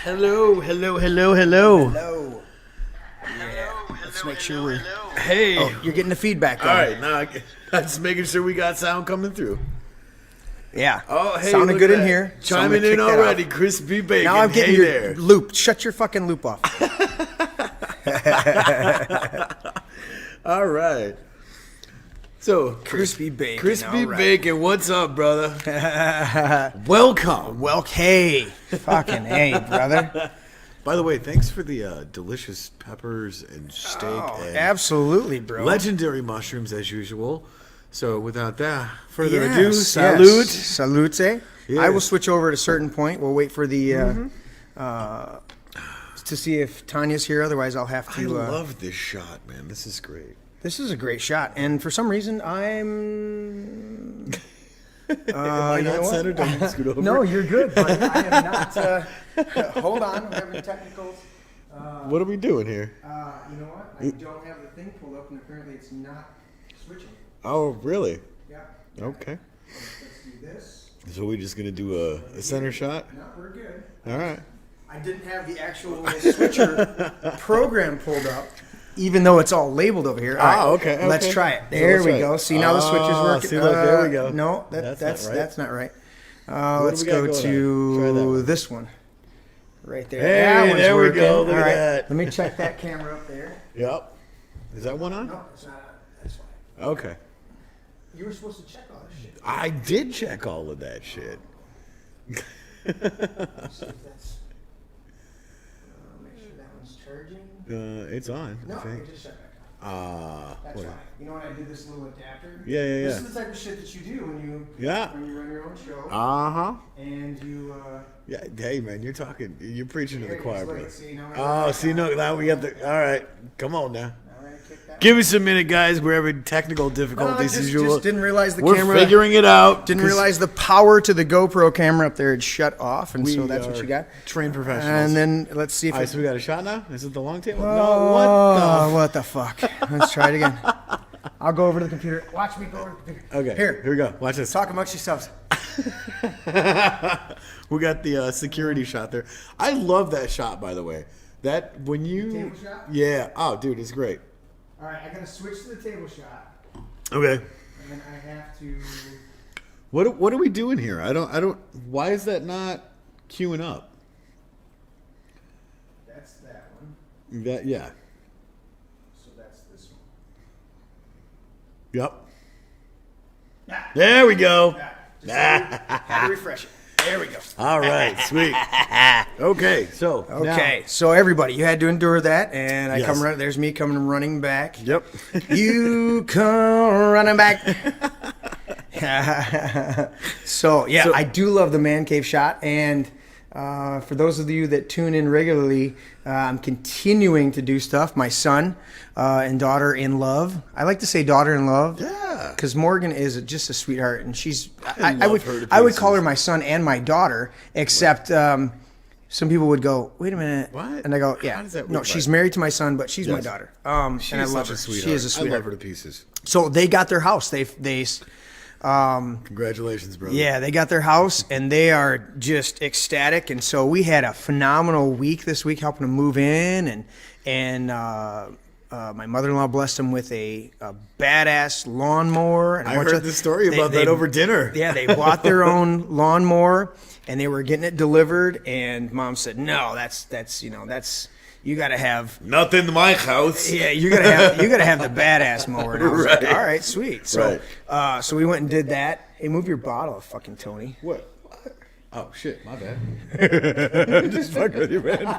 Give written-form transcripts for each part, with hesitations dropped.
Hello. Hello. Yeah. Let's make sure we're. Hey. Oh, you're getting the feedback. All right, now I'm just making sure we got sound coming through. Yeah. Oh, hey, sounded good in that. here. Chiming in already, Crispy Bacon. Now I'm getting hey your there. loop. Shut your fucking loop off. All right. So Crispy Bacon. Crispy all right. Bacon, what's up, brother? Welcome. Well, hey, fucking hey, brother. By the way, thanks for the delicious peppers and steak. Oh, and absolutely, bro. legendary mushrooms as usual. So without that, further Yes, ado, yes. salute. Salute. Yeah. I will switch over at a certain point. We'll wait for the to see if Tanya's here. Otherwise, I'll have to. I love this shot, man. This is great. This is a great shot, and for some reason, I'm. Am I not centered? Don't scoot over. No, you're good, buddy. I am not. Hold on, I'm having technicals. What are we doing here? You know what? I don't have the thing pulled up, and apparently it's not switching. Oh, really? Yeah. Okay. Let's do this. So we're just gonna do a center shot. No, we're good. All right. I didn't have the actual switcher program pulled up, even though it's all labeled over here. All right, okay. Let's try it. There we go. See, now the switcher's working. See, look, there we go. No, that's not right. Let's go to this one. Right there. Hey, that one's there we working. go. Look all at right. that. Let me check that camera up there. Yep. Is that one on? No, it's not on. That's fine. Okay. You were supposed to check all this shit. I did check all of that shit. Let's see if that's. Make sure that one's charging. It's on. No, I think. just shut back on. That's What? fine. You know when I did this little adapter? Yeah. This is the type of shit that you do when you run your own show. And you Yeah. Hey, man, you're talking. You're preaching to the here, choir, just bro. wait, see, now Now we got the. All right. Come on now. All right, kick that. Give us a minute, guys. We're having technical difficulties as usual. Just didn't realize the We're camera. figuring it out. Didn't realize the power to the GoPro camera up there had shut off, and so that's what you got. Trained professionals. And then let's see if. All right, so we got a shot now. Is it the long table? Oh, what the fuck? Let's try it again. I'll go over to the computer. Watch me go over to the computer. Okay. Here we go. Watch this. Talk amongst yourselves. We got the security shot there. I love that shot, by the way. That when you Table shot? Yeah. Oh, dude, it's great. All right, I gotta switch to the table shot, Okay. and then I have to. What are we doing here? I don't. Why is that not queuing up? That's that one. Yeah. So that's this one. Yep. There we go. Had to refresh it. There we go. All right, sweet. Okay, so Okay, so everybody, you had to endure that, and I Yes. come running. There's me coming running back. Yep. You come running back. So I do love the man cave shot, and for those of you that tune in regularly, I'm continuing to do stuff. My son and daughter in love. I like to say daughter in love. Yeah. Because Morgan is just a sweetheart, and she's. I love her to I would pieces. call her my son and my daughter, except some people would go, "Wait a minute," What? and I go, How "Yeah, does that no, work, she's bud? married to my son, but she's my Yes. daughter." She's and I love such her. a sweetheart. She is a I sweetheart. love her to pieces. So they got their house. They Congratulations, brother. yeah, they got their house, and they are just ecstatic. And so we had a phenomenal week this week, helping them move in, and my mother-in-law blessed them with a badass lawnmower. And I heard the story about that over dinner. Yeah, they bought their own lawnmower, and they were getting it delivered. And Mom said, "No, that's you got to have Nothing in my house. Yeah, you gotta have the badass mower. And I was like, Right. all right, sweet. So, so we went and did that. Hey, move your bottle, fucking Tony. What? Oh shit, my bad. Just fucking with you, man. Oh,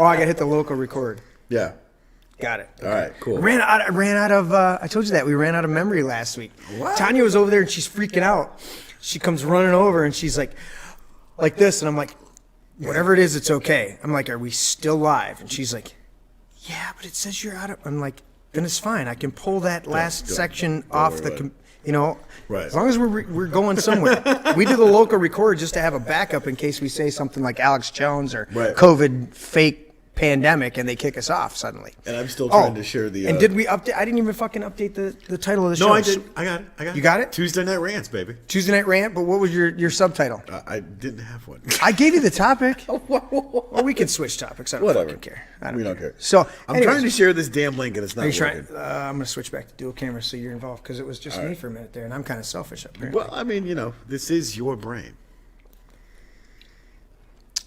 I gotta hit the local record. Yeah. Got it. All right, cool. Ran out of. I told you that we ran out of memory last week. What? Tanya was over there and she's freaking out. She comes running over and she's like this, and I'm like, whatever it is, it's okay. I'm like, are we still live? And she's like, yeah, but it says you're out of. I'm like, then it's fine. I can pull that last section off the. Right. As long as we're going somewhere. We do the local record just to have a backup in case we say something like Alex Jones or COVID fake pandemic and they kick us off suddenly. And I'm still trying to share the. And did we update? I didn't even fucking update the title of the show. No, I did. I got it. You got it? Tuesday Night Rants, baby. Tuesday Night Rant, but what was your subtitle? I didn't have one. I gave you the topic. Or we can switch topics. I don't fucking care. We don't care. So I'm trying to share this damn link and it's not working. I'm going to switch back to dual camera so you're involved because it was just me for a minute there and I'm kind of selfish apparently. Well, I mean, this is your brain.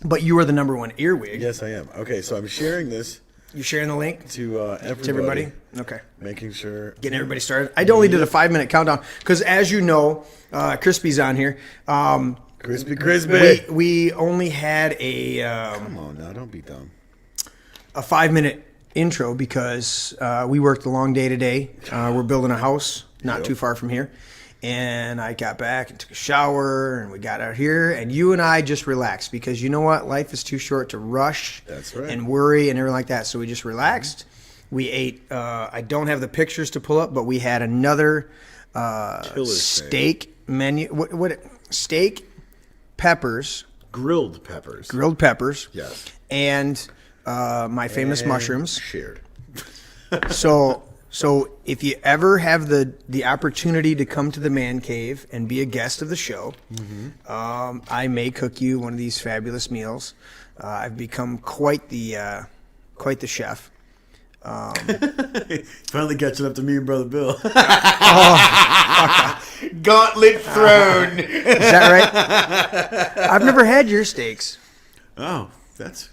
But you are the number one earwig. Yes, I am. Okay, so I'm sharing this. You're sharing the link to everybody. To everybody? Okay. Making sure. Getting everybody started. I only did a 5-minute countdown because, as you know, Crispy's on here. Crispy. We only had a. Come on now, don't be dumb. A 5-minute intro because we worked a long day today. We're building a house not too far from here. And I got back and took a shower and we got out here and you and I just relaxed because you know what? Life is too short to rush and worry and everything like that. So we just relaxed. We ate, I don't have the pictures to pull up, but we had another steak menu. What steak, peppers. Grilled peppers. Grilled peppers. Yes. And my famous mushrooms. Shared. So if you ever have the opportunity to come to the man cave and be a guest of the show, I may cook you one of these fabulous meals. I've become quite the chef. Finally catching up to me and Brother Bill. Gauntlet thrown. Is that right? I've never had your steaks. Oh, that's.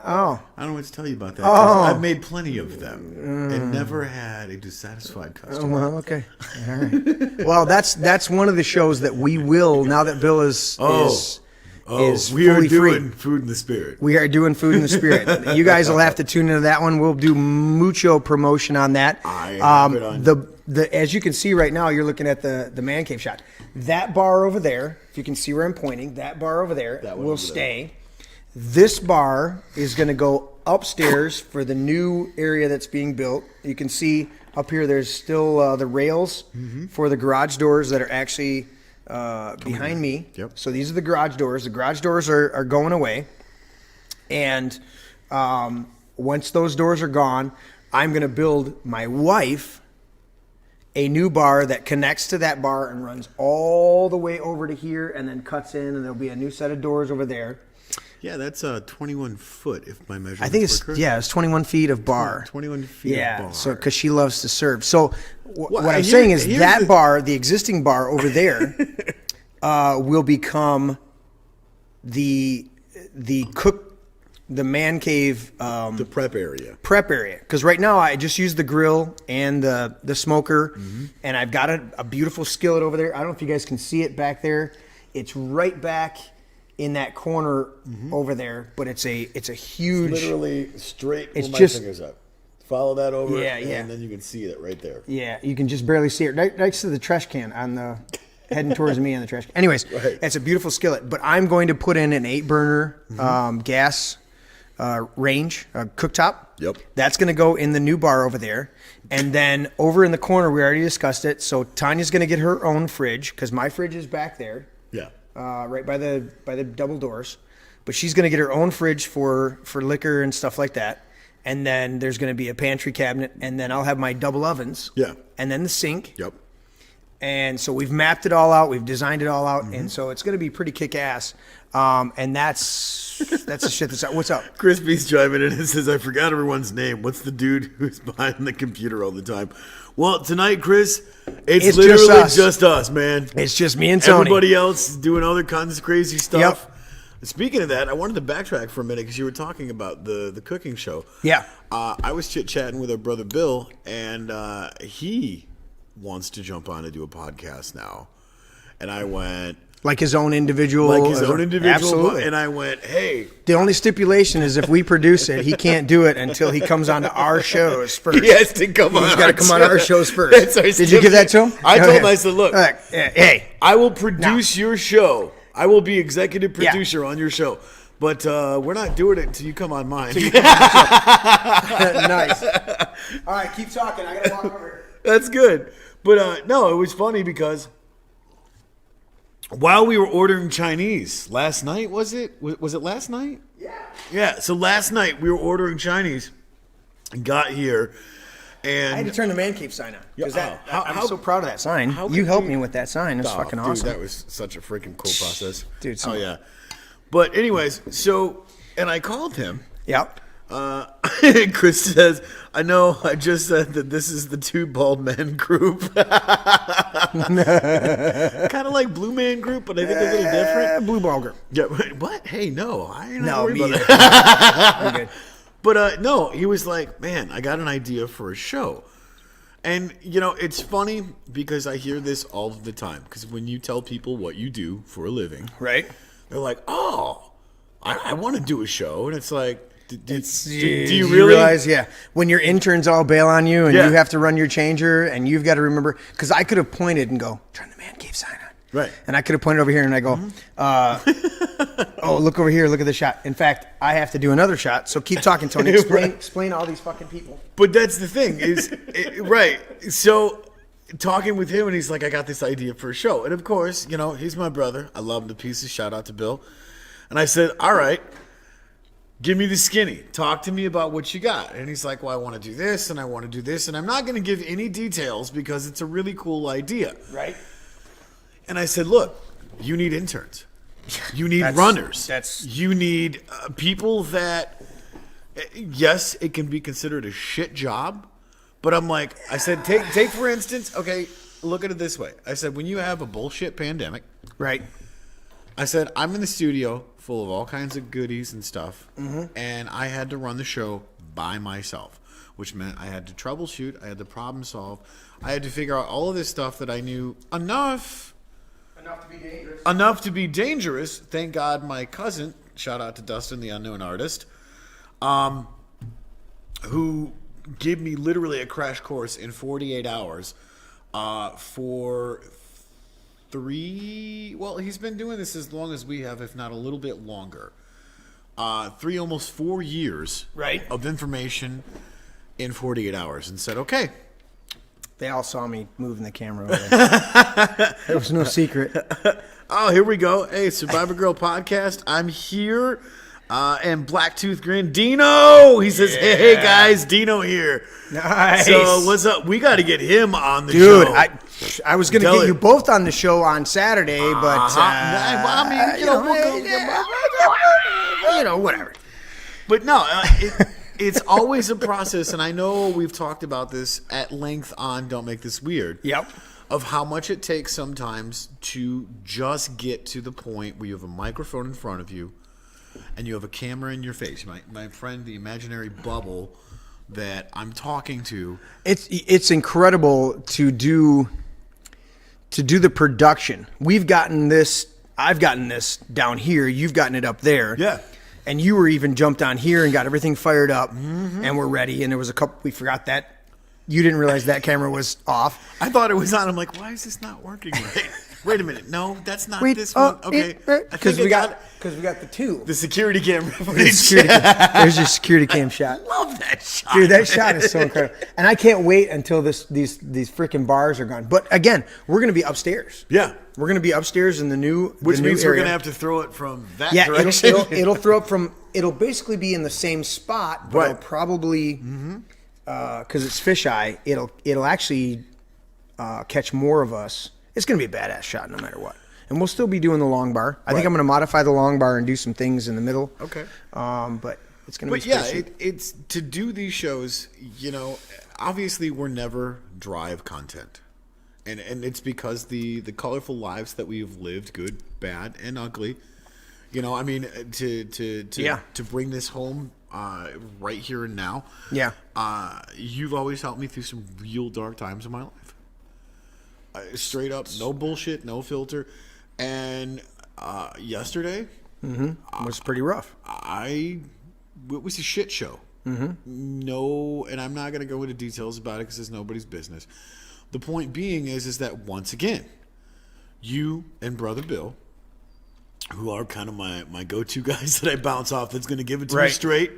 Oh. I don't know what to tell you about that. I've made plenty of them and never had a dissatisfied customer. Well, okay. All right. Well, that's one of the shows that we will, now that Bill is we are fully doing free. Food in the Spirit. We are doing Food in the Spirit. You guys will have to tune into that one. We'll do mucho promotion on that. As you can see right now, you're looking at the man cave shot. That bar over there, if you can see where I'm pointing, that bar over there will stay. This bar is going to go upstairs for the new area that's being built. You can see up here there's still the rails for the garage doors that are actually behind me. Yep. So these are the garage doors. The garage doors are going away. And once those doors are gone, I'm going to build my wife a new bar that connects to that bar and runs all the way over to here and then cuts in, and there'll be a new set of doors over there. Yeah, that's 21 foot if my measurements I think were correct. it's 21 feet of bar. 21 feet of bar. So because she loves to serve. So what I'm saying is that bar, the existing bar over there, will become the man cave, the prep area. Because right now I just use the grill and the smoker, and I've got a beautiful skillet over there. I don't know if you guys can see it back there. It's right back in that corner over there, but it's a huge. It's literally straight. It's my just fingers up. Follow that over, and then you can see it right there. Yeah, you can just barely see it right next to the trash can on the heading towards me on the trash can. Anyways, it's a beautiful skillet, but I'm going to put in an 8-burner gas range cooktop. Yep. That's going to go in the new bar over there. And then over in the corner, we already discussed it. So Tanya's going to get her own fridge because my fridge is back there. Yeah. Right by the double doors. But she's going to get her own fridge for liquor and stuff like that. And then there's going to be a pantry cabinet. And then I'll have my double ovens. Yeah. And then the sink. Yep. And so we've mapped it all out. We've designed it all out. And so it's going to be pretty kick-ass. And that's the shit that's out. What's up? Crispy's chiming in and says, I forgot everyone's name. What's the dude who's behind the computer all the time? Well, tonight, Chris, it's literally just us, man. It's just me and Tony. Everybody else is doing other kinds of crazy stuff. Yep. Speaking of that, I wanted to backtrack for a minute because you were talking about the cooking show. Yeah. I was chit-chatting with our brother Bill, and he wants to jump on and do a podcast now. And I went... Like his own individual... Absolutely. And I went, hey... The only stipulation is if we produce it, he can't do it until he comes on to our shows first. He has to come on. He's got to come on our shows first. Did you give that to him? I told him, I said, look, hey, I will produce your show. I will be executive producer on your show. But we're not doing it until you come on mine. Nice. All right, keep talking. I got to walk over here. That's good. But no, it was funny because while we were ordering Chinese last night, was it last night? Yeah. Yeah, so last night we were ordering Chinese and got here. And I had to turn the man cave sign on. Yeah, I'm so proud of that sign. You helped me with that sign. It's fucking awesome. Dude, that was such a freaking cool process. Dude, oh yeah. But anyways, and I called him. Yep. Chris says, I know I just said that this is the Two Bald Men group. Kind of like Blue Man group, but I think a little different. Blue Ball group. Yeah. What? Hey, no. I ain't no, worried me about either. that. I'm good. But no, he was like, man, I got an idea for a show. And, it's funny because I hear this all the time. Because when you tell people what you do for a living, right? They're like, oh, I want to do a show. And it's like, do you you really realize? Yeah, when your interns all bail on you and Yeah. you have to run your changer and you've got to remember, because I could have pointed and go, turn the man cave sign on. Right. And I could have pointed over here and I go, oh, look over here, look at the shot. In fact, I have to do another shot. So keep talking, Tony. Explain all these fucking people. But that's the thing right. So talking with him and he's like, I got this idea for a show. And of course, he's my brother. I love him to pieces. Shout out to Bill. And I said, all right, give me the skinny. Talk to me about what you got. And he's like, well, I want to do this and I want to do this. And I'm not going to give any details because it's a really cool idea. Right. And I said, look, you need interns. You need runners. You need people that, yes, it can be considered a shit job. But I'm like, I said, take for instance, okay, look at it this way. I said, when you have a bullshit pandemic. Right. I said, I'm in the studio full of all kinds of goodies and stuff. Mm-hmm. And I had to run the show by myself, which meant I had to troubleshoot. I had to problem solve. I had to figure out all of this stuff that I knew enough to be dangerous. Thank God my cousin, shout out to Dustin, the unknown artist, who gave me literally a crash course in 48 hours for he's been doing this as long as we have, if not a little bit longer. 3, almost 4 years of information in 48 hours and said, okay. They all saw me moving the camera over there. There was no secret. Oh, here we go. Hey, Survivor Girl Podcast. I'm here. And Blacktooth Grin. Dino! He says, hey, guys, Dino here. Nice. So, what's up? We got to get him on the show. Dude, I was going to get you both on the show on Saturday, but... whatever. But no, it's always a process, and I know we've talked about this at length on Don't Make This Weird. Yep. Of how much it takes sometimes to just get to the point where you have a microphone in front of you and you have a camera in your face. My friend, the imaginary bubble that I'm talking to. It's incredible to do the production. I've gotten this down here. You've gotten it up there. Yeah. And you were even jumped on here and got everything fired up, and we're ready. And there was a couple, we forgot that. You didn't realize that camera was off. I thought it was on. I'm like, why is this not working right? Wait a minute. No, that's not this one. one. Okay. Because we got the two. The security camera. There's your security cam shot. I love that shot. Dude, that shot is so incredible. And I can't wait until these freaking bars are gone. But again, we're going to be upstairs. Yeah. We're going to be upstairs in the new Which means area. we're going to have to throw it from that direction. It'll throw up from, it'll basically be in the same spot, but it'll probably, because it's fisheye, it'll actually catch more of us. It's going to be a badass shot no matter what. And we'll still be doing the long bar. I think I'm going to modify the long bar and do some things in the middle. Okay. But it's going to be special. But yeah, it's to do these shows, obviously we're never drive content. And it's because the colorful lives that we've lived, good, bad, and ugly, You know, I mean, to Yeah. to bring this home right here and now. Yeah. You've always helped me through some real dark times in my life. Straight up, no bullshit, no filter. And yesterday, was pretty rough. it was a shit show. No, and I'm not going to go into details about it because it's nobody's business. The point being is that once again, you and Brother Bill, who are kind of my go-to guys that I bounce off, that's going to give it to me Right. straight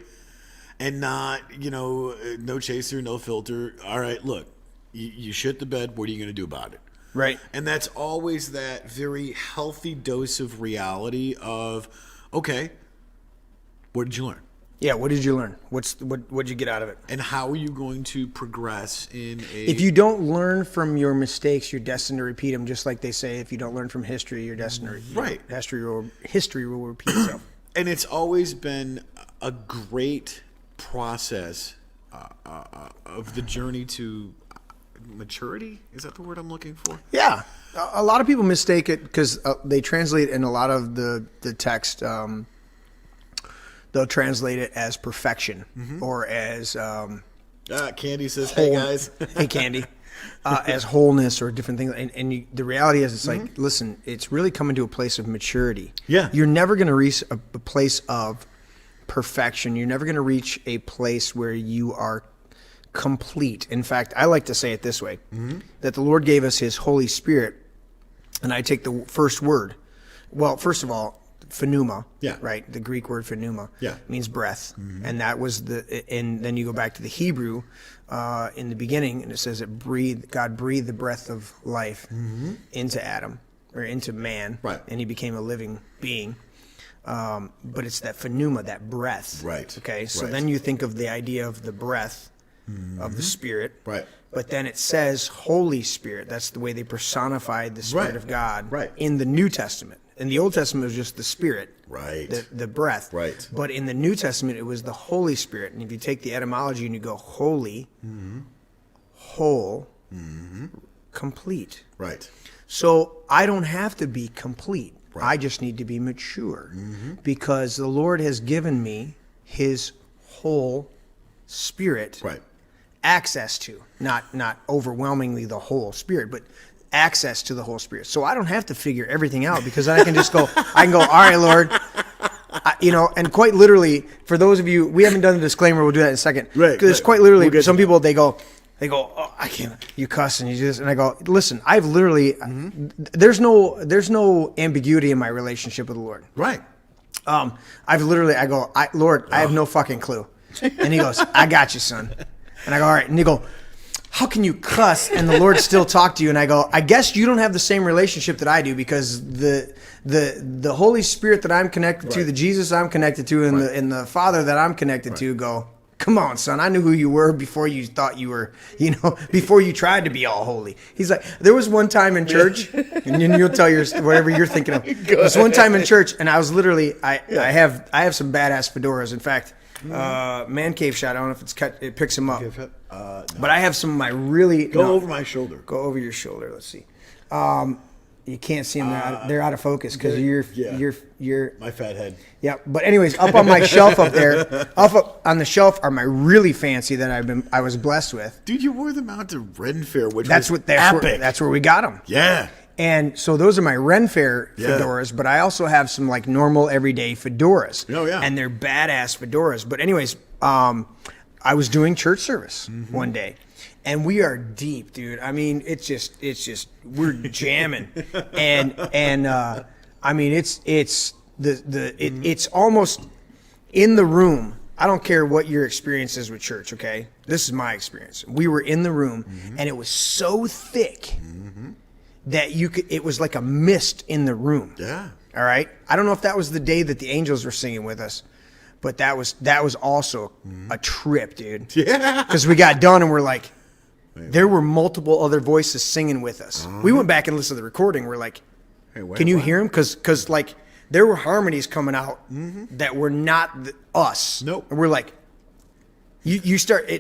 and not, no chaser, no filter. All right, look, you shit the bed. What are you going to do about it? Right. And that's always that very healthy dose of reality of, okay, what did you learn? Yeah. What did you learn? What'd you get out of it? And how are you going to progress in a... If you don't learn from your mistakes, you're destined to repeat them. Just like they say, if you don't learn from history, you're destined to repeat. Right. History will repeat itself. And it's always been a great process of the journey to maturity. Is that the word I'm looking for? Yeah. A lot of people mistake it because they translate in a lot of the text. They'll translate it as perfection or as Candy says, "Hey guys, hey Candy," as wholeness or different things. And the reality is, it's like, listen, it's really coming to a place of maturity. Yeah. You're never going to reach a place of perfection. You're never going to reach a place where you are complete. In fact, I like to say it this way, that the Lord gave us his Holy Spirit, and I take the first word. Well, first of all, pneuma, Yeah. right? The Greek word pneuma, Yeah. means breath, and that was and then you go back to the Hebrew in the beginning, and it says that God breathed the breath of life into Adam or into man, Right. and he became a living being. But it's that pneuma, that breath, Right. Okay, so Right. then you think of the idea of the breath of the Spirit, Right. But then it says Holy Spirit. That's the way they personified the Spirit Right. of God Right. in the New Testament. In the Old Testament, it was just the Spirit, Right. the breath. Right. But in the New Testament, it was the Holy Spirit. And if you take the etymology and you go holy, whole, complete. Right. So I don't have to be complete. Right. I just need to be mature because the Lord has given me his whole Spirit Right. access to, not overwhelmingly the whole Spirit, but access to the whole Spirit. So I don't have to figure everything out because I can just go, all right, Lord, and quite literally, for those of you, we haven't done the disclaimer, we'll do that in a second. Right, Because it's right. quite literally, We'll get some to people, they go, oh, I can't, you cuss and you do this. And I go, listen, I've literally, there's no ambiguity in my relationship with the Lord. Right. Lord, I have no fucking clue. And he goes, I got you, son. And I go, all right. And he go, how can you cuss and the Lord still talk to you? And I go, I guess you don't have the same relationship that I do because the Holy Spirit that I'm connected to, Right. the Jesus I'm connected to, and the Father that I'm connected to go, come on, son. I knew who you were before you thought you were, before you tried to be all holy. He's like, there was one time in church, and you'll tell whatever you're thinking of. There was one time in church, and I was literally, I have some badass fedoras. In fact, Man Cave shot. I don't know if it's cut. It picks him up. No. But I have some of my really Go over my shoulder. Go over your shoulder. Let's see. You can't see them. They're out of focus because you're My fat head. yeah. But anyways, up on my shelf up there, up on the shelf are my really fancy that I was blessed with. Dude, you wore them out to Ren Fair, which That's was what epic. that's where we got them. Yeah. And so those are my Ren Fair Yeah. fedoras, but I also have some like normal everyday fedoras. Oh, yeah. And they're badass fedoras. But anyways, I was doing church service one day, and we are deep, dude. I mean, it's just we're jamming, and I mean it's almost in the room. I don't care what your experience is with church, okay? This is my experience. We were in the room, and it was so thick that it was like a mist in the room. Yeah. All right. I don't know if that was the day that the angels were singing with us, but that was also a trip, dude. Yeah. Because we got done and we're like, there were multiple other voices singing with us. We went back and listened to the recording. We're like, Hey, wait, can you what? hear them? Because like there were harmonies coming out that were not us. Nope. And we're like, you start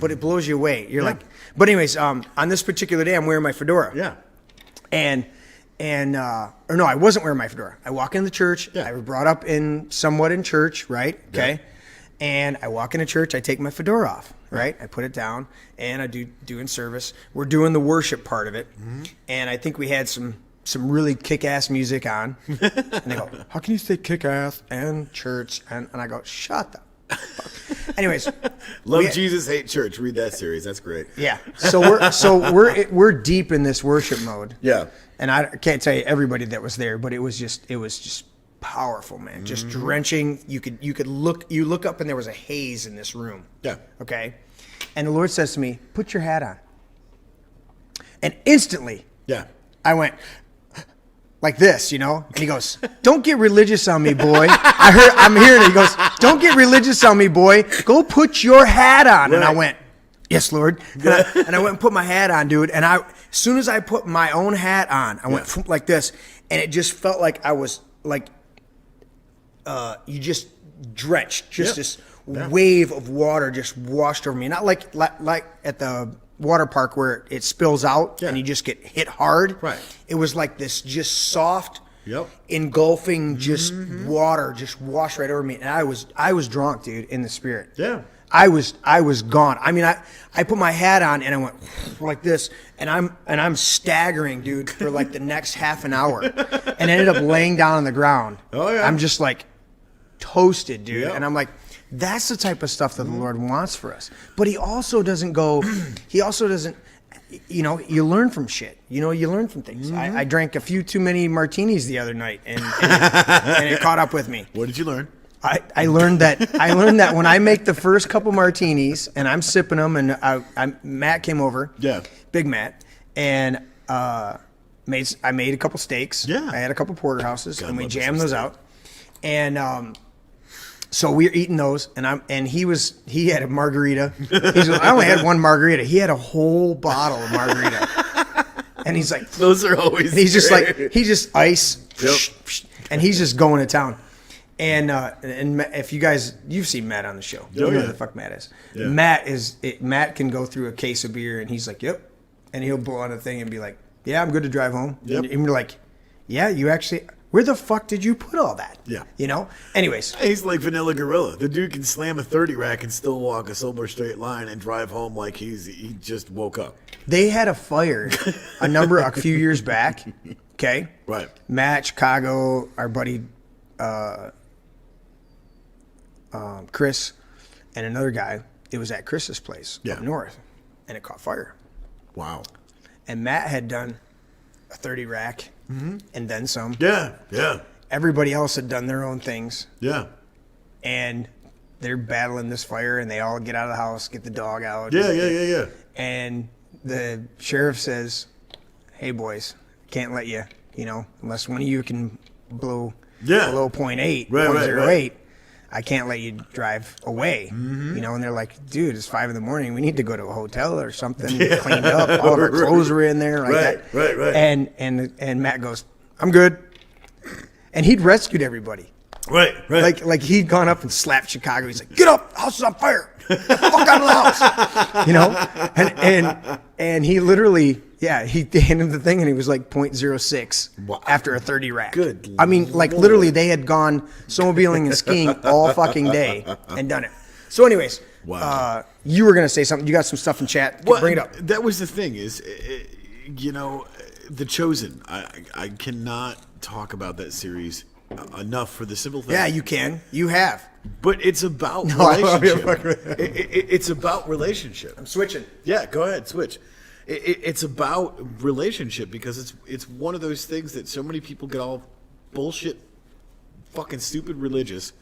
but it blows you away. You're like, but anyways, on this particular day, I'm wearing my fedora. Yeah. And And or no, I wasn't wearing my fedora. I walk into the church. Yeah. I was brought up somewhat in church, right? Okay. Yeah. And I walk into church. I take my fedora off, right? I put it down, and I doing service. We're doing the worship part of it, and I think we had some really kick-ass music on. And they go, "How can you say kick-ass and church?" And I go, "Shut the fuck." Anyways, Love Jesus, hate church. Read that series. That's great. yeah. So we're deep in this worship mode. Yeah. And I can't tell you everybody that was there, but it was just powerful, man. Just drenching. You look up and there was a haze in this room. Yeah. Okay. And the Lord says to me, "Put your hat on." And instantly, Yeah. I went like this, And he goes, "Don't get religious on me, boy." I'm hearing it. He goes, "Don't get religious on me, boy. Go put your hat on." Right. And I went, "Yes, Lord." And I went and put my hat on, dude. And as soon as I put my own hat on, I went like this, and it just felt like I was like, you just drenched, just this wave of water just washed over me. Not like at the water park where it spills out and you just get hit hard. Right. It was like this just soft, Yep. engulfing just water just washed right over me. And I was drunk, dude, in the spirit. Yeah. I was gone. I mean, I put my hat on and I went like this, and I'm staggering, dude, for like the next half an hour, and ended up laying down on the ground. Oh, yeah. I'm just like toasted, dude, Yep. and I'm like, that's the type of stuff that the Lord wants for us. But He also doesn't go. He also doesn't. You learn from shit. You learn from things. I drank a few too many martinis the other night, and it caught up with me. What did you learn? I learned that when I make the first couple martinis and I'm sipping them, and Matt came over, Big Matt, and I made a couple steaks. Yeah. I had a couple porterhouses, and we love jammed some those out, and so we were eating those, and he had a margarita. I only had one margarita. He had a whole bottle of margarita, and he's like, Those are always. and he's just great. like, he just ice, Yep. and he's just going to town. And if you've seen Matt on the show, you know who the fuck Matt is. Yeah. Matt can go through a case of beer, and he's like, "Yep," and he'll blow on a thing and be like, "Yeah, I'm good to drive home." Yep. And you're like, "Yeah, you actually. Where the fuck did you put all that?" Yeah. Anyways, He's like Vanilla Gorilla. The dude can slam a 30 rack and still walk a sober straight line and drive home like he just woke up. they had a fire a few years back. Okay. Right. Matt, Chicago, our buddy. Chris and another guy, it was at Chris's place up north, and it caught fire. Wow. And Matt had done a 30 rack and then some. Yeah. Yeah. Everybody else had done their own things, Yeah. and they're battling this fire, and they all get out of the house, get the dog out. Yeah. And the sheriff says, "Hey, boys, can't let you, unless one of you can blow below 0.8, Right, 0.08, I can't let you drive away." And they're like, "Dude, it's 5 a.m. We need to go to a hotel or something, cleaned up. All of our clothes were in there." Right. And Matt goes, "I'm good." And he'd rescued everybody. Right. Like he'd gone up and slapped Chicago. He's like, "Get up, house is on fire. Get the fuck out of the house." And he literally, he handed him the thing, and he was like 0.06 after a 30 rack. Good I mean, like literally they had gone snowmobiling and skiing all fucking day and done it. So anyways, Wow. You were going to say something. You got some stuff in chat. Well, Bring it up. That was the thing is, The Chosen. I cannot talk about that series enough for the simple thing. Yeah, you can. You have. But it's about I love you. relationship. It's about relationship. I'm switching. Yeah, go ahead, switch. It's about relationship because it's one of those things that so many people get all bullshit, fucking stupid religious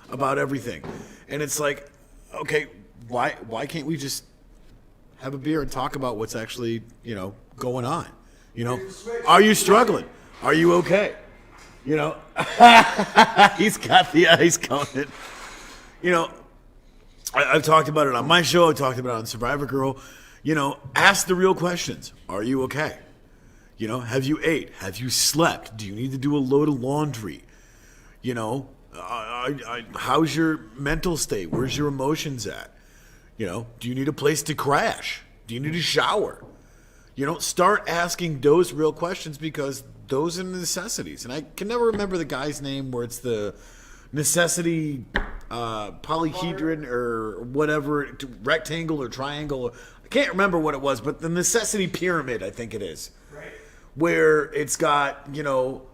about everything, and it's like, okay, why can't we just have a beer and talk about what's actually going on? Are you struggling? Are you okay? He's got the ice coming. I've talked about it on my show. I talked about it on Survivor Girl. Ask the real questions. Are you okay? Have you ate? Have you slept? Do you need to do a load of laundry? How's your mental state? Where's your emotions at? Do you need a place to crash? Do you need a shower? You don't start asking those real questions because those are necessities. And I can never remember the guy's name where it's the necessity polyhedron or whatever, rectangle or triangle. I can't remember what it was, but the necessity pyramid, I think it is. Right. Where it's got,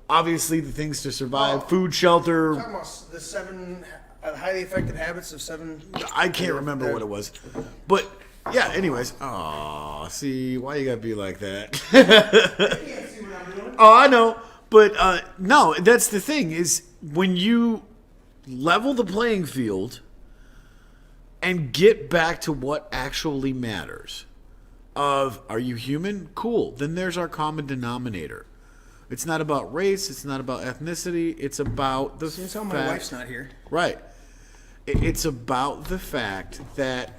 obviously the things to survive, food, shelter. Talking about the 7 highly effective habits of 7. I can't remember what it was. But, yeah, anyways. Aw, see, why you gotta be like that? Oh, I know. But, no, that's the thing, is when you level the playing field and get back to what actually matters. Are you human? Cool. Then there's our common denominator. It's not about race. It's not about ethnicity. It's about the fact... my wife's not here. Right. It's about the fact that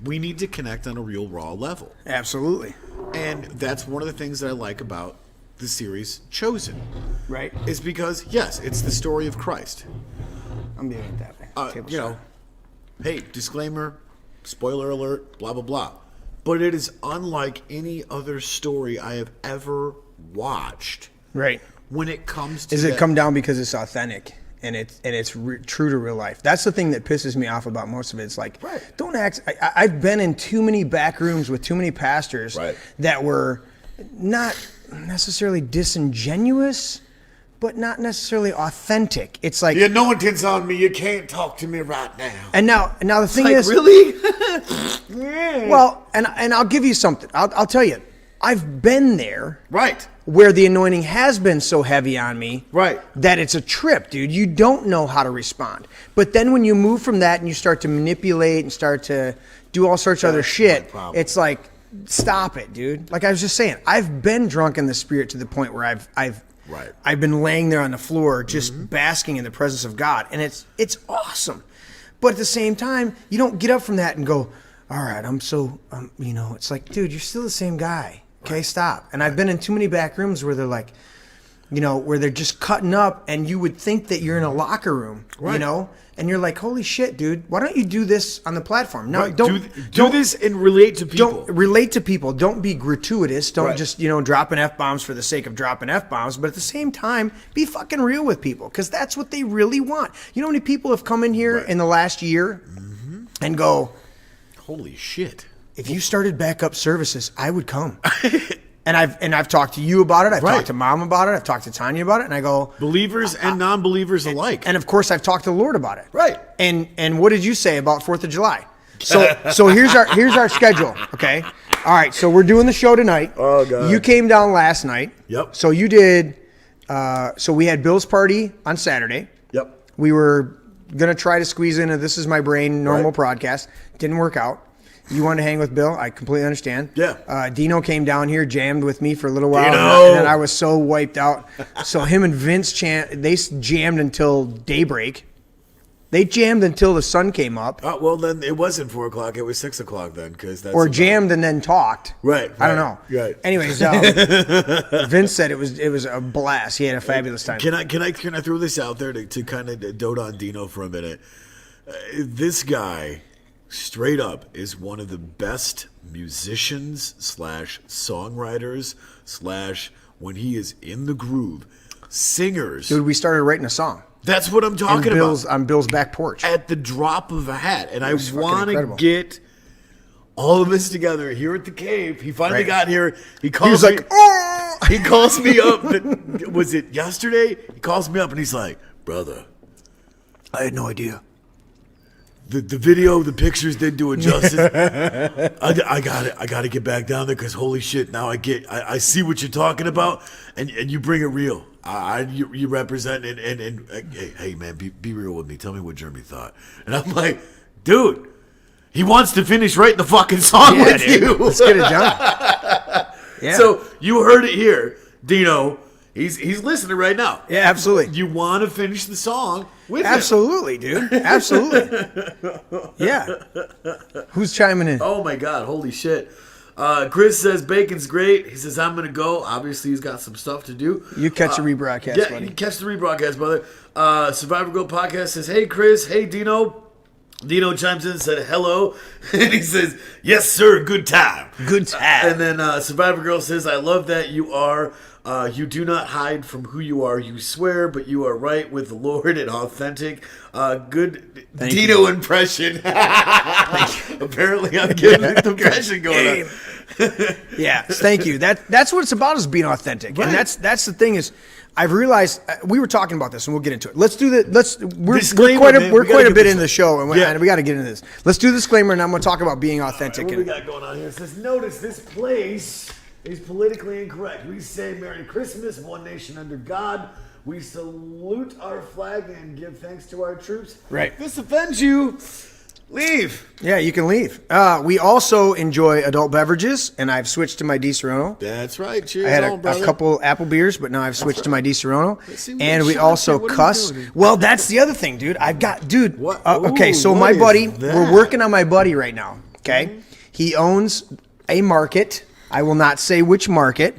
we need to connect on a real raw level. Absolutely. And that's one of the things that I like about the series Chosen. Right. Is because, yes, it's the story of Christ. I'm doing it that way. Hey, disclaimer, spoiler alert, blah, blah, blah. But it is unlike any other story I have ever watched. Right. When it comes to Does it come down because it's authentic and it's true to real life? That's the thing that pisses me off about most of it. It's like, don't act. I've been in too many back rooms with too many pastors that were not necessarily disingenuous, but not necessarily authentic. It's like, the anointing's on me. You can't talk to me right now. And now the thing is, really? Well, and I'll give you something. I'll tell you, I've been there. Right. Where the anointing has been so heavy on me. Right. That it's a trip, dude. You don't know how to respond. But then when you move from that and you start to manipulate and start to do all sorts of other shit, it's like, stop it, dude. Like I was just saying, I've been drunk in the spirit to the point where I've been laying there on the floor just basking in the presence of God, and it's awesome. But at the same time, you don't get up from that and go, all right, it's like, dude, you're still the same guy. Okay, stop. And I've been in too many back rooms where they're like, where they're just cutting up, and you would think that you're in a locker room, and you're like, holy shit, dude, why don't you do this on the platform? No, don't do this and relate to people. Don't relate to people. Don't be gratuitous. Don't just, dropping F-bombs for the sake of dropping F-bombs. But at the same time, be fucking real with people, because that's what they really want. You know how many people have come in here in the last year and go, holy shit. If you started backup services, I would come. And I've talked to you about it. I've talked to Mom about it. I've talked to Tanya about it. And I go, believers and non-believers alike. And of course, I've talked to the Lord about it. Right. And what did you say about 4th of July? So here's our schedule. Okay. All right. So we're doing the show tonight. Oh God. You came down last night. Yep. So you did. So we had Bill's party on Saturday. Yep. We were gonna try to squeeze in a This Is My Brain normal broadcast. Didn't work out. You wanted to hang with Bill. I completely understand. Yeah. Dino came down here, jammed with me for a little while. Dino! And then I was so wiped out. So him and Vince they jammed until daybreak. They jammed until the sun came up. Oh, well, then it wasn't 4 o'clock. It was 6 o'clock then. Or jammed and then talked. Right. I don't know. Right. Anyways, Vince said it was a blast. He had a fabulous time. Can I throw this out there to kind of dote on Dino for a minute? This guy... straight up is one of the best musicians / songwriters / when he is in the groove, singers. Dude, we started writing a song. That's what I'm talking about. On Bill's back porch. At the drop of a hat. And I want to get all of us together here at the cave. He finally got here. He was like, oh! He calls me up. Was it yesterday? He calls me up and he's like, brother, I had no idea. The video, the pictures didn't do it justice. I got it. I got to get back down there because holy shit, now I see what you're talking about, and you bring it real. You represent and hey man, be real with me. Tell me what Jeremy thought. And I'm like, dude, he wants to finish writing the fucking song with you. Let's get it done. Yeah. So you heard it here, Dino. He's listening right now. Yeah, absolutely. You want to finish the song with Absolutely, dude. Absolutely. Yeah. Who's chiming in? Oh, my God. Holy shit. Chris says bacon's great. He says, I'm going to go. Obviously, he's got some stuff to do. You catch the rebroadcast, buddy. You catch the rebroadcast, brother. Survivor Girl Podcast says, hey, Chris. Hey, Dino. Dino chimes in and said hello, and he says, "Yes, sir, good time." Good time. And then Survivor Girl says, "I love that you are. You do not hide from who you are. You swear, but you are right with the Lord and authentic." Good Dino impression. Apparently, I'm getting the impression going on. Yeah, thank you. That's what it's about, is being authentic, Right. and that's the thing is, I've realized we were talking about this, and we'll get into it. Let's do the we're Disclaimer, quite man. we're We gotta quite a get bit this- into the show, and Yeah. we got to get into this. Let's do the disclaimer, and I'm going to talk about being authentic. What we got going on here? It says, "Notice this place is politically incorrect. We say Merry Christmas, one nation under God. We salute our flag and give thanks to our troops." Right. If this offends you, leave. Yeah, you can leave. We also enjoy adult beverages, and I've switched to my Di Serono. That's right. Cheers, I had on, a brother. couple apple beers, but now I've switched to my Di Serono. see, what And are we you also shot at? What are you cuss. doing? Well, that's the other thing, dude. What? Okay, Ooh, so what my is buddy, that? we're working on my buddy right now. Okay, He owns a market. I will not say which market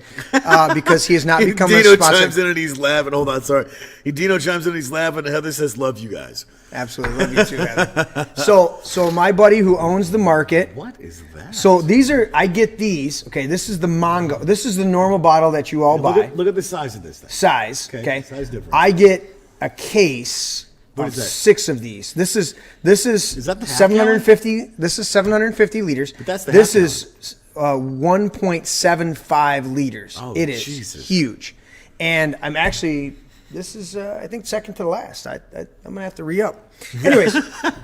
because he has not become a Dino sponsor. chimes in and he's laughing. Hold on, sorry. Dino chimes in and he's laughing, and Heather says, "Love you guys." Absolutely, love you too, Heather. So my buddy who owns the market. What is that? So I get these. Okay, this is the Mongo. This is the normal bottle that you all buy. Look at the size of this thing. Size. Okay. Size difference. I get a case What of is that? 6 of these. This is that the half 750. This is 750 liters. But that's the this half is 1.75 liters. Oh, it is Jesus. huge, and I'm actually. This is, I think, second to last. I'm gonna have to re-up. Anyways,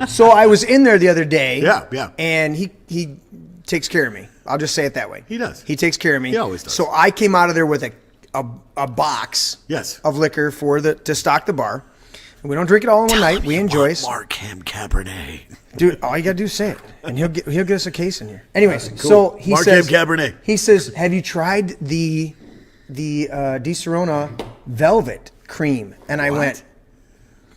so I was in there the other day. Yeah. And he takes care of me. I'll just say it that way. He does. He takes care of me. He always does. So I came out of there with a box. Yes. Of liquor to stock the bar. And we don't drink it all in one night. We enjoy. Markham Cabernet. Dude, all you gotta do is say it, and he'll get us a case in here. Anyways, Cool. so he Markham says, Cabernet. He says, "Have you tried the Di Serono Velvet Cream?" And I went.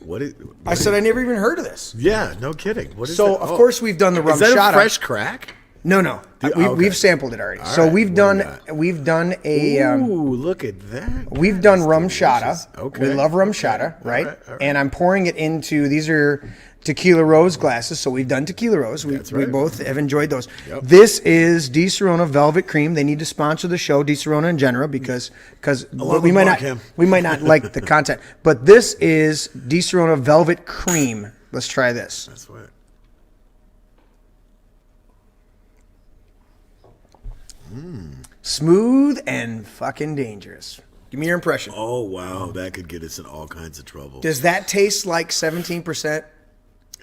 What is? I said, "I never even heard of this." Yeah, no kidding. What is So that? of course we've done the rum Is that shot. a fresh crack? No. okay. We've sampled it already. All So right, we've what done do you got? we've done a. Ooh, look at that. We've done That's rum delicious. shata. Okay. We love rum shata, right? All right. And I'm pouring it into, these are tequila rose glasses. So we've done tequila rose. We right. both have enjoyed those. Yep. This is Di Serono Velvet Cream. They need to sponsor the show, Di Serono in general, because Along we with might not Markham. we might not like the content. But this is Di Serono Velvet Cream. Let's try this. That's what. Smooth and fucking dangerous. Give me your impression. Oh wow, that could get us in all kinds of trouble. Does that taste like 17%?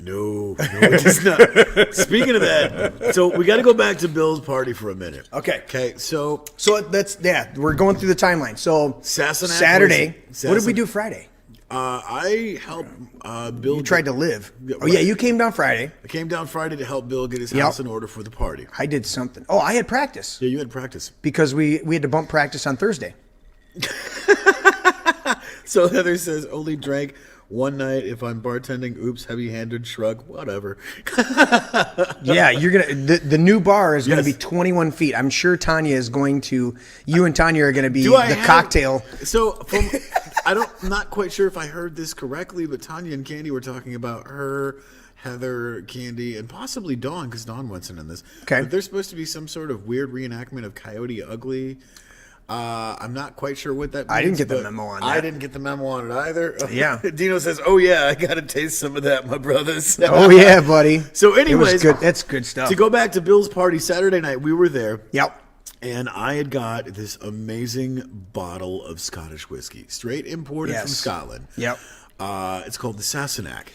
No, it does not. Speaking of that, so we got to go back to Bill's party for a minute. Okay. Okay, so So we're going through the timeline. So Sassenach Saturday. was- What did we do Friday? I helped Bill. You tried to live. Yeah, Oh yeah, right. you came down Friday. I came down Friday to help Bill get his Yep. house in order for the party. I did something. Oh, I had practice Yeah, you had practice. because we had to bump practice on Thursday. So Heather says, "Only drank one night. If I'm bartending, oops, heavy-handed shrug, whatever." Yeah, you're gonna. The new bar is Yes. gonna be 21 feet. I'm sure Tanya is going to. You and Tanya are gonna be Do I the have- cocktail. So from, I'm not quite sure if I heard this correctly, but Tanya and Candy were talking about her, Heather, Candy, and possibly Dawn, because Dawn wasn't in this. Okay. But there's supposed to be some sort of weird reenactment of Coyote Ugly. I'm not quite sure what that means. I didn't get the but memo on I that. didn't get the memo on it either. Yeah. Dino says, "Oh yeah, I got to taste some of that, my brothers." Oh yeah, buddy. So It was anyways, good. That's good stuff. to go back to Bill's party Saturday night, we were there. Yep. And I had got this amazing bottle of Scottish whiskey, straight imported from Yes. Scotland. Yep. It's called the Sassenach.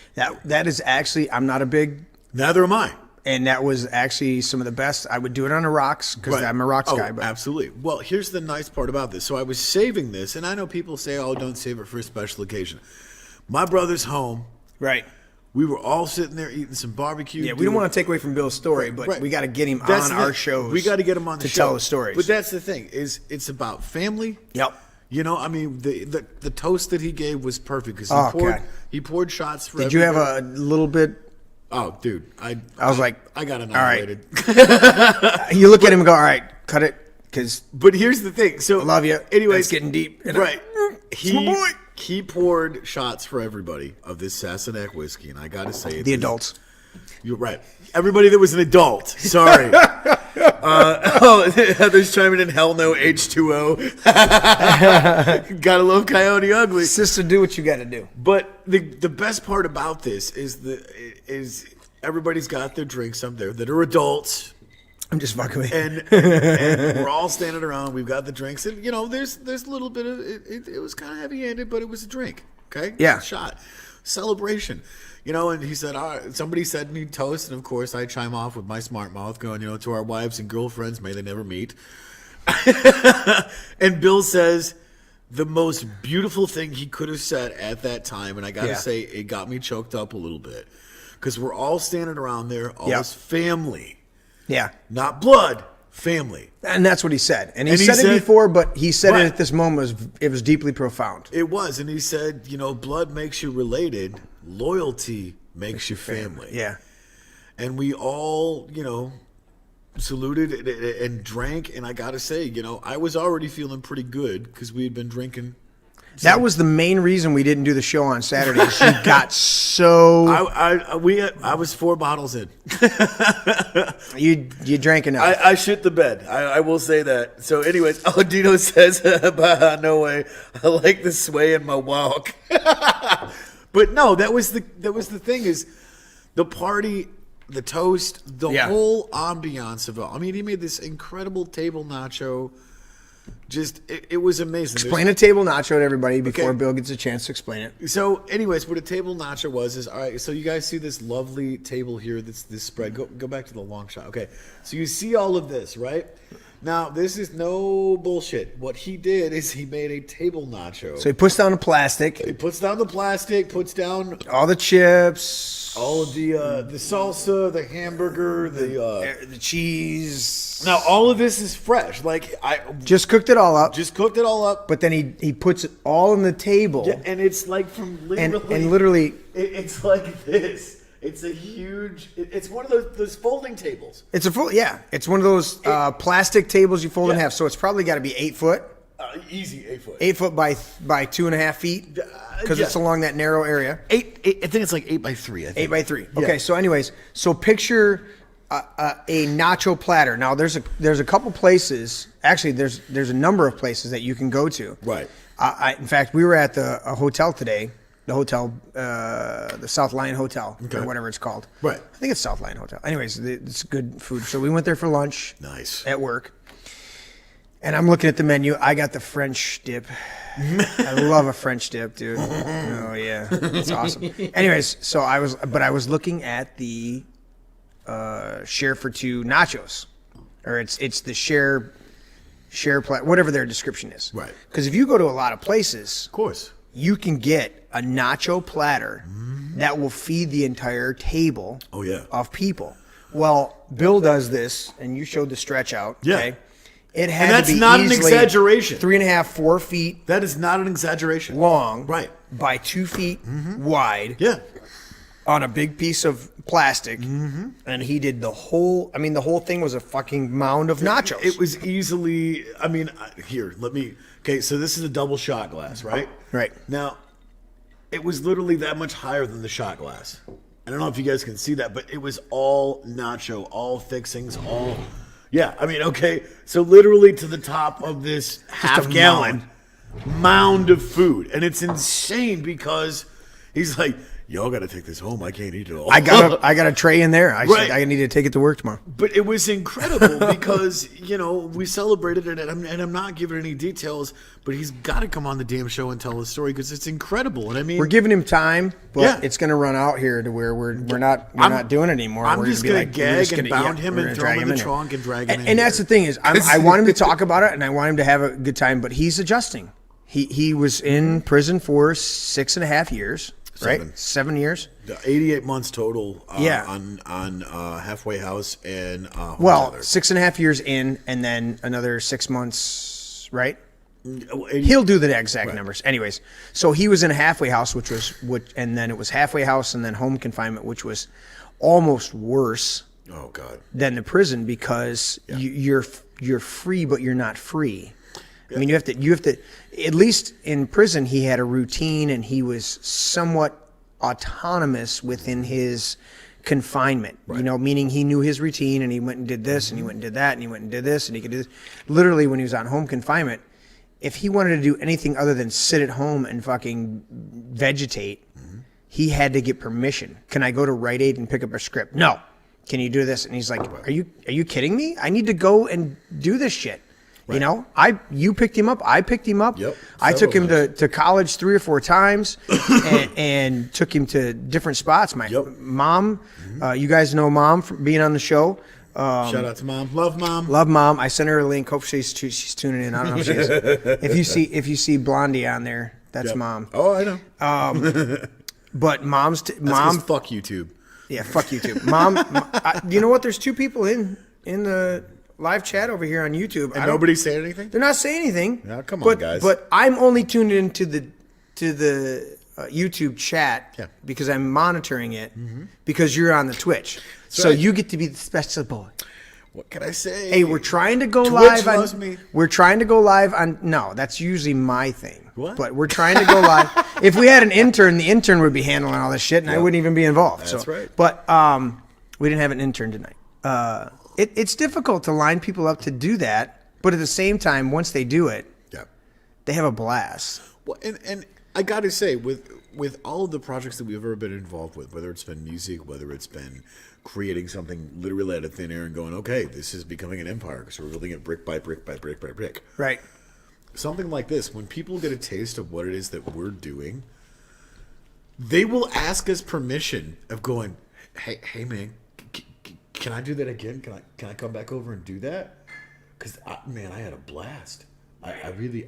That is actually. I'm not a big. Neither am I. And that was actually some of the best. I would do it on the rocks because Right. I'm a rocks Oh, guy. But absolutely. Well, here's the nice part about this. So I was saving this, and I know people say, "Oh, don't save it for a special occasion." My brother's home. right. We were all sitting there eating some barbecue. Yeah, we don't want to take away from Bill's story, but Right. we got to get him That's on the our thing. shows. We got to get him on the to show tell the stories. But that's the thing is, it's about family. Yep. You know, I mean, the toast that he gave was perfect because Oh, God. he poured shots for. Did you have everybody. a little bit? Oh, dude, I was like, I got all right. annihilated. You look at him and go, all right, cut it, because But here's the thing. So I love you. Anyways, It's getting deep. Right. It's my boy. He poured shots for everybody of this Sassenach whiskey, and I got to say, The adults. You're right. Everybody that was an adult. Sorry. Heather's chiming in. Hell no, H2O. Gotta love Coyote Ugly. Sister, do what you got to do. But the best part about this is everybody's got their drinks up there that are adults. I'm just fucking with you. And we're all standing around. We've got the drinks, and there's a little bit of it was kind of heavy-handed, but it was a drink. Okay, Yeah. It's a shot, celebration. And he said, somebody said need toast, and of course I chime off with my smart mouth, going, to our wives and girlfriends, may they never meet. And Bill says the most beautiful thing he could have said at that time, and I got to say it got me choked up a little bit because we're all standing around there, all this family. Yeah. Not blood, family. And that's what he said. And he said it before, but he said Right. it at this moment. It was deeply profound. It was. And he said, blood makes you related. Loyalty makes you family. Yeah. And we all, saluted and drank. And I got to say, I was already feeling pretty good because we had been drinking. That was the main reason we didn't do the show on Saturday. She got so... I was 4 bottles in. You drank enough. I shit the bed. I will say that. So, anyways, Dino says, "No way. I like the sway in my walk." But no, that was the thing is the party, the toast, the whole ambiance of it. I mean, he made this incredible table nacho. Just it was amazing. Explain a table nacho to everybody before Bill gets a chance to explain it. So, anyways, what a table nacho was all right. So you guys see this lovely table here. This spread. Go back to the long shot. Okay. So you see all of this, right? Now this is no bullshit. What he did is he made a table nacho. So he puts down the plastic. He puts down the plastic. Puts down all the chips. All of the salsa, the hamburger, the cheese. Now all of this is fresh. Like I just cooked it all up. But then he puts it all on the table. Yeah, and it's like from literally and literally it's like this. It's a huge. It's one of those folding tables. It's It's one of those plastic tables you fold in half. So it's probably got to be 8 foot. Easy 8 foot. 8 foot by 2.5 feet because it's along that narrow area. I think it's like 8 by 3. I think. 8 by 3. Okay. So anyways, picture a nacho platter. Now there's a couple places. Actually, there's a number of places that you can go to. Right. In fact, we were at a hotel today. The hotel, the South Lion Hotel, or whatever it's called. Right. I think it's South Lion Hotel. Anyways, it's good food. So we went there for lunch. Nice. At work. And I'm looking at the menu. I got the French dip. I love a French dip, dude. Oh, yeah. It's awesome. Anyways, so I was looking at the share for two nachos. Or it's the share whatever their description is. Right. Because if you go to a lot of places, of course, you can get a nacho platter that will feed the entire table of people. Well, Bill does this, and you showed the stretch out. Yeah. Okay? It had and that's to be not an exaggeration. 3.5, 4 feet. That is not an exaggeration. Long. Right. By 2 feet wide. Yeah. On a big piece of plastic. And he did the whole thing was a fucking mound of nachos. It was easily, here, okay, so this is a double shot glass, right? Right. Now, it was literally that much higher than the shot glass. I don't know if you guys can see that, but it was all nacho, all fixings, all... Yeah, okay, so literally to the top of this half-gallon mound of food. And it's insane because he's like, y'all got to take this home. I can't eat it all. I got a tray in there. I said I need to take it to work tomorrow. But it was incredible because, we celebrated it, and I'm not giving any details, but he's got to come on the damn show and tell his story because it's incredible. And we're giving him time, but it's going to run out here to where we're not doing it anymore. I'm we're just going to gag and bound him and throw him in the trunk and drag him in. And that's the thing is, I want him to talk about it and I want him to have a good time, but he's adjusting. He was in prison for 6.5 years. Right, 7 years. 88 months total. On halfway house and well, 6.5 years in, and then another 6 months. Right. He'll do the exact numbers. Anyways, so he was in a halfway house, and then it was halfway house, and then home confinement, which was almost worse. Oh God. Than the prison because you're free, but you're not free. I mean, you have to, at least in prison, he had a routine and he was somewhat autonomous within his confinement, meaning he knew his routine and he went and did this and he went and did that and he went and did this and he could do this. Literally, when he was on home confinement, if he wanted to do anything other than sit at home and fucking vegetate, he had to get permission. Can I go to Rite Aid and pick up a script? No. Can you do this? And he's like, are you kidding me? I need to go and do this shit. Right. You picked him up. I picked him up. Yep. I took him to college 3 or 4 times and took him to different spots. My mom, you guys know Mom from being on the show. Shout out to Mom. Love Mom. Love Mom. I sent her a link. Hope she's tuning in. I don't know if she is. If you see Blondie on there, that's Mom. Oh, I know. But Mom's Mom. Fuck YouTube. Yeah, fuck YouTube. Mom, you know what? There's 2 people in the live chat over here on YouTube. And nobody's saying anything? They're not saying anything. Yeah, come on, guys. But I'm only tuned into the YouTube chat because I'm monitoring it because you're on the Twitch. So you get to be the special boy. What can I say? Hey, we're trying to go Twitch live loves on. Me. We're trying to go live on. No, that's usually my thing. What? But we're trying to go live. If we had an intern, the intern would be handling all this shit, and I wouldn't even be involved. That's right. But we didn't have an intern tonight. It's difficult to line people up to do that, but at the same time, once they do it, they have a blast. Well, and I got to say, with all of the projects that we've ever been involved with, whether it's been music, whether it's been creating something literally out of thin air and going, okay, this is becoming an empire because we're building it brick by brick by brick by brick. Right. Something like this, when people get a taste of what it is that we're doing, they will ask us permission of going, hey man, can I do that again? Can I come back over and do that? Because man, I had a blast. I really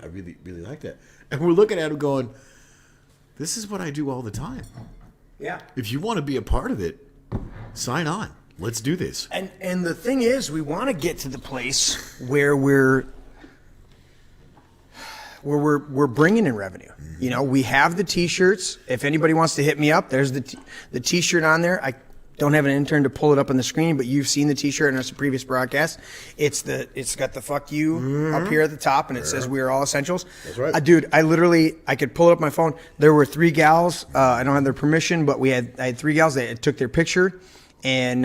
like that. And we're looking at it going, this is what I do all the time. Yeah. If you want to be a part of it, sign on. Let's do this. And the thing is, we want to get to the place where we're bringing in revenue. We have the T-shirts. If anybody wants to hit me up, there's the T-shirt on there. I don't have an intern to pull it up on the screen, but you've seen the T-shirt in our previous broadcast. It's got the fuck you up here at the top, and it says we are all essentials. That's right. Dude, I could pull it up on my phone. There were 3 gals. I don't have their permission, but I had 3 gals. They took their picture, and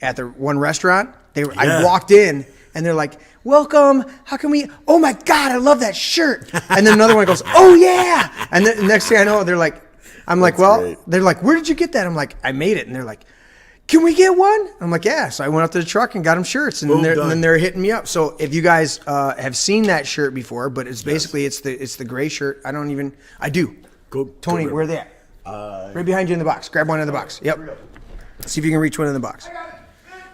at the one restaurant, I walked in, and they're like, welcome. How can we? Oh my God, I love that shirt. And then another one goes, oh yeah. And then the next thing I know, they're like, great. They're like, where did you get that? I'm like, I made it. And they're like, can we get one? I'm like, yeah. So I went up to the truck and got them shirts, and then they're hitting me up. So if you guys have seen that shirt before, but it's basically it's the gray shirt. I do. Go, Tony, where are they at? Right behind you in the box. Grab one in the box. Yep. See if you can reach one in the box.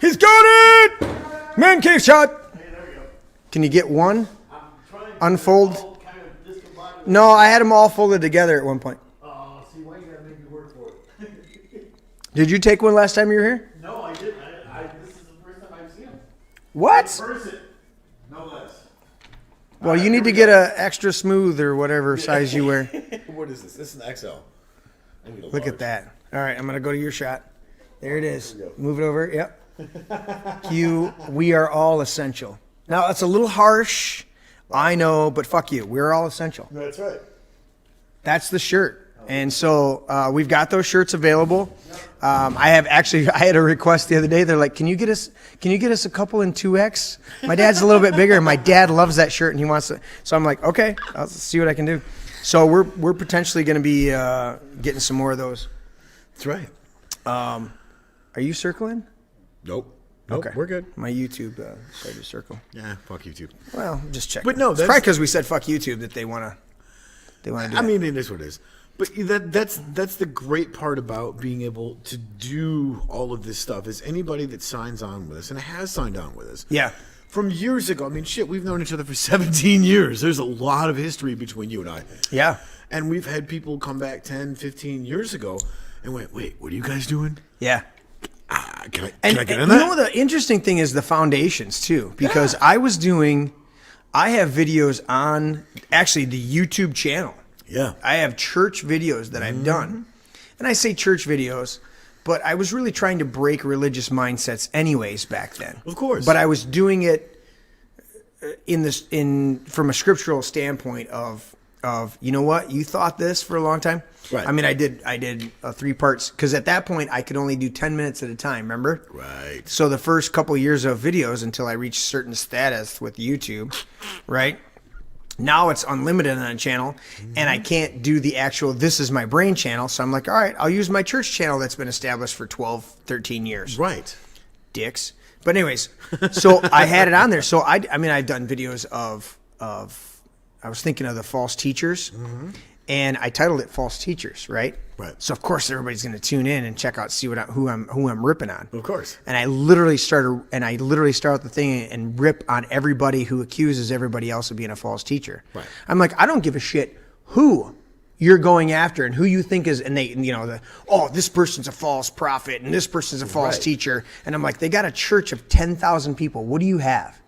He's got it! Man cave shot! Hey, there we go. Can you get one? Unfold? No, I had them all folded together at one point. See, why you gotta make me work for it? Did you take one last time you were here? No, I didn't. This is the first time I've seen him. What? In person, no less. Well, you need to get a extra smooth or whatever size you wear. What is this? This is an XL. Look at that. All right, I'm going to go to your shot. There it is. Move it over. Yep. We are all essential. Now, that's a little harsh. I know, but fuck you. We're all essential. That's right. That's the shirt. And so we've got those shirts available. I had a request the other day. They're like, can you get us a couple in 2X? My dad's a little bit bigger, and my dad loves that shirt, and he wants to. So I'm like, okay, I'll see what I can do. So we're potentially going to be getting some more of those. That's right. Are you circling? Nope. Okay, we're good. My YouTube started to circle. Yeah, fuck YouTube. Well, just check. But no, it's probably because we said fuck YouTube that they want to do I mean, it is what it is. But that's the great part about being able to do all of this stuff is anybody that signs on with us and has signed on with us. Yeah. From years ago. I mean, shit, we've known each other for 17 years. There's a lot of history between you and I. Yeah. And we've had people come back 10, 15 years ago and went, wait, what are you guys doing? Yeah. Can I get in you that? know, the interesting thing is the foundations too, because I have videos on actually the YouTube channel. Yeah. I have church videos that I've done. And I say church videos, but I was really trying to break religious mindsets anyways back then. Of course. But I was doing it from a scriptural standpoint of you know what, you thought this for a long time. Right. I mean, I did 3 parts because at that point I could only do 10 minutes at a time. Remember? Right. So the first couple years of videos until I reached certain status with YouTube, right? Now it's unlimited on a channel, and I can't do the actual This Is My Brain channel. So I'm like, all right, I'll use my church channel that's been established for 12, 13 years. Right. Dicks. But anyways, so I had it on there. So I mean, I've done videos of I was thinking of the false teachers, and I titled it "False Teachers," right? Right. So of course everybody's going to tune in and check out, see who I'm ripping on. Of course. And I literally start the thing and rip on everybody who accuses everybody else of being a false teacher. Right. I'm like, I don't give a shit who you're going after and who you think is, and they, this person's a false prophet and this person's a false teacher. And I'm like, they got a church of 10,000 people. What do you have?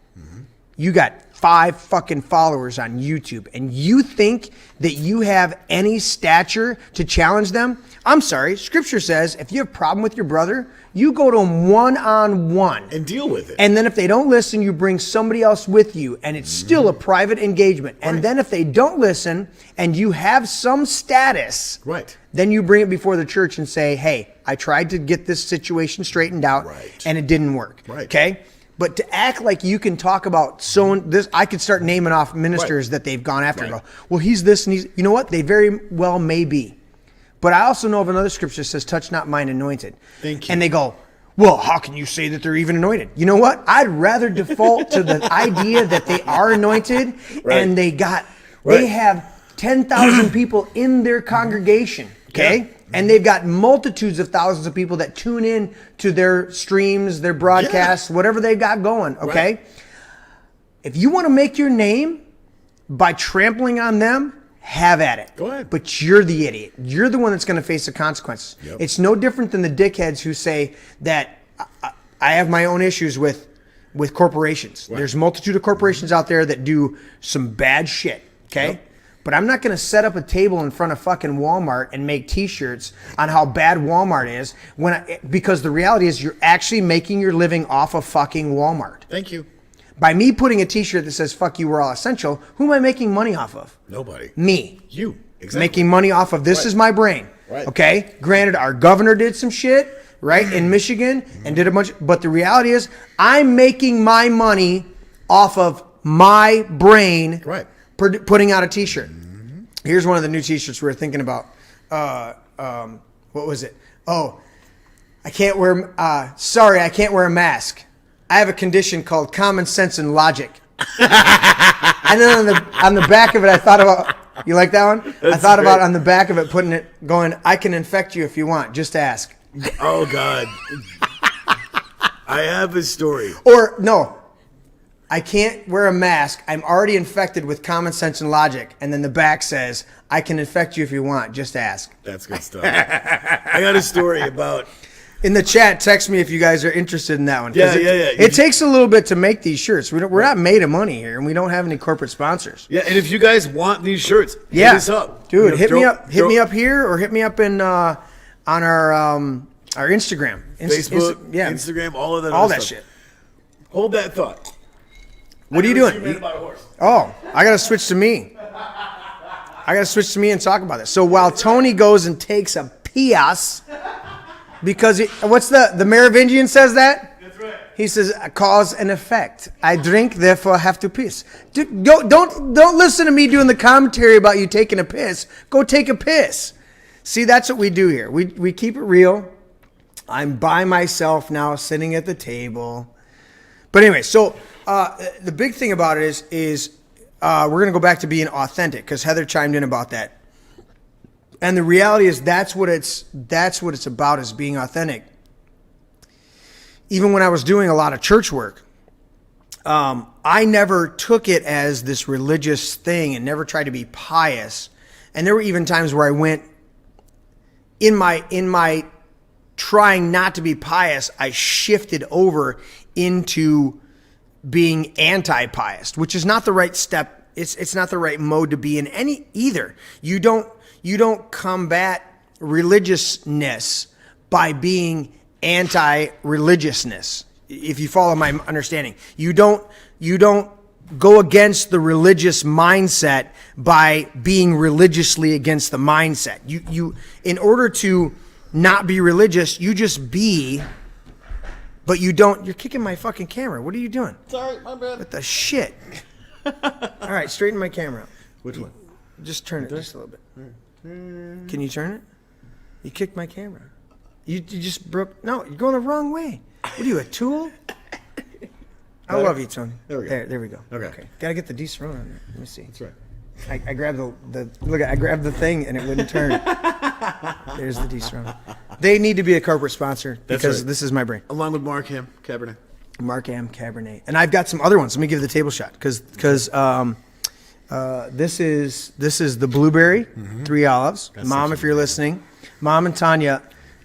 You got 5 fucking followers on YouTube, and you think that you have any stature to challenge them? I'm sorry. Scripture says if you have a problem with your brother, you go to him one-on-one. And deal with it. And then if they don't listen, you bring somebody else with you, and it's still a private engagement. And then if they don't listen and you have some status, Right. then you bring it before the church and say, hey, I tried to get this situation straightened out, and it didn't work. Right. Okay? But to act like you can talk about this, I could start naming off ministers that they've gone after. Right. And go, well, he's this and he's, you know what? They very well may be. But I also know of another scripture that says, touch not mine anointed. Thank you. And they go, well, how can you say that they're even anointed? You know what? I'd rather default to the idea that they are anointed and they have 10,000 people in their congregation. Okay. Yeah. And they've got multitudes of thousands of people that tune in to their streams, their broadcasts, whatever they've got going. Okay. Right. If you want to make your name by trampling on them, have at it. Go ahead. But you're the idiot. You're the one that's going to face the consequences. Yep. It's no different than the dickheads who say that I have my own issues with corporations. Right. There's a multitude of corporations out there that do some bad shit. Okay. Yep. But I'm not going to set up a table in front of fucking Walmart and make T-shirts on how bad Walmart is because the reality is you're actually making your living off of fucking Walmart. Thank you. By me putting a T-shirt that says "fuck you, we're all essential," who am I making money off of? Nobody. Me. You. Exactly. Making money off of This Is My Brain. Right. Okay. Granted, our governor did some shit right in Michigan and did a bunch. But the reality is, I'm making my money off of my brain. Right. Putting out a T-shirt. Here's one of the new T-shirts we were thinking about. What was it? Oh, I can't wear. Sorry, I can't wear a mask. I have a condition called common sense and logic. And then on the back of it, I thought about. You like that one? I thought about on the back of it, putting it, going, I can infect you if you want. Just ask. Oh God. I have a story. Or no. I can't wear a mask. I'm already infected with common sense and logic. And then the back says, I can infect you if you want. Just ask. That's good stuff. I got a story about... In the chat, text me if you guys are interested in that one. Yeah. It takes a little bit to make these shirts. We're not made of money here, and we don't have any corporate sponsors. Yeah, and if you guys want these shirts, hit us up. Dude, hit me up. Hit me up here, or hit me up in on our Instagram. Facebook, Instagram, all of that. All that shit. Hold that thought. What are you doing? About a horse. Oh, I got to switch to me. I got to switch to me and talk about this. So while Tony goes and takes a piss, because what's the Merovingian says that? That's right. He says cause and effect. I drink, therefore I have to piss. Don't listen to me doing the commentary about you taking a piss. Go take a piss. See, that's what we do here. We keep it real. I'm by myself now, sitting at the table. But anyway, so the big thing about it is we're going to go back to being authentic because Heather chimed in about that. And the reality is that's what it's about, is being authentic. Even when I was doing a lot of church work, I never took it as this religious thing and never tried to be pious. And there were even times where I went in my trying not to be pious, I shifted over into being anti-pious, which is not the right step. It's not the right mode to be in any either. You don't combat religiousness by being anti-religiousness. If you follow my understanding, you don't go against the religious mindset by being religiously against the mindset. You in order to not be religious, you just be, but you don't. You're kicking my fucking camera. What are you doing? Sorry, my bad. What the shit? All right, straighten my camera. Which one? Just turn it just a little bit. Can you turn it? You kicked my camera. You just broke. No, you're going the wrong way. What are you, a tool? I love you, Tony. There we go. There we go. Okay. Gotta get the D-Throne on there. Let me see. That's right. I grabbed I grabbed the thing and it wouldn't turn. There's the D-Throne. They need to be a corporate sponsor because right. This is my brain. Along with Mark Ham Cabernet. Mark Am Cabernet, and I've got some other ones. Let me give the table shot because this is the blueberry, 3 olives. That's Mom, such if a you're good listening, Mom and Tanya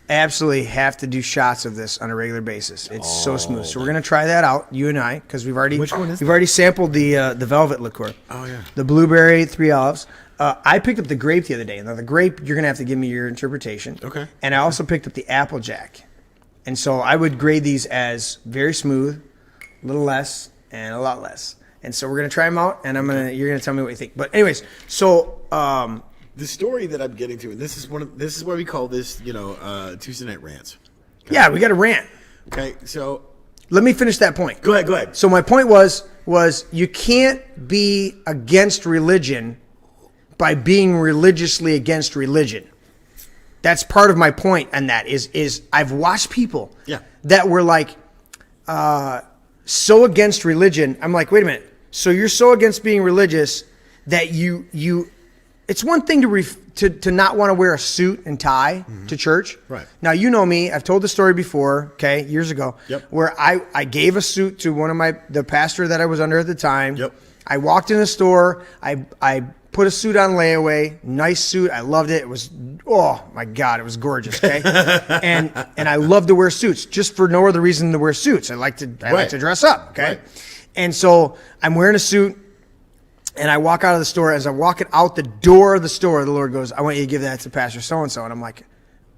absolutely have to do shots of this on a regular basis. It's so smooth. So we're gonna try that out, you and I, because we've already already sampled the velvet liqueur. Oh yeah. The blueberry, 3 olives. I picked up the grape the other day. Now the grape, you're gonna have to give me your interpretation. Okay. And I also picked up the Applejack. And so I would grade these as very smooth, a little less, and a lot less. And so we're gonna try them out, and you're gonna tell me what you think. But anyways, so The story that I'm getting to, and this is why we call this, Tuesday Night Rants. yeah, we got a rant. Okay, so Let me finish that point. go ahead. So my point was you can't be against religion by being religiously against religion. That's part of my point, and that is I've watched people that were like so against religion. I'm like, wait a minute. So you're so against being religious that you it's one thing to not want to wear a suit and tie to church. Right. Now, you know me. I've told the story before, okay, years ago, where I gave a suit to the pastor that I was under at the time. Yep. I walked in the store. I put a suit on layaway. Nice suit. I loved it. It was, oh my God, it was gorgeous. Okay. and I love to wear suits just for no other reason to wear suits. I like to dress up. Okay. Right. And so I'm wearing a suit and I walk out of the store. As I'm walking out the door of the store, the Lord goes, I want you to give that to Pastor so-and-so. And I'm like,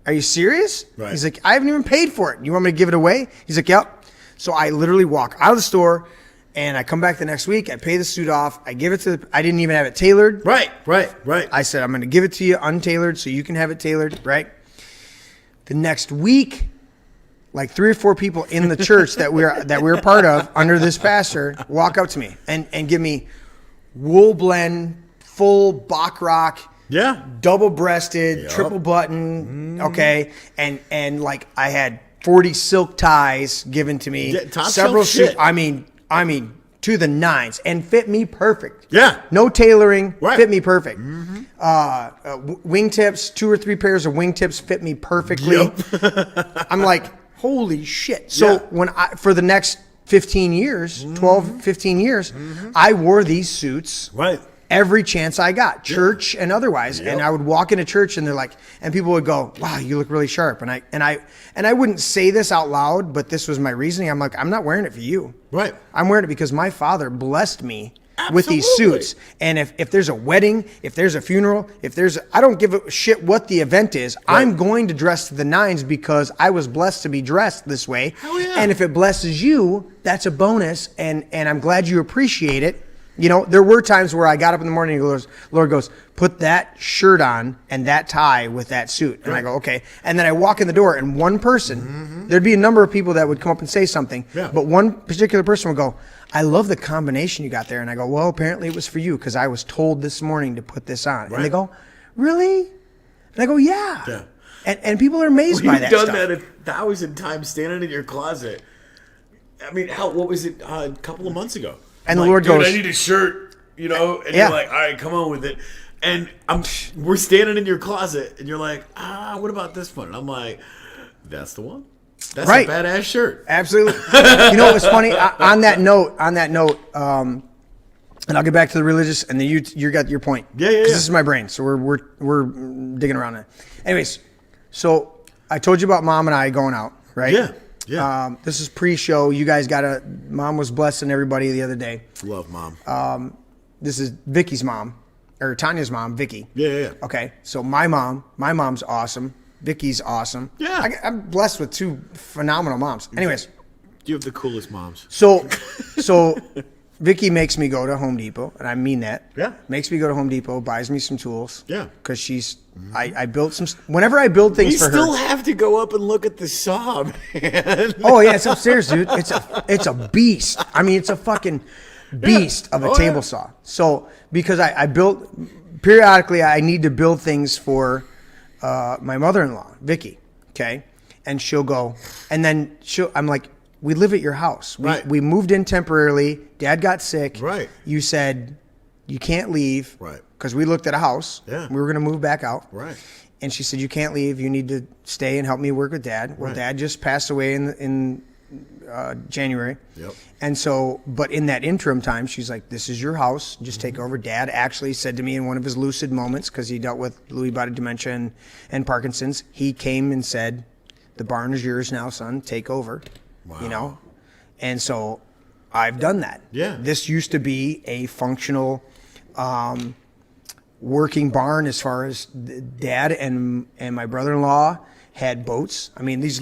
are you serious? Right. He's like, I haven't even paid for it. You want me to give it away? He's like, yep. So I literally walk out of the store. And I come back the next week. I pay the suit off. I give it to I didn't even have it tailored. Right. I said, I'm going to give it to you untailored so you can have it tailored, right? The next week, like 3 or 4 people in the church that we're part of under this pastor walk up to me and give me wool blend, full Bacrock, double-breasted, triple button, okay? And like I had 40 silk ties given to me. Several suits. I mean, to the nines, and fit me perfect. Yeah. No tailoring, right. Fit me perfect. Wingtips, 2 or 3 pairs of wingtips fit me perfectly. Yep. I'm like, holy shit. So for the next 15 years, 12, 15 years, I wore these suits. Right. Every chance I got, church and otherwise. Yep. And I would walk into church and they're like, and people would go, wow, you look really sharp. And I wouldn't say this out loud, but this was my reasoning. I'm like, I'm not wearing it for you. Right. I'm wearing it because my father blessed me with these suits. And if there's a wedding, if there's a funeral, I don't give a shit what the event is. Right. I'm going to dress to the nines because I was blessed to be dressed this way. Hell yeah. And if it blesses you, that's a bonus. And I'm glad you appreciate it. You know, there were times where I got up in the morning and the Lord goes, put that shirt on and that tie with that suit. And I go, okay. And then I walk in the door and one person, there'd be a number of people that would come up and say something. Yeah. But one particular person would go, I love the combination you got there. And I go, well, apparently it was for you because I was told this morning to put this on. Right. And they go, really? And I go, yeah. And people are amazed by that stuff. You've done that 1,000 times standing in your closet. I mean, what was it, a couple of months ago? And the Lord goes, I need a shirt, and you're like, all right, come on with it. And we're standing in your closet, and you're like, what about this one? And I'm like, that's the one. That's a badass shirt. Absolutely. You know what's funny? On that note, and I'll get back to the religious, and then you got your point. Yeah. This is my brain, so we're digging around it. Anyways, so I told you about Mom and I going out, right? Yeah. Yeah. This is pre-show. You guys Mom was blessing everybody the other day. Love Mom. This is Vicky's mom, or Tanya's mom, Vicky. Yeah. Okay, so my mom's awesome. Vicky's awesome. Yeah. I'm blessed with 2 phenomenal moms. Anyways. You have the coolest moms. So Vicky makes me go to Home Depot, and I mean that. Yeah. Makes me go to Home Depot, buys me some tools. Yeah. Because I built some. Whenever I build things You for her. still have to go up and look at the saw, man. Oh yeah, it's upstairs, dude. It's a beast. I mean, it's a fucking beast of a table saw. So because I built periodically, I need to build things for my mother-in-law, Vicky. Okay, and she'll go, and then I'm like, we live at your house. We moved in temporarily. Dad got sick. Right. You said you can't leave. Right. Because we looked at a house. Yeah. We were going to move back out. Right. And she said, you can't leave. You need to stay and help me work with Dad. Well, Right. Dad just passed away in January. Yep. And so, but in that interim time, she's like, this is your house. Just Mm-hmm. take over. Dad actually said to me in one of his lucid moments, because he dealt with Lewy body dementia and Parkinson's, he came and said, the barn is yours now, son. Take over. Wow. You know? And so I've done that. Yeah. This used to be a functional working barn as far as Dad and my brother-in-law had boats. I mean, these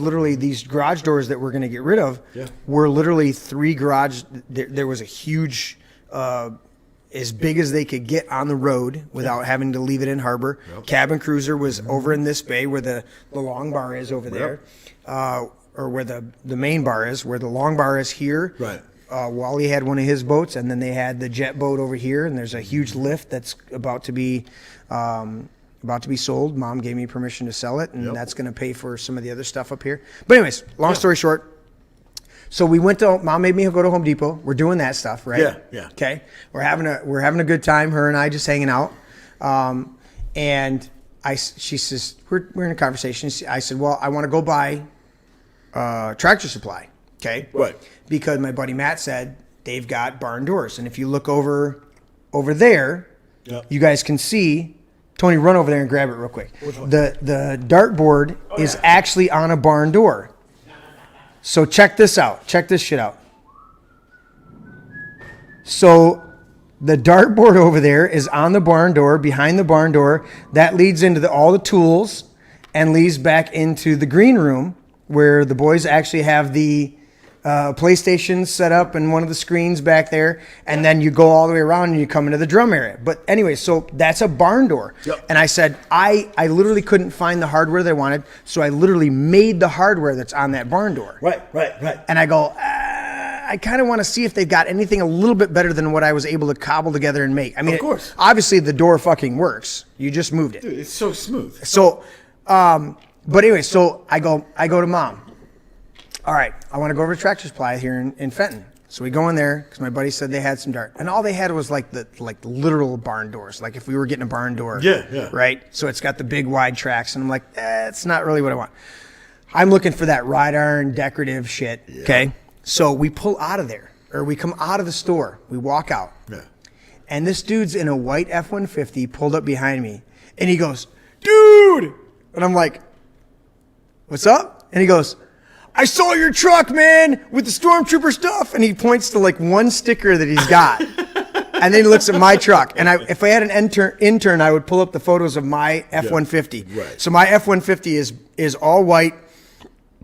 garage doors that we're going to get rid of were literally 3 garage. There was a huge, as big as they could get on the road without having to leave it in harbor. Yep. Cabin cruiser was over in this bay where the long bar is over there, or where the main bar is, where the long bar is here. Right. Wally had one of his boats, and then they had the jet boat over here, and there's a huge lift that's about to be sold. Mom gave me permission to sell it, and that's going to pay for some of the other stuff up here. But anyways, long story short, so we went to Mom made me go to Home Depot. We're doing that stuff, right? Yeah, yeah. Okay, we're having a good time. Her and I just hanging out, and she says we're in a conversation. I said, well, I want to go buy Tractor Supply. Okay. Right. Because my buddy Matt said they've got barn doors. And if you look over there, you guys can see, Tony, run over there and grab it real quick. The dartboard is actually on a barn door. So check this out. Check this shit out. So the dartboard over there is on the barn door, behind the barn door. That leads into all the tools and leads back into the green room where the boys actually have the PlayStation set up and one of the screens back there, and then you go all the way around and you come into the drum area. But anyway, so that's a barn door. Yep. And I said, I literally couldn't find the hardware that I wanted, so I literally made the hardware that's on that barn door. Right. And I go, I kind of want to see if they've got anything a little bit better than what I was able to cobble together and make. I mean, Of course. Obviously the door fucking works. You just moved it. Dude, it's so smooth. So, but anyway, so I go to Mom. All right, I want to go over to Tractor Supply here in Fenton. So we go in there because my buddy said they had some dart, and all they had was like the literal barn doors, like if we were getting a barn door. Yeah. Right. So it's got the big wide tracks, and I'm like, it's not really what I want. I'm looking for that ride iron decorative shit. Yeah. Okay. So we pull out of there, or we come out of the store. We walk out. Yeah. And this dude's in a white F-150 pulled up behind me, and he goes, dude, and I'm like, what's up? And he goes, I saw your truck, man, with the stormtrooper stuff. And he points to like one sticker that he's got. And then he looks at my truck. And if I had an intern, I would pull up the photos of my F-150. Yeah, right. So my F-150 is all white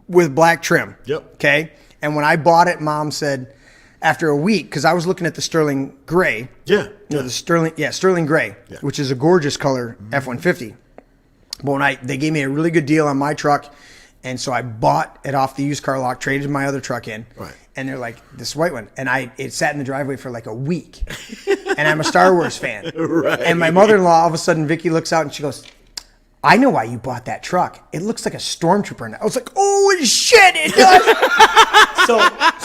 with black trim. Yep. Okay. And when I bought it, Mom said after a week, because I was looking at the sterling gray. Yeah. No, the sterling gray, which is a gorgeous color F-150. But when they gave me a really good deal on my truck. And so I bought it off the used car lot, traded my other truck in. Right. And they're like, this white one. And it sat in the driveway for like a week. And I'm a Star Wars fan. Right. And my mother-in-law, all of a sudden, Vicky looks out and she goes, I know why you bought that truck. It looks like a stormtrooper. And I was like, holy shit, it does.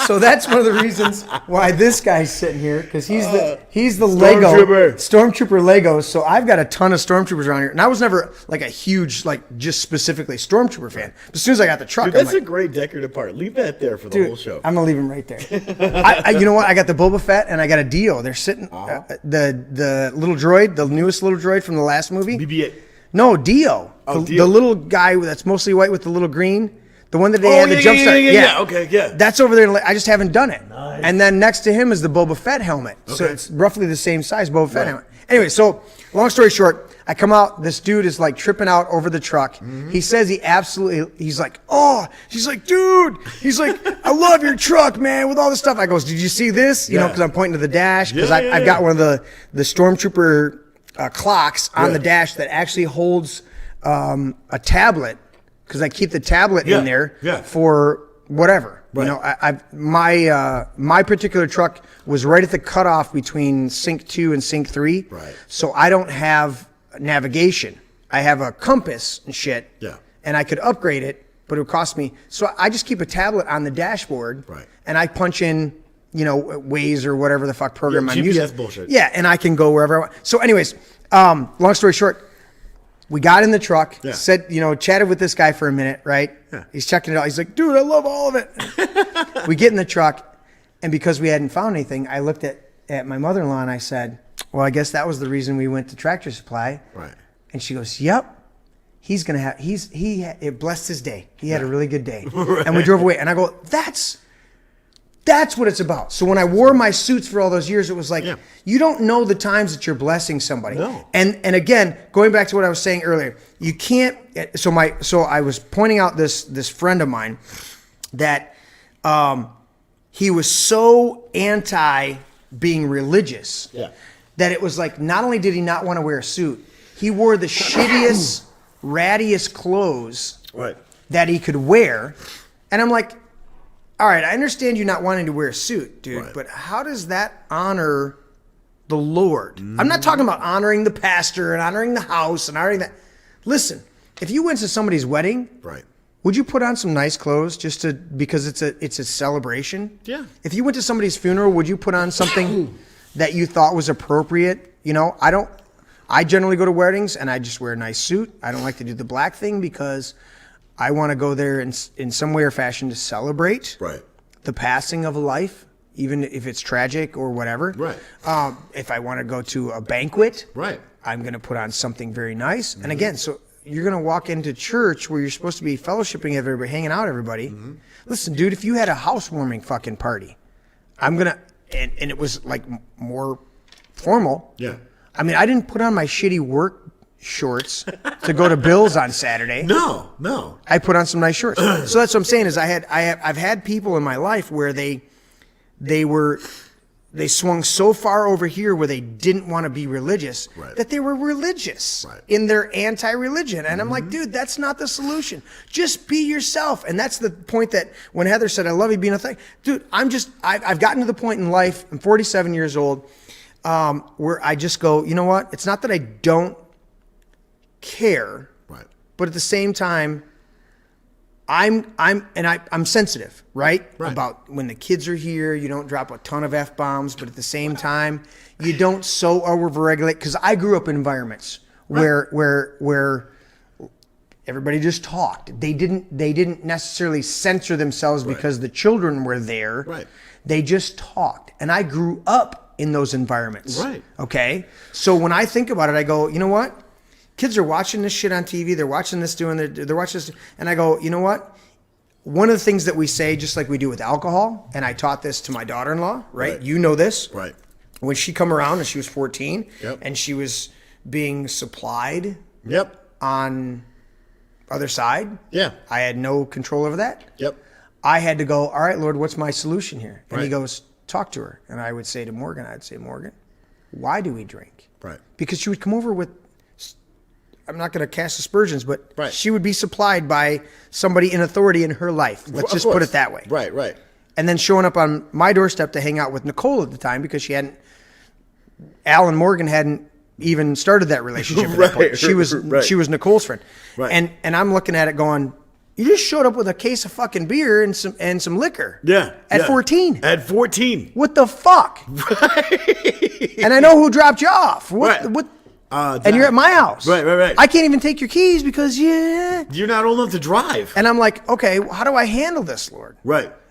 So that's one of the reasons why this guy's sitting here, because he's the Lego Stormtrooper Legos. So I've got a ton of Stormtroopers around here, and I was never like a huge just specifically Stormtrooper fan. But as soon as I got the truck, Dude, that's a great decorative part. Leave that there for the whole show. I'm gonna leave him right there. You know what? I got the Boba Fett and I got a Dio. They're sitting the little droid, the newest little droid from the last movie. BB-8. No, Dio. Dio. The little guy that's mostly white with the little green. The one that they had the jump start. Yeah. Okay, yeah. That's over there. I just haven't done it. Nice. And then next to him is the Boba Fett helmet. So Okay. it's roughly the same size Boba Fett helmet. Anyway, so long story short, I come out, this dude is like tripping out over the truck. He says he's like, oh, she's like, dude, he's like, I love your truck, man, with all this stuff. I goes, did you see this? You know, because I'm pointing to the dash, because I've got one of the stormtrooper clocks on the dash that actually holds a tablet, because I keep the tablet in there for whatever. Right. You know, my particular truck was right at the cutoff between Sync 2 and Sync 3. Right. So I don't have navigation. I have a compass and shit. Yeah. And I could upgrade it, but it would cost me. So I just keep a tablet on the dashboard. Right. And I punch in, you know, Waze or whatever the fuck program I'm using. GPS bullshit. Yeah, and I can go wherever I want. So anyways, long story short, we got in the truck, said, you know, chatted with this guy for a minute, right? Yeah. He's checking it out. He's like, dude, I love all of it. We get in the truck, and because we hadn't found anything, I looked at my mother-in-law and I said, well, I guess that was the reason we went to Tractor Supply. Right. And she goes, yep. He's going to have, it blessed his day. He had a really good day. Right. And we drove away. And I go, that's what it's about. So when I wore my suits for all those years, it was like, you don't know the times that you're blessing somebody. No. And again, going back to what I was saying earlier, you can't. So I was pointing out this friend of mine that he was so anti being religious that it was like, not only did he not want to wear a suit, he wore the shittiest, rattiest clothes that he could wear. And I'm like, all right, I understand you not wanting to wear a suit, dude, but how does that honor the Lord? I'm not talking about honoring the pastor and honoring the house and honoring that. Listen, if you went to somebody's wedding, would you put on some nice clothes because it's a celebration? Yeah. If you went to somebody's funeral, would you put on something that you thought was appropriate? You know, I generally go to weddings and I just wear a nice suit. I don't like to do the black thing because I want to go there in some way or fashion to celebrate the passing of a life, even if it's tragic or whatever. Right. If I want to go to a banquet, I'm going to put on something very nice. And again, so you're going to walk into church where you're supposed to be fellowshipping with everybody, hanging out with everybody. Listen, dude, if you had a housewarming fucking party, I'm going to, and it was like more formal. Yeah. I mean, I didn't put on my shitty work shorts to go to Bill's on Saturday. No. I put on some nice shorts. So that's what I'm saying is I've had people in my life where they swung so far over here where they didn't want to be religious that they were religious in their anti-religion. And I'm like, dude, that's not the solution. Just be yourself. And that's the point that when Heather said, I love you being a thing. Dude, I've gotten to the point in life, I'm 47 years old, where I just go, you know what? It's not that I don't care, but at the same time, I'm sensitive, right? About when the kids are here, you don't drop a ton of F-bombs, but at the same time, you don't so overregulate. Because I grew up in environments where everybody just talked. They didn't necessarily censor themselves because the children were there. They just talked, and I grew up in those environments. Okay, so when I think about it, I go, you know what? Kids are watching this shit on TV. They're watching this, they're watching this. And I go, you know what? One of the things that we say, just like we do with alcohol, and I taught this to my daughter-in-law, right? You know this. When she come around and she was 14, and she was being supplied on other side. I had no control over that. I had to go, all right, Lord, what's my solution here? And he goes, talk to her. And I would say to Morgan, Morgan, why do we drink? Because she would come over with, I'm not going to cast aspersions, but she would be supplied by somebody in authority in her life. Let's just put it that way. Right. And then showing up on my doorstep to hang out with Nicole at the time because Al and Morgan hadn't even started that relationship at that point. She was Nicole's friend. And I'm looking at it going, you just showed up with a case of fucking beer and some liquor. At 14. At 14. What the fuck? And I know who dropped you off. What? And you're at my house. Right. I can't even take your keys because you're not old enough to drive. And I'm like, okay, how do I handle this, Lord?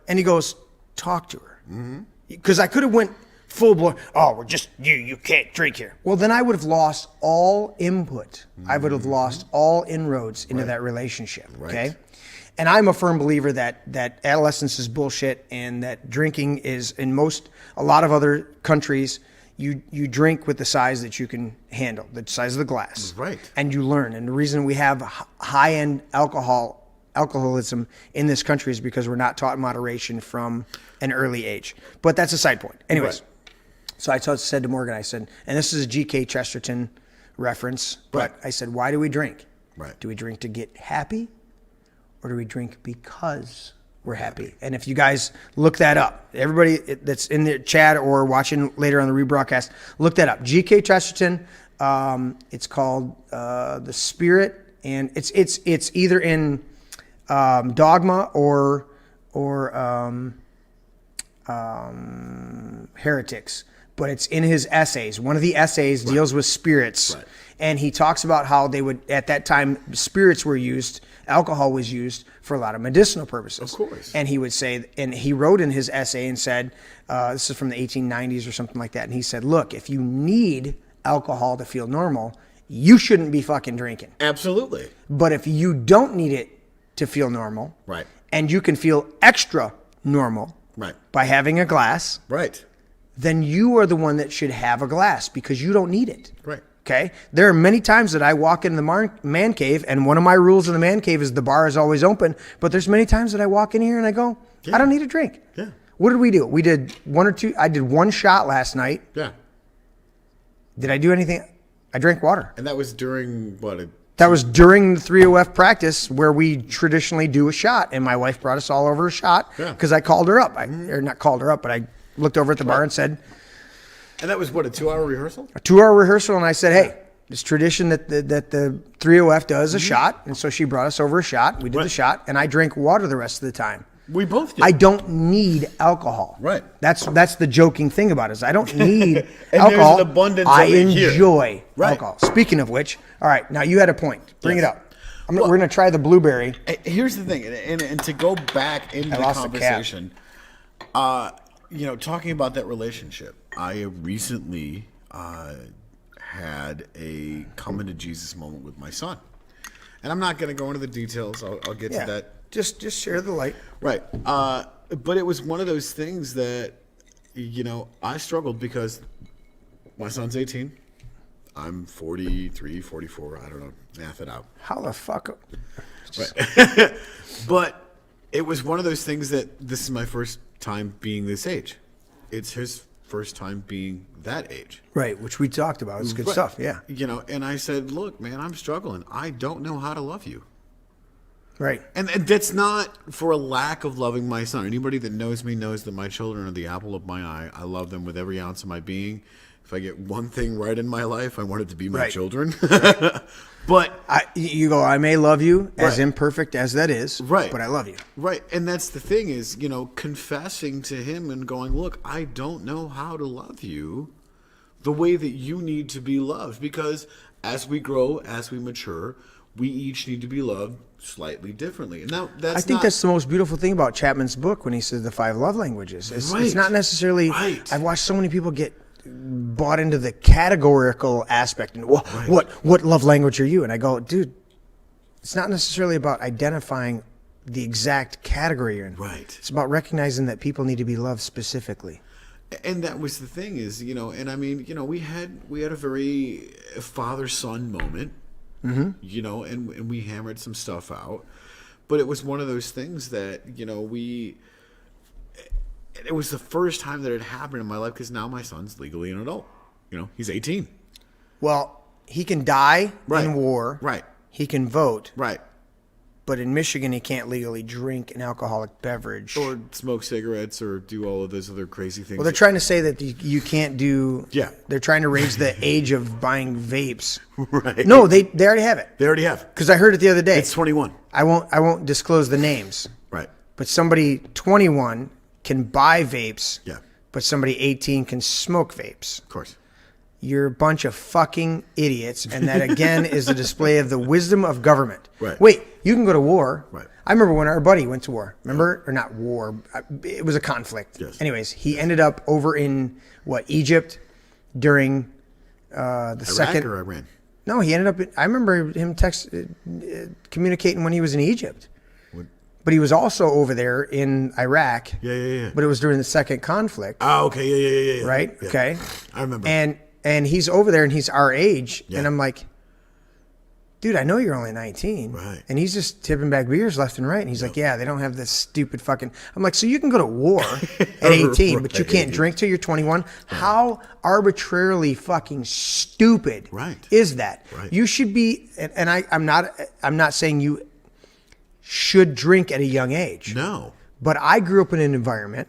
And he goes, talk to her. Because I could have went full blown, we're just, you can't drink here. Well, then I would have lost all input. I would have lost all inroads into that relationship, okay? And I'm a firm believer that adolescence is bullshit and that drinking is, a lot of other countries, you drink with the size that you can handle, the size of the glass. Right. And you learn. And the reason we have high-end alcoholism in this country is because we're not taught moderation from an early age. But that's a side point. Anyways, Right. so I said to Morgan, I said, and this is a G.K. Chesterton reference, but Right. I said, why do we drink? Right. Do we drink to get happy, or do we drink because we're happy? And if you guys look that up, everybody that's in the chat or watching later on the rebroadcast, look that up. G.K. Chesterton. It's called The Spirit, and it's either in Dogma or Heretics, but it's in his essays. One of the essays deals with spirits. Right. And he talks about how they would, at that time, spirits were used, alcohol was used for a lot of medicinal purposes. Of course. And he would say, and he wrote in his essay and said, this is from the 1890s or something like that. And he said, look, if you need alcohol to feel normal, you shouldn't be fucking drinking. Absolutely. But if you don't need it to feel normal, Right. and you can feel extra normal Right. by having a glass, Right. then you are the one that should have a glass because you don't need it. Right. Okay? There are many times that I walk in the man cave, and one of my rules in the man cave is the bar is always open, but there's many times that I walk in here and I go, I don't need a drink. Yeah. What did we do? We did one or two. I did one shot last night. Yeah. Did I do anything? I drank water. And that was during what? That was during the 3OF practice where we traditionally do a shot, and my wife brought us all over a shot Yeah. because I called her up. Or not called her up, but I looked over at the bar and said, And that was what, a 2-hour rehearsal? a 2-hour rehearsal, and I said, hey, it's tradition that the 3OF does a shot, and so she brought us over a shot. We did the Right. shot, and I drank water the rest of the time. We both did. I don't need alcohol. Right. That's the joking thing about it. Is I don't need And there's alcohol. an abundance I of it here. enjoy Right. alcohol. Speaking of which, all right, now you had a point. Bring Yes. it up. We're going to try the blueberry. Here's the thing, and to go back into the lost the cap. conversation, talking about that relationship, I recently had a come into Jesus moment with my son, and I'm not going to go into the details. I'll get to that. Just share the light. Right. But it was one of those things that, I struggled because my son's 18. I'm 43, 44. I don't know. Math it out. How the fuck? Right. But it was one of those things that this is my first time being this age. It's his first time being that age. Right, which we talked about. It's good Right. stuff. Yeah. And I said, look, man, I'm struggling. I don't know how to love you. Right. And that's not for a lack of loving my son. Anybody that knows me knows that my children are the apple of my eye. I love them with every ounce of my being. If I get one thing right in my life, I want it to be my Right. children. But You go, I may love you, as Right. imperfect as that is, Right. but I love you. right, and that's the thing is, confessing to him and going, look, I don't know how to love you the way that you need to be loved, because as we grow, as we mature, we each need to be loved slightly differently. And now I think that's the most beautiful thing about Chapman's book when he says the 5 love languages. It's Right. not necessarily. Right. I've watched so many people get bought into the categorical aspect and what love language are you? And I go, dude, it's not necessarily about identifying the exact category you're in. Right. It's about recognizing that people need to be loved specifically. And that was the thing is, and I mean, we had a very father-son moment, and we hammered some stuff out, but it was one of those things that, it was the first time that it happened in my life because now my son's legally an adult. He's 18. Well, he can die Right. in war. Right. He can vote. Right. But in Michigan, he can't legally drink an alcoholic beverage. Or smoke cigarettes or do all of those other crazy things. Well, they're trying to say that you can't do. Yeah. They're trying to raise the age of buying vapes. Right. No, they already have it. They already have. Because I heard it the other day. It's 21. I won't disclose the names. Right. But somebody 21 can buy vapes. Yeah. But somebody 18 can smoke vapes. Of course. You're a bunch of fucking idiots, and that again is a display of the wisdom of government. Right. Wait, you can go to war. Right. I remember when our buddy went to war. Remember, or not war? It was a conflict. Yes. Anyways, he ended up over in Egypt during the second. Or Iran? No, he ended up. I remember him communicating when he was in Egypt. But he was also over there in Iraq. Yeah. But it was during the second conflict. Oh, okay. Yeah. Right? Yeah. Okay. I remember. And he's over there and he's our age. Yeah. And I'm like, dude, I know you're only 19. Right. And he's just tipping back beers left and right. And he's like, yeah, they don't have this stupid fucking. I'm like, so you can go to war at 18, but you can't drink till you're 21? Right. How arbitrarily fucking stupid is that? Right. You should be, and I'm not saying you should drink at a young age. No. But I grew up in an environment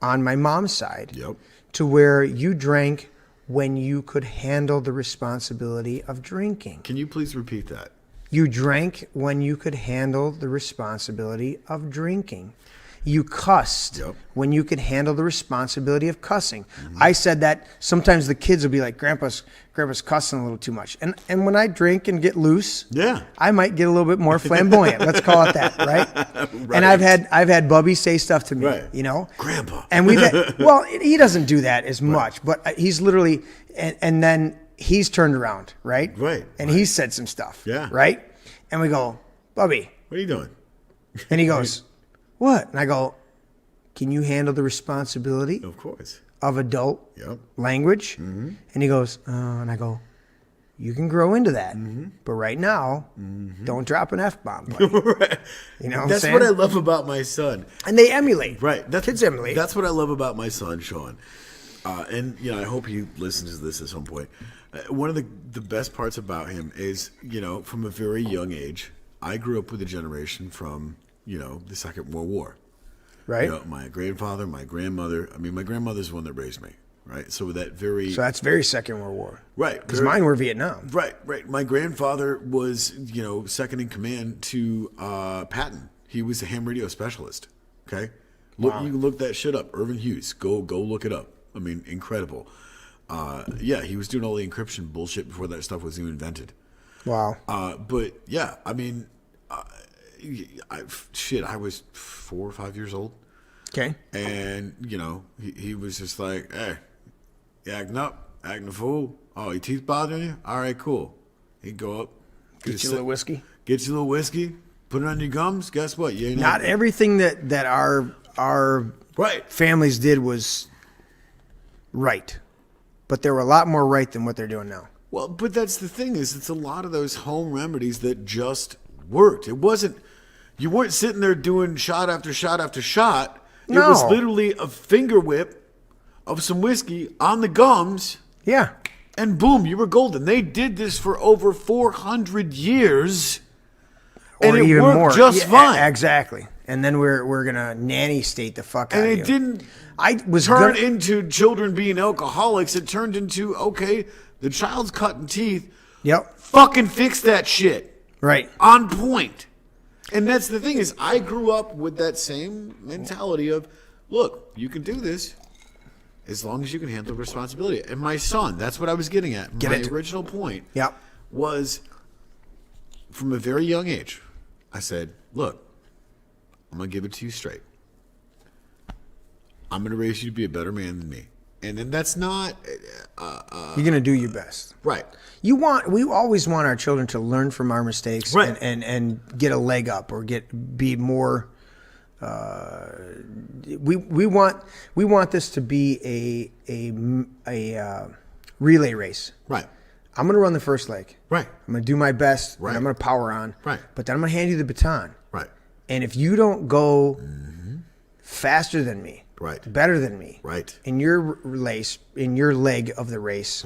on my mom's side Yep. to where you drank when you could handle the responsibility of drinking. Can you please repeat that? You drank when you could handle the responsibility of drinking. You cussed when you could handle the responsibility of cussing. Mm-hmm. I said that sometimes the kids will be like, Grandpa's cussing a little too much. And when I drink and get loose, I might get a little bit more flamboyant. Let's call it that, right? And I've had Bubby say stuff to me, you know, Grandpa. And we've had, well, he doesn't do that as much, but he's literally, and then he's turned around, right? And he's said some stuff, right? And we go, Bubby, what are you doing? And he goes, what? And I go, can you handle the responsibility? Of course. Of adult language? Mm-hmm. And he goes, and I go, you can grow into that. Mm-hmm. But right now, don't drop an F-bomb. Buddy. You know what That's I'm saying? what I love about my son. And they emulate. Right. Kids emulate. That's what I love about my son, Sean. And, you know, I hope he listens to this at some point. One of the best parts about him is, you know, from a very young age, I grew up with a generation from, you know, the Second World War. Right. You know, my grandfather, my grandmother. I mean, my grandmother's the one that raised me. Right. So that very. So that's very Second World War. Right. Because mine were Vietnam. Right. My grandfather was, you know, second in command to Patton. He was a ham radio specialist. Okay. Look, you can look that shit up. Irvin Hughes. Go look it up. I mean, incredible. Yeah, he was doing all the encryption bullshit before that stuff was even invented. Wow. But yeah, I mean, I was 4 or 5 years old. Okay. And, you know, he was just like, hey, you acting up, acting a fool. Oh, your teeth bothering you? All right, cool. He'd go up. Get you a little whiskey. Get you a little whiskey. Put it on your gums. Guess what? You ain't not everything that our families did was right. But they were a lot more right than what they're doing now. Well, but that's the thing is it's a lot of those home remedies that just worked. It wasn't, you weren't sitting there doing shot after shot after shot. It was literally a finger whip of some whiskey on the gums. Yeah. And boom, you were golden. They did this for over 400 years. And it worked just fine. Exactly. And then we're going to nanny state the fuck out of you. And it didn't turn into children being alcoholics. It turned into, okay, the child's cutting teeth. Yep. Fucking fix that shit. Right. On point. And that's the thing is I grew up with that same mentality of, look, you can do this as long as you can handle responsibility. And my son, that's what I was getting at. My original point was from a very young age, I said, look, I'm going to give it to you straight. I'm going to raise you to be a better man than me. And then that's not... you're going to do your best. Right. We always want our children to learn from our mistakes and get a leg up or be more... we want this to be a relay race. Right. I'm going to run the first leg. Right. I'm going to do my best. Right. And I'm going to power on. Right. But then I'm going to hand you the baton. Right. And if you don't go faster than me, better than me, in your race, in your leg of the race,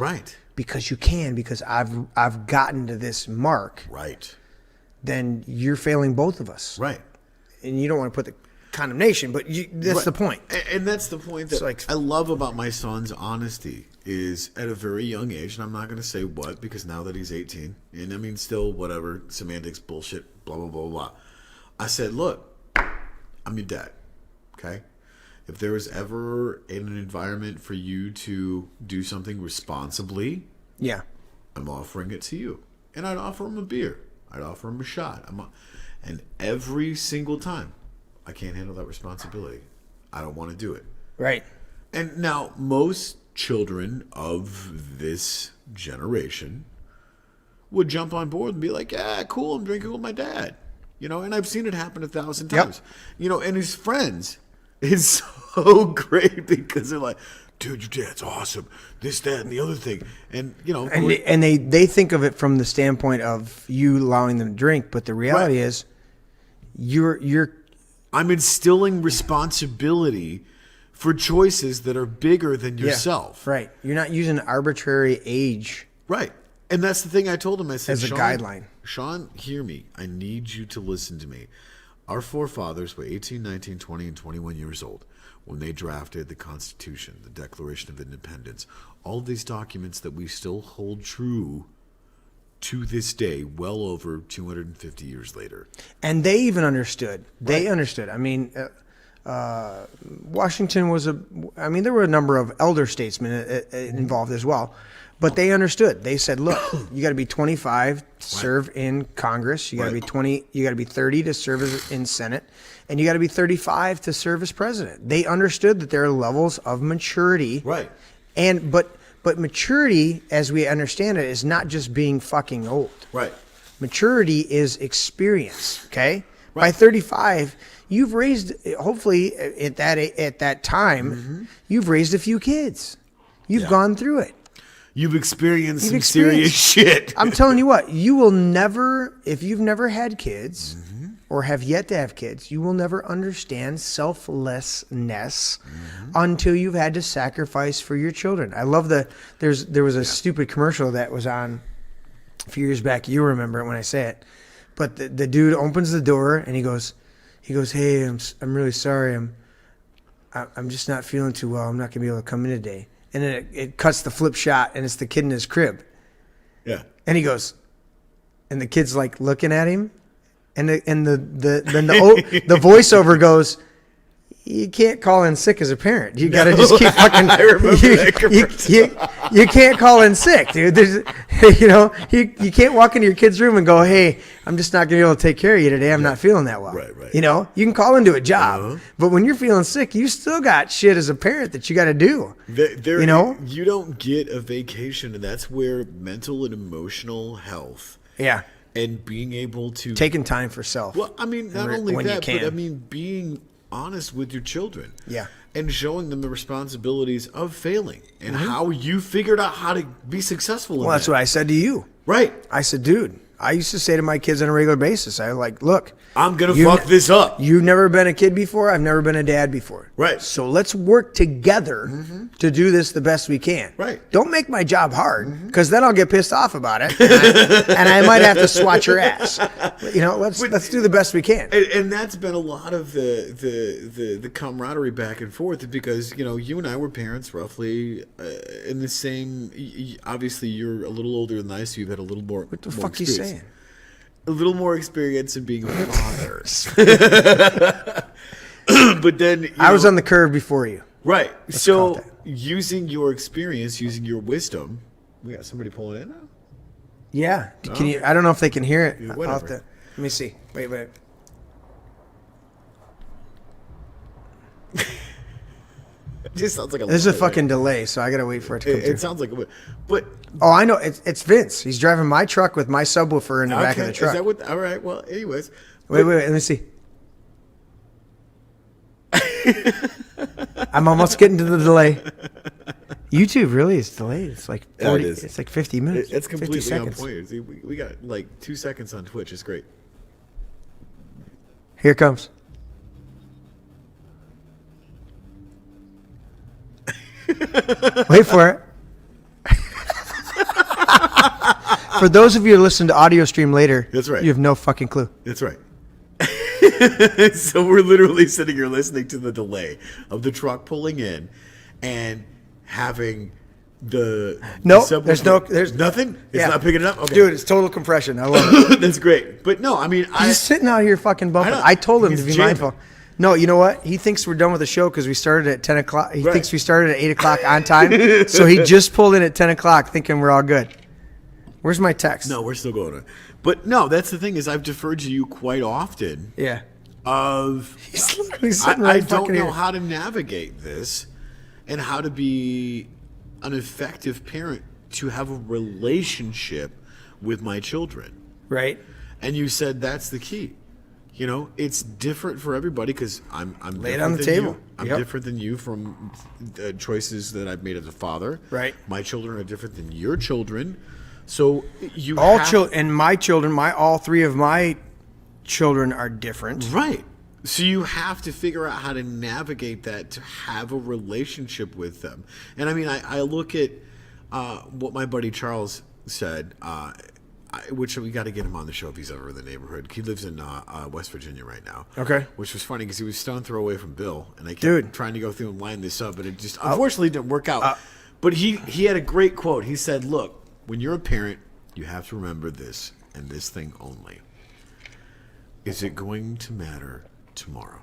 because I've gotten to this mark, then you're failing both of us, and you don't want to put the condemnation, but that's the point. And that's the point that I love about my son's honesty is at a very young age, and I'm not going to say what, because now that he's 18, and I mean still whatever, semantics, bullshit, blah, blah, blah, blah. I said, look, I'm your dad, okay? If there was ever in an environment for you to do something responsibly, I'm offering it to you. And I'd offer him a beer. I'd offer him a shot. And every single time, I can't handle that responsibility. I don't want to do it. Right. And now, most children of this generation would jump on board and be like, yeah, cool, I'm drinking with my dad. You know, and I've seen it happen 1,000 Yep. times. You know, and his friends is so great because they're like, dude, your dad's awesome. This, that, and the other thing. And, you know. And they think of it from the standpoint of you allowing them to drink, but the reality is you're I'm instilling responsibility for choices that are bigger than yourself. right. You're not using arbitrary age. Right. And that's the thing I told him. I said, As a Sean, guideline. Sean, hear me. I need you to listen to me. Our forefathers were 18, 19, 20, and 21 years old when they drafted the Constitution, the Declaration of Independence, all of these documents that we still hold true to this day, well over 250 years later. And they even understood. They understood. I mean, Washington was there were a number of elder statesmen involved as well. But they understood. They said, "Look, you got to be 25 to serve in Congress. You got to be 20. You got to be 30 to serve in Senate, and you got to be 35 to serve as president." They understood that there are levels of maturity, Right? And but maturity, as we understand it, is not just being fucking old. Right. Maturity is experience. Okay, Right. by 35, you've raised. Hopefully, at that time, you've raised a few kids. You've gone through it. You've experienced some serious shit. I'm telling you what, you will never, if you've never had kids or have yet to have kids, you will never understand selflessness until you've had to sacrifice for your children. I love there was a stupid commercial that was on a few years back. You remember it when I say it. But the dude opens the door and he goes, "Hey, I'm really sorry. I'm just not feeling too well. I'm not going to be able to come in today." And then it cuts the flip shot, and it's the kid in his crib. Yeah. And he goes, and the kid's like looking at him, and the voiceover goes, "You can't call in sick as a parent. You got to just keep fucking." I remember that commercial. You can't call in sick, dude. You can't walk into your kid's room and go, "Hey, I'm just not gonna be able to take care of you today. I'm not feeling that well." Right, right. You know, you can call into a job, but when you're feeling sick, you still got shit as a parent that you got to do. There, you know, you don't get a vacation, and that's where mental and emotional health, yeah, and being able to taking time for self. Well, I mean, not only when you that, can. but I mean, being honest with your children. Yeah. And showing them the responsibilities of failing and how you figured out how to be successful. Well, that's what I said to you. Right. I said, dude, I used to say to my kids on a regular basis, I was like, look, I'm going to fuck this up. You've never been a kid before. I've never been a dad before. Right. So let's work together to do this the best we can. Right. Don't make my job hard, because then I'll get pissed off about it, and I might have to swat your ass. You know, let's do the best we can. And that's been a lot of the camaraderie back and forth, because, you know, you and I were parents roughly in the same. Obviously, you're a little older than I, so you've had a little more. What the fuck are you saying? A little more experience in being a father. But then I was on the curve before you. Right. Let's So call it that. using your experience, using your wisdom, we got somebody pulling in now. Yeah. Can you? I don't know if they can hear it. Yeah, I'll have whatever. to, let me see. Wait. It just sounds like There's a fucking delay, so I gotta wait for it to come through. It sounds like but Oh, I know. It's Vince. He's driving my truck with my subwoofer in the back of the truck. Is that what? All right. Well, anyways. Wait. Let me see. I'm almost getting to the delay. YouTube really is delayed. It's like 40. Yeah, it is. It's like 50 minutes. It's 50 completely on seconds. point. See, we got like 2 seconds on Twitch. It's great. Here it comes. Wait for it. For those of you who listen to audio stream later, That's right. You have no fucking clue. That's right. So we're literally sitting here listening to the delay of the truck pulling in and having the there's nothing. It's not picking it up. Okay. Dude, it's total compression. I love it. That's great. But no, I mean, He's sitting out here fucking bumping. I know. I told him He's to be jamming. mindful. No, you know what? He thinks we're done with the show because we started at 10 o'clock. He Right. thinks we started at 8 o'clock on time. So he just pulled in at 10 o'clock thinking we're all good. Where's my text? No, we're still going on. But no, that's the thing, is I've deferred to you quite often. Yeah. He's literally sitting I right don't fucking know here. how to navigate this and how to be an effective parent to have a relationship with my children. Right. And you said that's the key. You know, it's different for everybody because I'm Lay it different on the than table. you. I'm Yep. different than you from choices that I've made as a father. Right. My children are different than your children. So you All have, children and my children, all three of my children are different. Right. So you have to figure out how to navigate that to have a relationship with them. And I mean, I look at what my buddy Charles said, which we got to get him on the show if he's ever in the neighborhood. He lives in West Virginia right now. Okay. Which was funny because he was stone throw away from Bill, and I kept Dude. trying to go through and line this up, but it just unfortunately didn't work out. But he had a great quote. He said, "Look, when you're a parent, you have to remember this and this thing only. Is it going to matter tomorrow?"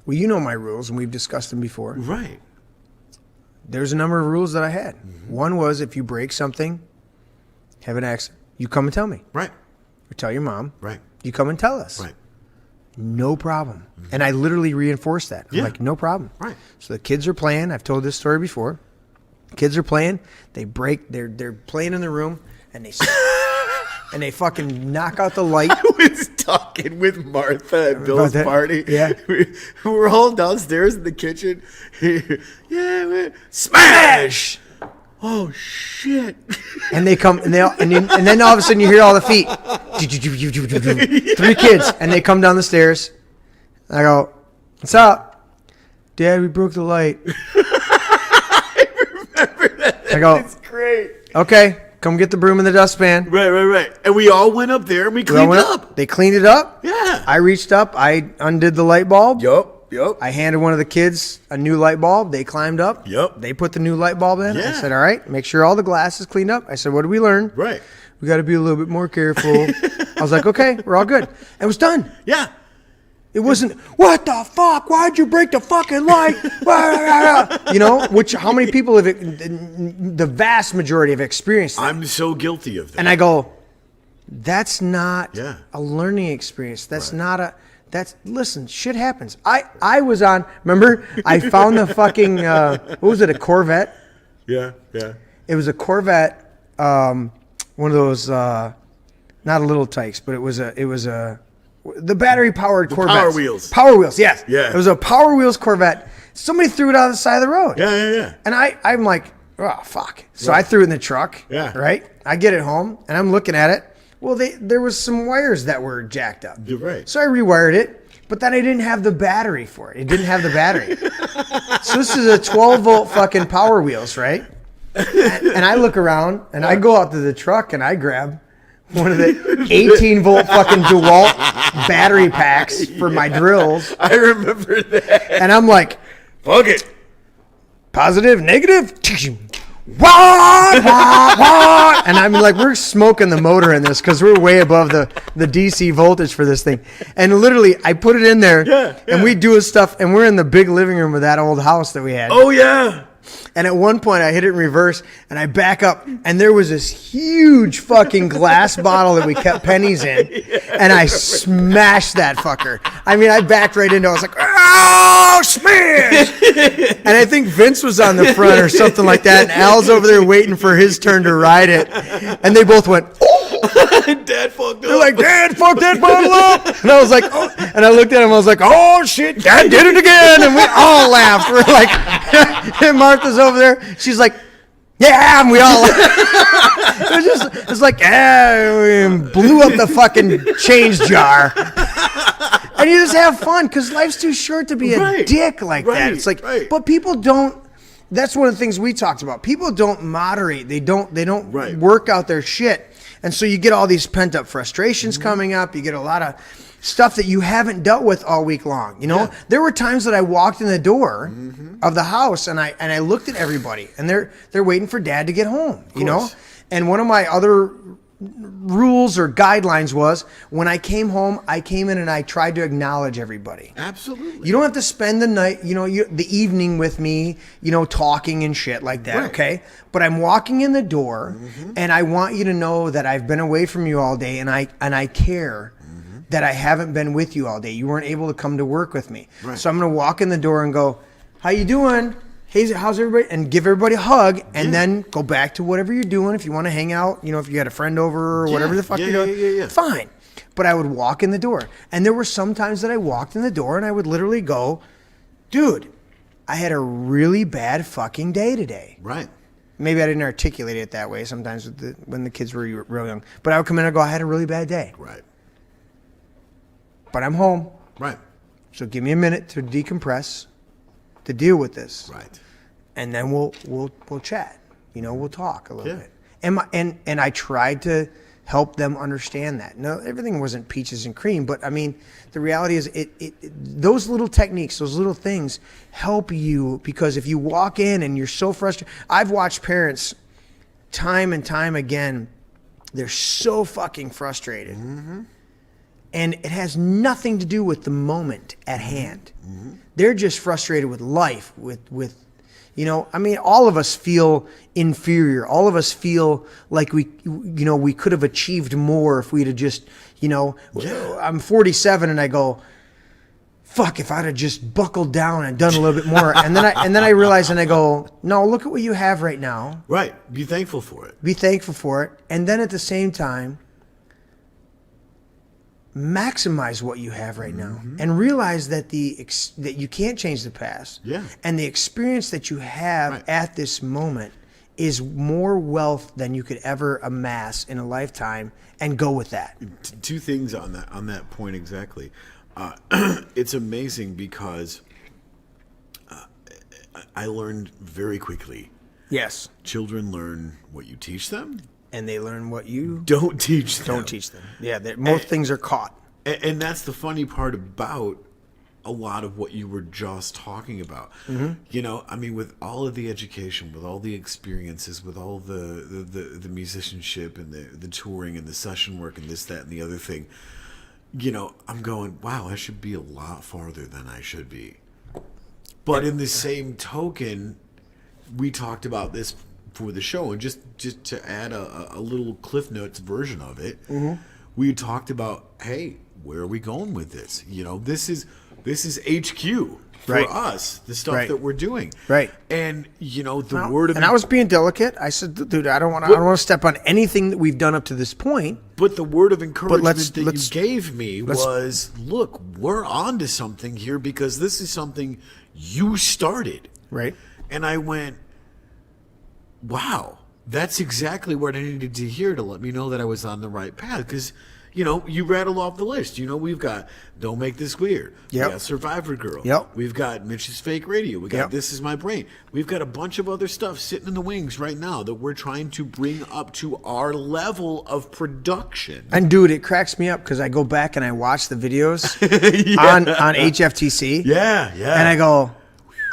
Well, you know my rules, and we've discussed them before. Right. There's a number of rules that I had. One was if you break something, have an accident, you come and tell me. Right. Or tell your mom. Right. You come and tell us. Right. No problem. And I literally reinforced that. I'm Yeah. like, no problem. Right. So the kids are playing. I've told this story before. Kids are playing. They break. They're playing in the room, and they and they fucking knock out the light. I was talking with Martha at Bill's that? party. Yeah. We're all downstairs in the kitchen. Smash! Oh, shit. And they come, and then all of a sudden you hear all the feet. 3 kids, and they come down the stairs. I go, "What's up, Dad? We broke the light." I remember that. I go, It's great. "Okay, come get the broom and the dustpan." Right. And we all went up there and we We all cleaned went up. They cleaned it up. Yeah. I reached up. I undid the light bulb. Yup. I handed one of the kids a new light bulb. They climbed up. Yep. They put the new light bulb in. I Yeah. said, "All right, make sure all the glass is cleaned up." I said, "What did we learn?" Right. "We got to be a little bit more careful." I was like, "Okay, we're all good." And it was done. Yeah. It wasn't, "What the fuck? Why'd you break the fucking light?" You know, which how many people have, the vast majority have experienced that. I'm so guilty of that. And I go, that's not Yeah. a learning experience. That's Right. not listen, shit happens. I was on, remember, I found the fucking, what was it, a Corvette? Yeah. It was a Corvette, one of those, not a Little Tykes, but it was the battery powered Corvette. Power Wheels. Power Wheels, yes. Yeah. It was a Power Wheels Corvette. Somebody threw it on the side of the road. Yeah. And I'm like, oh, fuck. So I threw it in the truck. Yeah. Right? I get it home, and I'm looking at it. Well, there was some wires that were jacked up. You're right. So I rewired it, but then I didn't have the battery for it. It didn't have the battery. So this is a 12-volt fucking Power Wheels, right? And I look around, and I go out to the truck, and I grab one of the 18-volt fucking DeWalt battery packs for my drills. I remember that. And I'm like, Fuck it. positive, negative. What? And I'm like, we're smoking the motor in this because we're way above the DC voltage for this thing. And literally, I put it in there, and we do stuff, and we're in the big living room of that old house that we had. Oh, yeah. And at one point, I hit it in reverse, and I back up, and there was this huge fucking glass bottle that we kept pennies in, and I smashed that fucker. I mean, I backed right into it. I was like, oh, smash! And I think Vince was on the front or something like that, and Al's over there waiting for his turn to ride it. And they both went, oh! Dad fucked up. They're like, "Dad, fuck that bottle up!" And I was like, "Oh!" And I looked at him. I was like, "Oh shit, Dad did it again!" And we all laughed. We're like, and Martha's over there. She's like, "Yeah," and we all. It's like, we blew up the fucking change jar. And you just have fun because life's too short to be a dick like that. It's like, but people don't. That's one of the things we talked about. People don't moderate. They don't work out their shit. And so you get all these pent up frustrations coming up. You get a lot of stuff that you haven't dealt with all week long. You know, there were times that I walked in the door of the house and I looked at everybody and they're waiting for Dad to get home, you know? And one of my other rules or guidelines was when I came home, I came in and I tried to acknowledge everybody. Absolutely. You don't have to spend the night, the evening with me, talking and shit like that, okay? But I'm walking in the door and I want you to know that I've been away from you all day and I care that I haven't been with you all day. You weren't able to come to work with me. Right. So I'm going to walk in the door and go, "How you doing? Hey, how's everybody?" And give everybody a hug, and then go back to whatever you're doing. If you want to hang out, if you got a friend over or whatever the fuck you're doing, fine. but I would walk in the door. And there were some times that I walked in the door and I would literally go, dude, I had a really bad fucking day today. Right. Maybe I didn't articulate it that way sometimes when the kids were real young. But I would come in and go, I had a really bad day. Right. But I'm home. Right. So give me a minute to decompress, to deal with this. Right. And then we'll chat. We'll talk a little Yeah. bit. And I tried to help them understand that. No, everything wasn't peaches and cream, but I mean, the reality is those little techniques, those little things help you, because if you walk in and you're so frustrated, I've watched parents time and time again, they're so fucking frustrated. Mm-hmm. And it has nothing to do with the moment at hand. Mm-hmm. They're just frustrated with life, with all of us feel inferior. All of us feel like we could have achieved more if we'd have just, I'm 47 and I go, fuck, if I'd have just buckled down and done a little bit more. And then I realize and I go, no, look at what you have right now. Right. Be thankful for it. Be thankful for it. And then at the same time, maximize what you have right now, and realize that that you can't change the past. Yeah. And the experience that you have at this moment is more wealth than you could ever amass in a lifetime, and go with that. Two things on that point exactly. It's amazing because I learned very quickly. Yes. Children learn what you teach them. And they learn what you don't teach them. Don't teach them. Yeah, most things are caught. And that's the funny part about a lot of what you were just talking about. Mm-hmm. With all of the education, with all the experiences, with all the musicianship and the touring and the session work and this, that, and the other thing, I'm going, wow, I should be a lot farther than I should be. But in the same token, we talked about this for the show, and just to add a little Cliff Notes version of it, we talked about, hey, where are we going with this? This is HQ for us, the stuff that we're doing, right? And the word of, and I was being delicate. I said, dude, I don't want to step on anything that we've done up to this point. But the word of encouragement you gave me was, look, we're on to something here, because this is something you started, right? And I went, wow, that's exactly what I needed to hear to let me know that I was on the right path. Because, you rattle off the list. We've got Don't Make This Weird. Yep. We got Survivor Girl. Yep. We've got Mitch's Fake Radio. We got This Is My Brain. We've got a bunch of other stuff sitting in the wings right now that we're trying to bring up to our level of production. And, dude, it cracks me up because I go back and I watch the videos on HFTC. Yeah, yeah. And I go,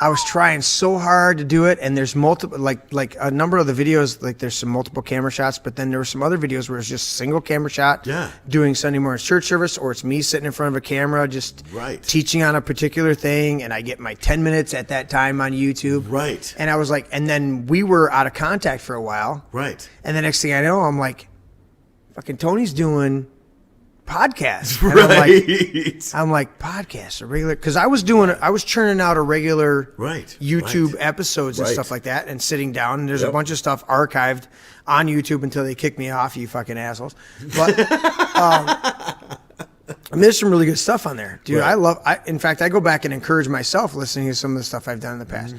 I was trying so hard to do it, and there's multiple, like a number of the videos, like there's some multiple camera shots, but then there were some other videos where it's just a single camera shot, doing Sunday morning church service, or it's me sitting in front of a camera just teaching on a particular thing, and I get my 10 minutes at that time on YouTube. Right. And I was like, and then we were out of contact for a while. Right. And the next thing I know, I'm like, fucking Tony's doing podcast. And I'm like podcast, a regular, because I was churning out a regular YouTube episodes and stuff like that, and sitting down, and there's a bunch of stuff archived on YouTube until they kick me off, you fucking assholes. But there's some really good stuff on there, dude. In fact, I go back and encourage myself listening to some of the stuff I've done in the past.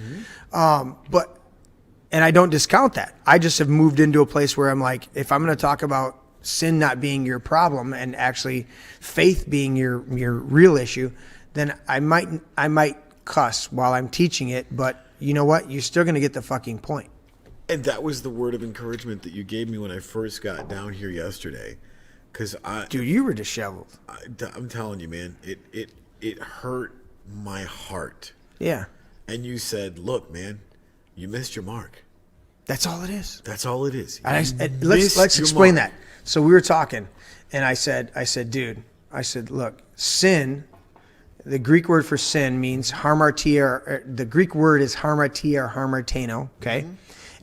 And I don't discount that. I just have moved into a place where I'm like, if I'm going to talk about sin not being your problem and actually faith being your real issue, then I might cuss while I'm teaching it, but you know what? You're still going to get the fucking point. And that was the word of encouragement that you gave me when I first got down here yesterday. Dude, you were disheveled. I'm telling you, man, it hurt my heart. Yeah. And you said, look, man, you missed your mark. That's all it is. That's all it is. Let's explain that. So we were talking, and I said, dude, look, sin, the Greek word for sin means hamartia. The Greek word is hamartia or hamartano, okay? Mm-hmm.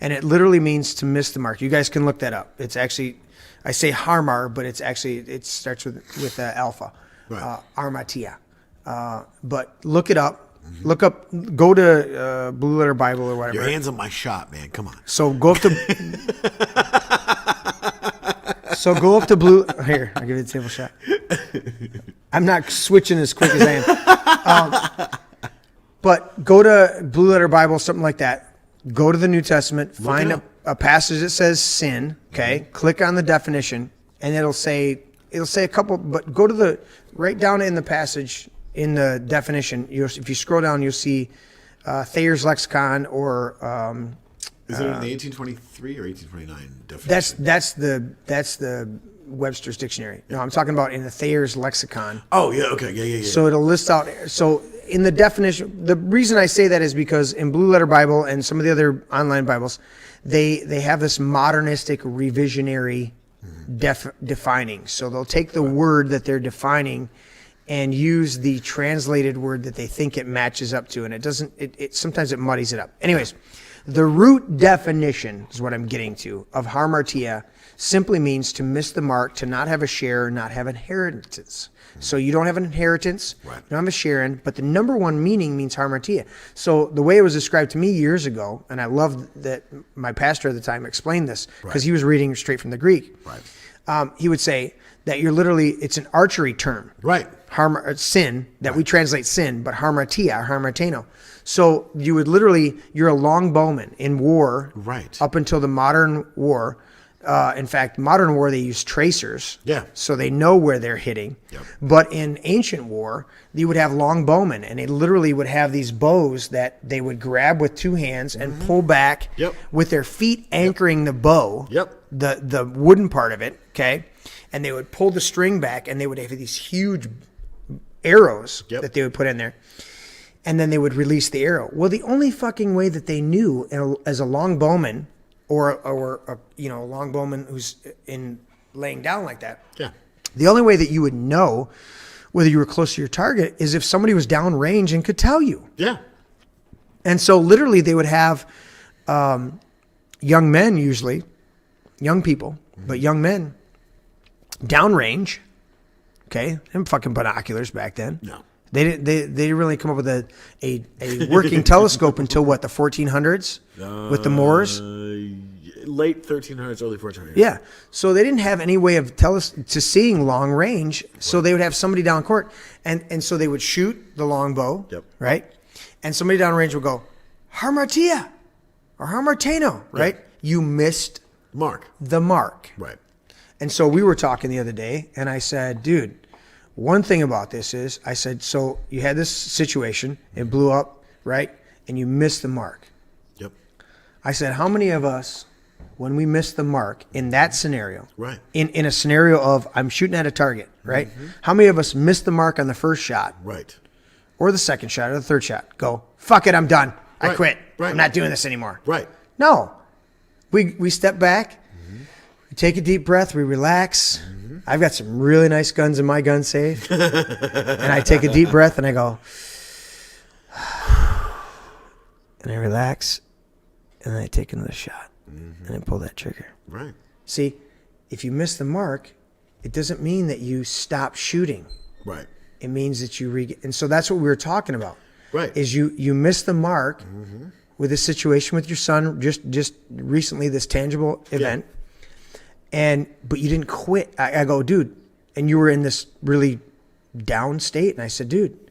And it literally means to miss the mark. You guys can look that up. It's actually, I say harmar, but it starts with alpha, armatia. But look it up. Mm-hmm. Look up, go to Blue Letter Bible or whatever. Your hands on my shot, man. Come on. So go up to... So go up to Blue. Here, I'll give you the table shot. I'm not switching as quick as I am. But go to Blue Letter Bible, something like that. Go to the New Testament, find a passage that says sin. Okay, click on the definition, and it'll say a couple. But go to right down in the passage in the definition. If you scroll down, you'll see Thayer's Lexicon or. Is it in the 1823 or 1829 definition? That's the Webster's Dictionary. No, I'm talking about in the Thayer's Lexicon. Oh yeah, okay, yeah. So it'll list out. So in the definition, the reason I say that is because in Blue Letter Bible and some of the other online Bibles, they have this modernistic revisionary defining. So they'll take the word that they're defining and use the translated word that they think it matches up to, and it doesn't. It sometimes it muddies it up. Anyways. The root definition is what I'm getting to of hamartia simply means to miss the mark, to not have a share, not have inheritance. So you don't have an inheritance, you don't have a sharing, but the number one meaning means hamartia. So the way it was described to me years ago, and I love that my pastor at the time explained this because he was reading straight from the Greek. He would say that it's an archery term. Sin, that we translate sin, but hamartia, hamarteno. So you would you're a long bowman in war, up until the modern war. In fact, modern war, they use tracers, so they know where they're hitting. But in ancient war, you would have long bowmen, and they literally would have these bows that they would grab with two hands and pull back with their feet anchoring the bow, the wooden part of it, okay? And they would pull the string back, and they would have these huge arrows that they would put in there. And then they would release the arrow. Well, the only fucking way that they knew as a long bowman or a long bowman who's in laying down like that. The only way that you would know whether you were close to your target is if somebody was down range and could tell you. And so literally they would have young men usually, young people, but young men down range. Okay, them fucking binoculars back then. No. They didn't really come up with a working telescope until what, the 1400s with the Moors? Late 1300s, early 1400s. Yeah. So they didn't have any way of seeing long range. So they would have somebody down court, and so they would shoot the long bow, right? And somebody down range would go, hamartia or hamarteno, right? You missed the mark. Right. And so we were talking the other day, and I said, dude, one thing about this is, I said, so you had this situation, it blew up, right? And you missed the mark. I said, how many of us, when we miss the mark in that scenario, in a scenario of I'm shooting at a target, right? How many of us miss the mark on the first shot, or the second shot, or the third shot? Go, fuck it, I'm done. I quit. I'm not doing this anymore. No. We step back, we take a deep breath, we relax. I've got some really nice guns in my gun safe. And I take a deep breath and I go, and I relax, and then I take another shot, and I pull that trigger. See, if you miss the mark, it doesn't mean that you stop shooting. It means that you and so that's what we were talking about. Is you miss the mark with a situation with your son just recently, this tangible event. But you didn't quit. I go, dude, and you were in this really down state. And I said, dude,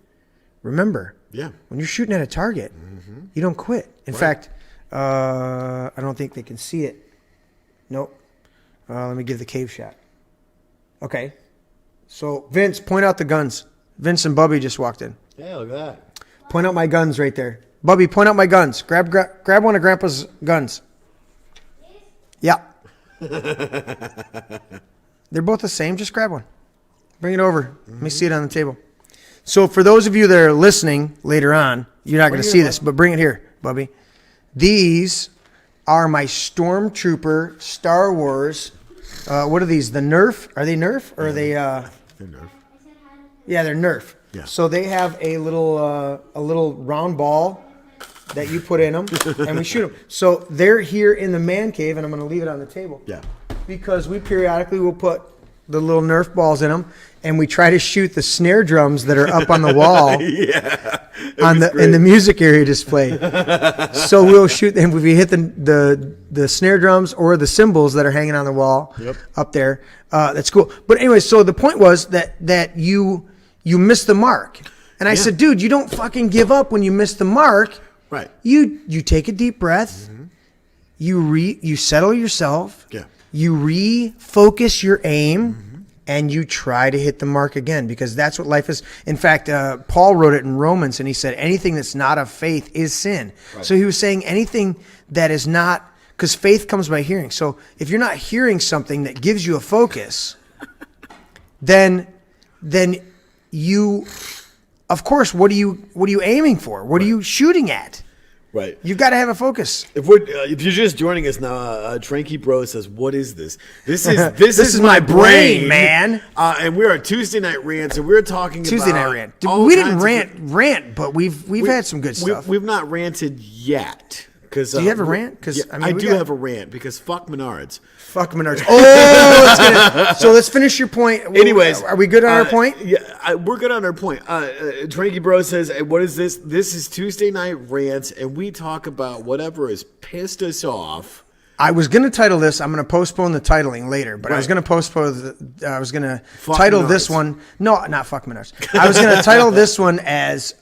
remember, when you're shooting at a target, you don't quit. In fact, I don't think they can see it. Nope. Let me give the cave shot. Okay. So, Vince, point out the guns. Vince and Bubby just walked in. Yeah, look at that. Point out my guns right there. Bubby, point out my guns. Grab one of Grandpa's guns. Yeah. They're both the same. Just grab one. Bring it over. Let me see it on the table. So for those of you that are listening later on, you're not going to see this, but bring it here, Bubby. These are my Stormtrooper Star Wars. What are these? The Nerf? Are they Nerf? Or are they... They're Nerf. Yeah, they're Nerf. Yeah. So they have a little round ball that you put in them, and we shoot them. So they're here in the man cave, and I'm going to leave it on the table. Yeah. Because we periodically will put the little Nerf balls in them, and we try to shoot the snare drums that are up on the wall. In the music area display. So we'll shoot them if we hit the snare drums or the cymbals that are hanging on the wall up there. That's cool. But anyway, so the point was that you missed the mark. And I said, dude, you don't fucking give up when you miss the mark. Right. You take a deep breath. You settle yourself. Yeah. You refocus your aim, and you try to hit the mark again, because that's what life is. In fact, Paul wrote it in Romans, and he said anything that's not of faith is sin. Right. So he was saying anything that is not, because faith comes by hearing. So if you're not hearing something that gives you a focus, then you, of course, what are you aiming for? What are you shooting at? Right. You've got to have a focus. If you're just joining us now, Tranky Bro says, "What is this? This is my brain, man." And we're at Tuesday Night Rants, and we're talking Tuesday about Night Rant. We didn't rant, but we've had some good stuff. We've not ranted yet. Do you have a rant? Because I do have a rant, because fuck Menards. Fuck Menards. Oh, so let's finish your point. Anyways, are we good on our point? Yeah, we're good on our point. Tranky Bro says, hey, what is this? This is Tuesday Night Rants, and we talk about whatever has pissed us off. I was going to title this. I'm going to postpone the titling later, but I was going to title Menards. this one. No, not fuck Menards. I was going to title this one as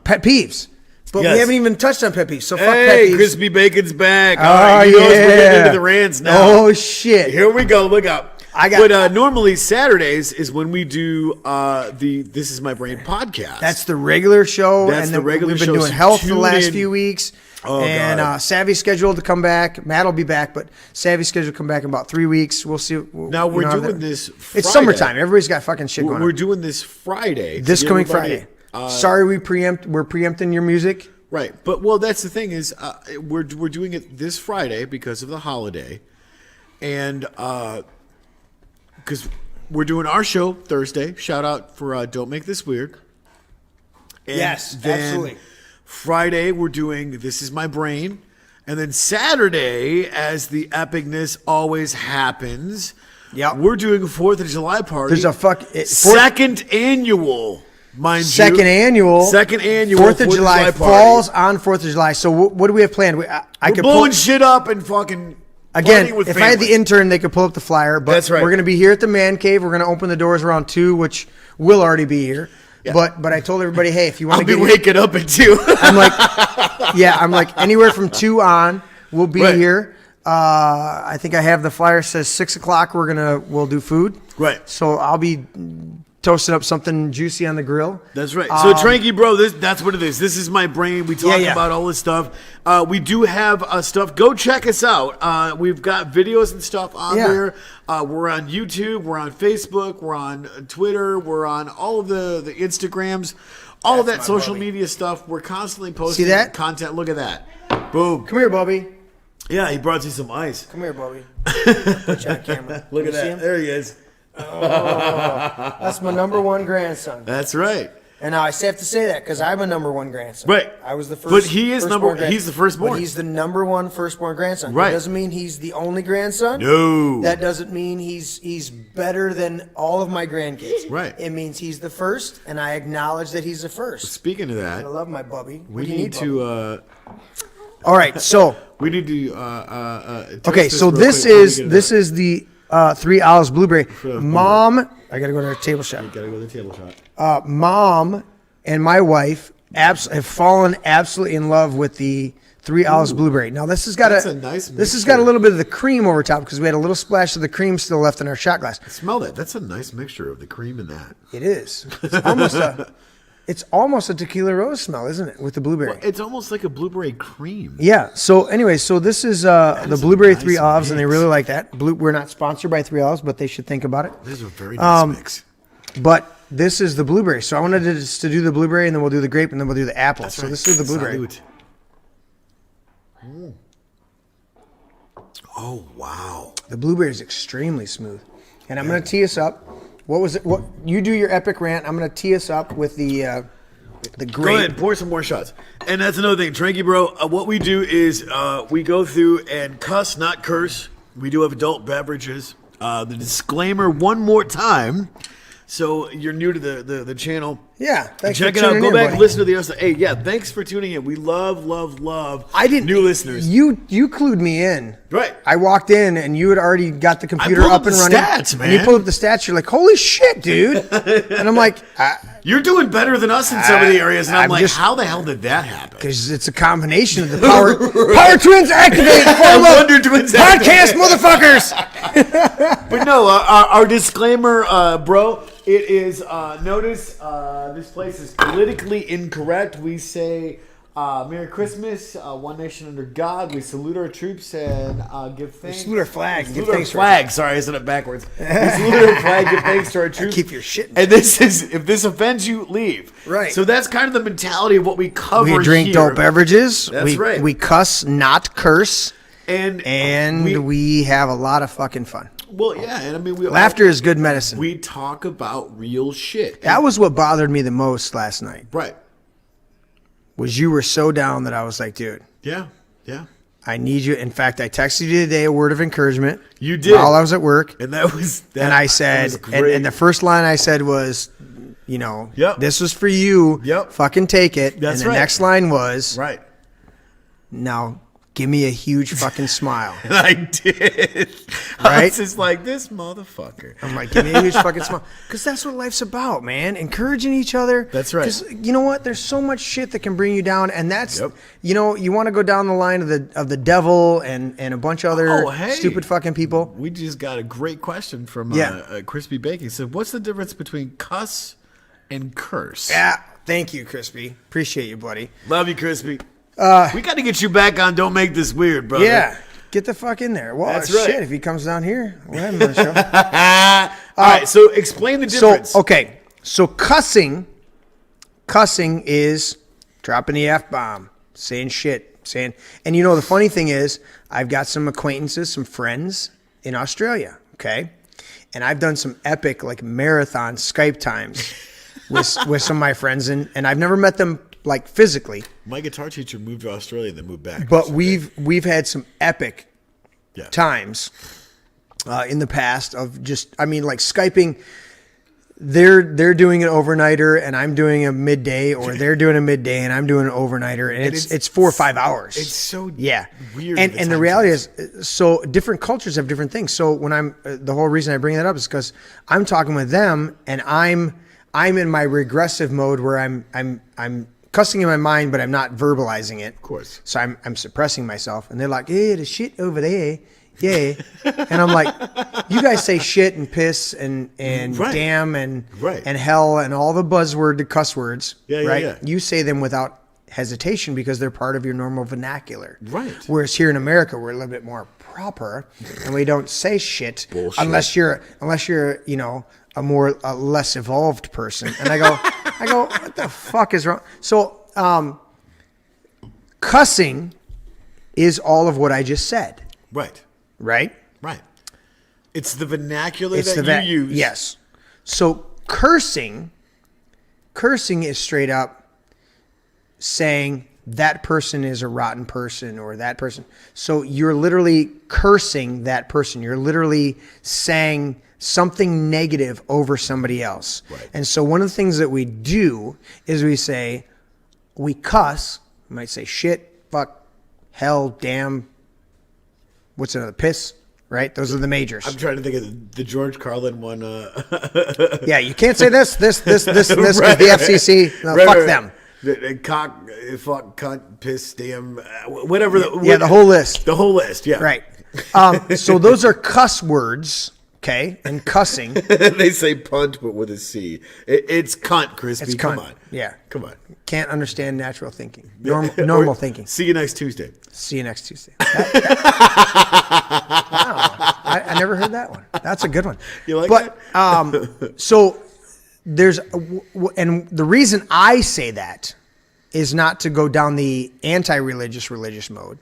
pet peeves. But we haven't even touched on pet peeves. So fuck pet peeves. Crispy Bacon's back. Oh, right, yeah. We're getting into the rants now. Oh, shit. Here we go. Look up. But normally Saturdays is when we do the This Is My Brain podcast. That's the regular show. That's the regular show. We've been doing So health the tune last in. few weeks. Oh, and God. Savvy's scheduled to come back. Matt will be back, but Savvy's scheduled to come back in about 3 weeks. We'll see. Now we're doing this Friday. It's summertime. Everybody's got fucking shit going on. We're doing this Friday. This coming Friday. Sorry we're preempting your music. Right, but well, that's the thing is we're doing it this Friday because of the holiday, and because we're doing our show Thursday. Shout out for Don't Make This Weird. And Yes, then absolutely. Friday we're doing This Is My Brain, and then Saturday, as the epicness always happens, we're doing a 4th of July party. There's a second annual. Mind Second you, annual 4th of July party. falls on 4th of July. So what do we have planned? I We're could blowing shit up and fucking again. partying with If I had the family. intern, they could pull up the flyer. But That's right. We're going to be here at the Man Cave. We're going to open the doors around 2, which will already be here. Yeah. But I told everybody, hey, if you want I'll to be get waking up at 2. I'm like anywhere from 2 on, we'll be Right. here. I think I have the flyer says 6 o'clock. We'll do food. Right. So I'll be toasting up something juicy on the grill. That's right. So Tranky Bro, that's what it is. This is my brain. We talk Yeah. about all this stuff. We do have stuff. Go check us out. We've got videos and stuff on there. We're on YouTube. We're on Facebook. We're on Twitter. We're on all of the Instagrams. All of that social media stuff. We're constantly posting See that? content. Look at that. Boom. Come here, Bubby. Yeah, he brought you some ice. Come here, Bubby. Put you on camera. Look You at see that. him? There he is. That's my number one grandson. That's right. And now I have to say that because I'm a number one grandson. Right. I was the first. But he is firstborn he's the firstborn. But he's the number one firstborn grandson. Right. That doesn't mean he's the only grandson. No. That doesn't mean he's better than all of my grandkids. Right. It means he's the first, and I acknowledge that he's the first. Speaking of I that, love my Bubby. What we do you need Bubby? to. All right. So We need to. Test okay. So real this quick before we is get this into is the 3 Olives Blueberry. Sure. Mom, I gotta go to our table shop. it. Gotta go to the table shot. Mom and my wife have fallen absolutely in love with the 3 Olives Blueberry. Now this has got That's a nice this has got a mixture. little bit of the cream over top because we had a little splash of the cream still left in our shot glass. Smell that. That's a nice mixture of the cream and that. It is. It's almost a tequila rose smell, isn't it, with the blueberry? It's almost like a blueberry cream. Yeah. So anyway, so this is the blueberry nice 3 Olives, and they mix. really like that. We're not sponsored by 3 Olives, but they should think about it. This is a very nice mix. But this is the blueberry. So I wanted to do the blueberry, and then we'll do the grape, and then we'll do the apple. That's So right. this is the blueberry. Salute. Oh wow! The blueberry is extremely smooth. And I'm going to tee us up. What was it? What you do your epic rant? I'm going to tee us up with the Go grape. ahead, pour some more shots. And that's another thing, Tranky Bro. What we do is we go through and cuss, not curse. We do have adult beverages. The disclaimer one more time. So you're new to the channel. Yeah, thanks Check for it out. tuning Go in, back buddy. and listen to the other. Hey, yeah, thanks for tuning in. We love new listeners. You clued me in. Right. I walked in and you had already got the computer pulled up up and the running. stats, man. And you pulled up the stats. You're like, holy shit, dude. And I'm like, You're doing better than us in some of the areas, and I'm like, just- how the hell did that happen? because it's a combination of the power Twins activate. Wonder Twins podcast, motherfuckers. But no, our disclaimer, bro, it is, notice this place is politically incorrect. We say Merry Christmas, one nation under God. We salute our troops and give thanks. salute our flag. Salute our flag. Sorry, I said it backwards. We salute our flag, give thanks to our troops. Keep your shit. And this is, if this offends you, leave. Right. So that's kind of the mentality of what we cover here. We drink adult beverages. That's right. We cuss, not curse. And we have a lot of fucking fun. well, yeah, and I mean, Laughter is good medicine. We talk about real shit. That was what bothered me the most last night. Right. Was you were so down that I was like, dude, Yeah. Yeah. I need you. In fact, I texted you today a word of encouragement. You did. While I was at work. And that was that. And I that said, was great. and the first line I said was, you know, Yep. this was for you. Yep. Fucking take it. That's and the right. next line was, Right. now give me a huge fucking smile. And I did. I Right? was just like, this motherfucker. I'm like, give me a huge fucking smile. Because that's what life's about, man. Encouraging each other. That's right. 'Cause you know what? There's so much shit that can bring you down. And that's, Yep. you know, you want to go down the line of the devil and a bunch of other Oh, hey. stupid fucking people. We just got a great question from Yeah. Crispy Baking. He said, what's the difference between cuss and curse? Yeah. Thank you, Crispy. Appreciate you, buddy. Love you, Crispy. We got to get you back on Don't Make This Weird, brother. Yeah. Get the fuck in there. Well, That's shit, right. if he comes down here, we'll have him on the show. All right, so explain the difference. So, okay. So cussing is dropping the F-bomb, saying shit, and you know, the funny thing is, I've got some acquaintances, some friends in Australia, okay? And I've done some epic, like, marathon Skype times with some of my friends, and I've never met them, like, physically, My guitar teacher moved to Australia and then moved back. but we've had some epic Yeah. times in the past of just, I mean, like Skyping. They're doing an overnighter and I'm doing a midday, or they're doing a midday and I'm doing an overnighter, and it's 4 or 5 hours. It's so yeah weird. And the reality is, so different cultures have different things. So when I'm the whole reason I bring that up is because I'm talking with them and I'm in my regressive mode where I'm cussing in my mind, but I'm not verbalizing it. Of course. So I'm suppressing myself, and they're like, "Hey, the shit over there." Yeah. And I'm like, you guys say shit and piss and Right. damn and Right. and hell and all the buzzword to cuss words. Yeah, yeah, right? yeah. You say them without hesitation because they're part of your normal vernacular. Right. Whereas here in America, we're a little bit more proper and we don't say shit Bullshit. unless you're you know, a less evolved person. And I go, what the fuck is wrong? So cussing is all of what I just said. Right. Right? Right. It's the vernacular It's that you use. Yes. So cursing is straight up saying that person is a rotten person, or that person. So you're literally cursing that person. You're literally saying something negative over somebody else. Right. And so one of the things that we do is we cuss. We might say shit, fuck, hell, damn. What's another? Piss, right? Those are the majors. I'm trying to think of the George Carlin one. Yeah, you can't say this, because Right. the FCC, no, Right, fuck right, them. The cock, fuck, cunt, piss, damn, whatever. Yeah, the whole list. The whole list, yeah. Right. So those are cuss words, okay? And cussing. They say punt, but with a C. It's cunt, Crispy. It's Come cunt. on. Yeah. Come on. Can't understand natural thinking. Normal Or, thinking. See you next Tuesday. See you next Tuesday. Wow. I never heard that one. That's a good one. You like that? So there's, and the reason I say that is not to go down the anti-religious religious mode,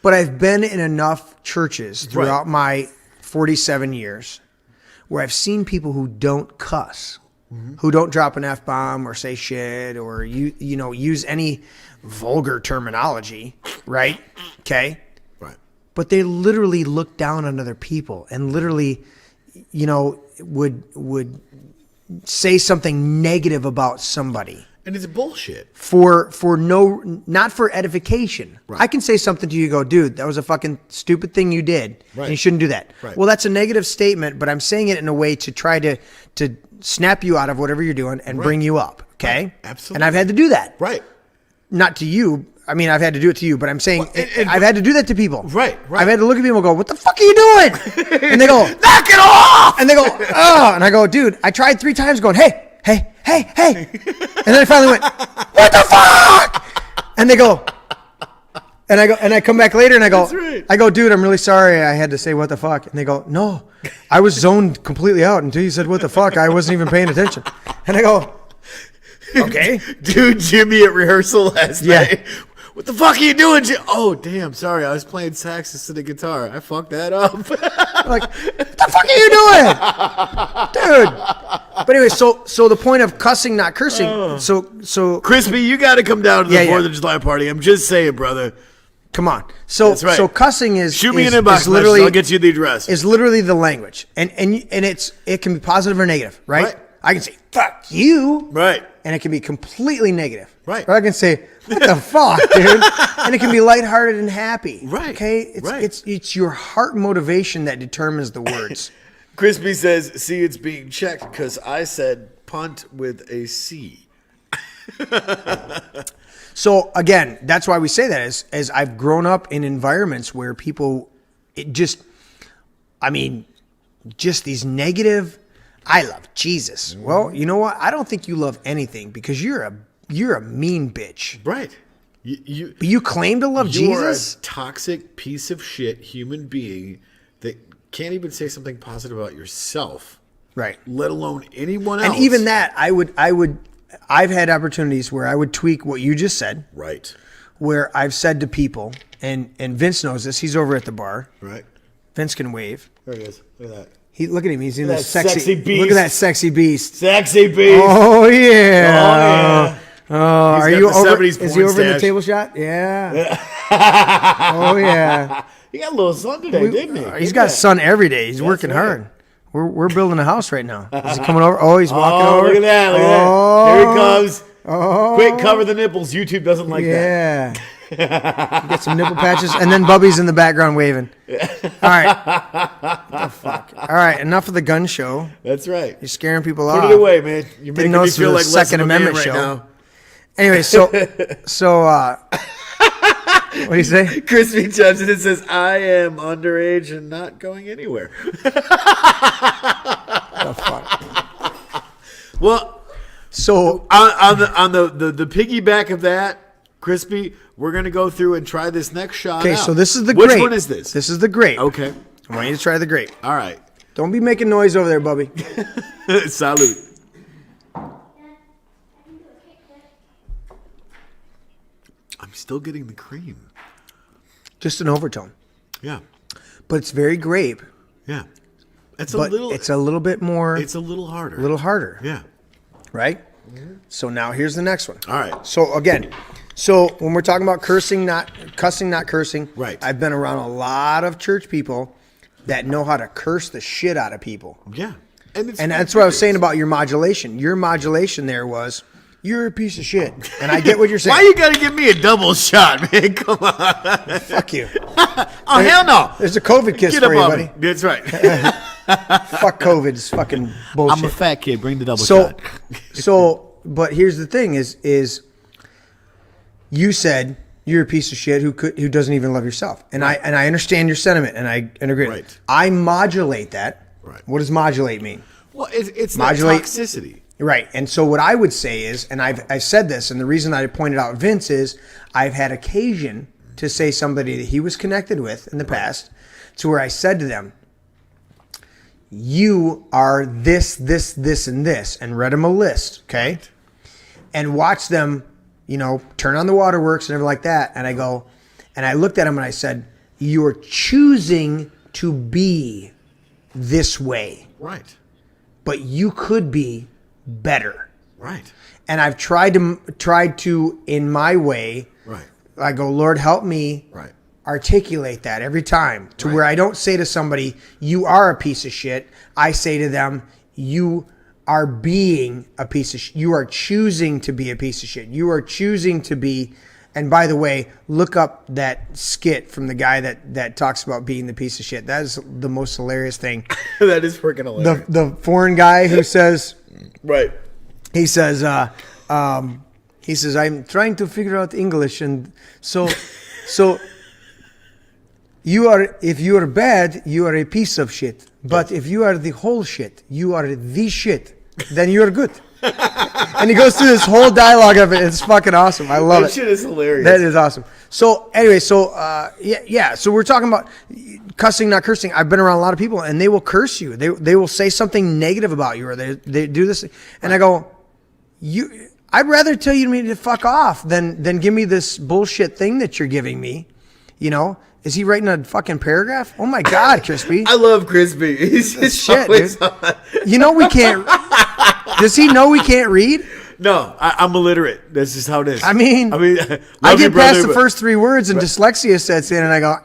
but I've been in enough churches throughout my 47 years where I've seen people who don't cuss, who don't drop an F-bomb or say shit or use any vulgar terminology, right? Okay? Right. but they literally look down on other people and literally, would say something negative about somebody. And it's bullshit. Not for edification. Right. I can say something to you, go, dude, that was a fucking stupid thing you did. Right. And you shouldn't do that. Right. Well, that's a negative statement, but I'm saying it in a way to try to snap you out of whatever you're doing and bring you up. Okay? Right. Absolutely. And I've had to do that. Right. Not to you. I mean, I've had to do it to you, but I'm saying Well, I've had to do that to people. Right. I've had to look at people and go, what the fuck are you doing? And they go, knock it off! and they go, oh. And I go, dude, I tried 3 times going, hey. And then I finally went, what the fuck? And they go, and I come back later and I go, That's right. I go, dude, I'm really sorry I had to say what the fuck. And they go, no, I was zoned completely out until you said what the fuck. I wasn't even paying attention. And I go, okay. Dude, Jimmy at rehearsal last night. What the fuck are you doing, Jim? Oh, damn. Sorry. I was playing sax instead of guitar. I fucked that up. Like, what the fuck are you doing? Dude. But anyway, so the point of cussing, not cursing. So Crispy, you got to come down to the 4th of July party. I'm just saying, brother. come on. So That's right. so cussing is Shoot me is, an inbox is literally message. I'll get you the address. is literally the language. And it can be positive or negative, right? Right. I can say fuck you. Right. And it can be completely negative. Right. Or I can say, what the fuck, dude? And it can be lighthearted and happy. Right. Okay? It's your heart motivation that determines the words. Crispy says, see, it's being checked because I said punt with a C. So again, that's why we say that as I've grown up in environments where people, just these negative, I love Jesus. Well, you know what? I don't think you love anything because you're a mean bitch. Right. But you claim to love You Jesus? are a toxic piece of shit human being that can't even say something positive about yourself, Right. let alone anyone else. And even that, I've had opportunities where I would tweak what you just said, Right. where I've said to people, and Vince knows this, he's over at the bar. Right. Vince can wave. There he is. Look at that. Look at him, he's in That the sexy sexy Look at that beast. sexy beast. Sexy beast. Oh yeah. Oh, yeah. Oh, are got you the over? 70s Is he porn over in the stash. table shot? Yeah. Oh yeah. He got a little sun today, didn't he? He's got sun every day. He's working right. hard. We're building a house right now. Is he coming over? Oh, he's walking Oh, over. look at that. Look at that. Here he comes. Quick, cover the nipples. YouTube doesn't like that. Yeah. Get some nipple patches, and then Bubby's in the background waving. All right. What the fuck? All right, enough of the gun show. That's right. You're scaring people off. Put it away, man. You're making know me this feel was like a less Second of a man Amendment right show. now. Anyway, what do you say? Crispy judges it says, I am underage and not going anywhere. The fuck? Well, So on the piggyback of that, Crispy, we're going to go through and try this next shot okay, out. so this is the Which grape. one is this? This is the grape. Okay. I want you to try the grape. All right. Don't be making noise over there, Bubby. Salute. I'm still getting the cream. Just an overtone, Yeah. but it's very grape. Yeah. It's But it's a little bit more, It's a little harder. a little harder, Yeah. right? So now here's the next one. All right. So again, when we're talking about cussing, not cursing, Right. I've been around a lot of church people that know how to curse the shit out of people. Yeah. And That's what I was saying about your modulation. Your modulation there was, you're a piece of shit. And I get what you're saying. Why you got to give me a double shot, man? Come on. Fuck you. Oh, hell no. There's a COVID kiss Get for up you, on buddy. me. That's right. Fuck COVID. It's fucking bullshit. I'm a fat kid. Bring the double So, shot. but here's the thing: is you said you're a piece of shit who doesn't even love yourself, and I understand your sentiment, and I agree. Right. I modulate that. Right. What does modulate mean? Well, it's Modulate- that toxicity. Right. And so what I would say is, and I've said this, and the reason I pointed out Vince is I've had occasion to say somebody that he was connected with in the past, to where I said to them, you are this, and this, and read them a list, okay? Right. And watch them, turn on the waterworks and everything like that. And I go, and I looked at him and I said, you're choosing to be this way, Right. but you could be better. Right. And I've tried to in my way. Right. I go, Lord, help me Right. articulate that every time to where I don't say to somebody, you are a piece of shit. I say to them, you are being a piece of shit. You are choosing to be a piece of shit. You are choosing to be. And by the way, look up that skit from the guy that talks about being the piece of shit. That is the most hilarious thing. That is freaking hilarious. The foreign guy who says, right. He says, I'm trying to figure out English, and so if you are bad, you are a piece of shit. But if you are the whole shit, you are the shit, then you are good. And he goes through this whole dialogue of it. It's fucking awesome. I love it. That shit is hilarious. That is awesome. So anyway, so we're talking about cussing, not cursing. I've been around a lot of people, and they will curse you. They will say something negative about you, or they do this, and I go, I'd rather tell you to fuck off than give me this bullshit thing that you're giving me. You know, is he writing a fucking paragraph? Oh my God, Crispy! I love Crispy. He's just shit, always dude. on. You know we can't. Does he know we can't read? No, I'm illiterate. That's just how it is. I mean, I get past the first 3 words and dyslexia sets in, and I go.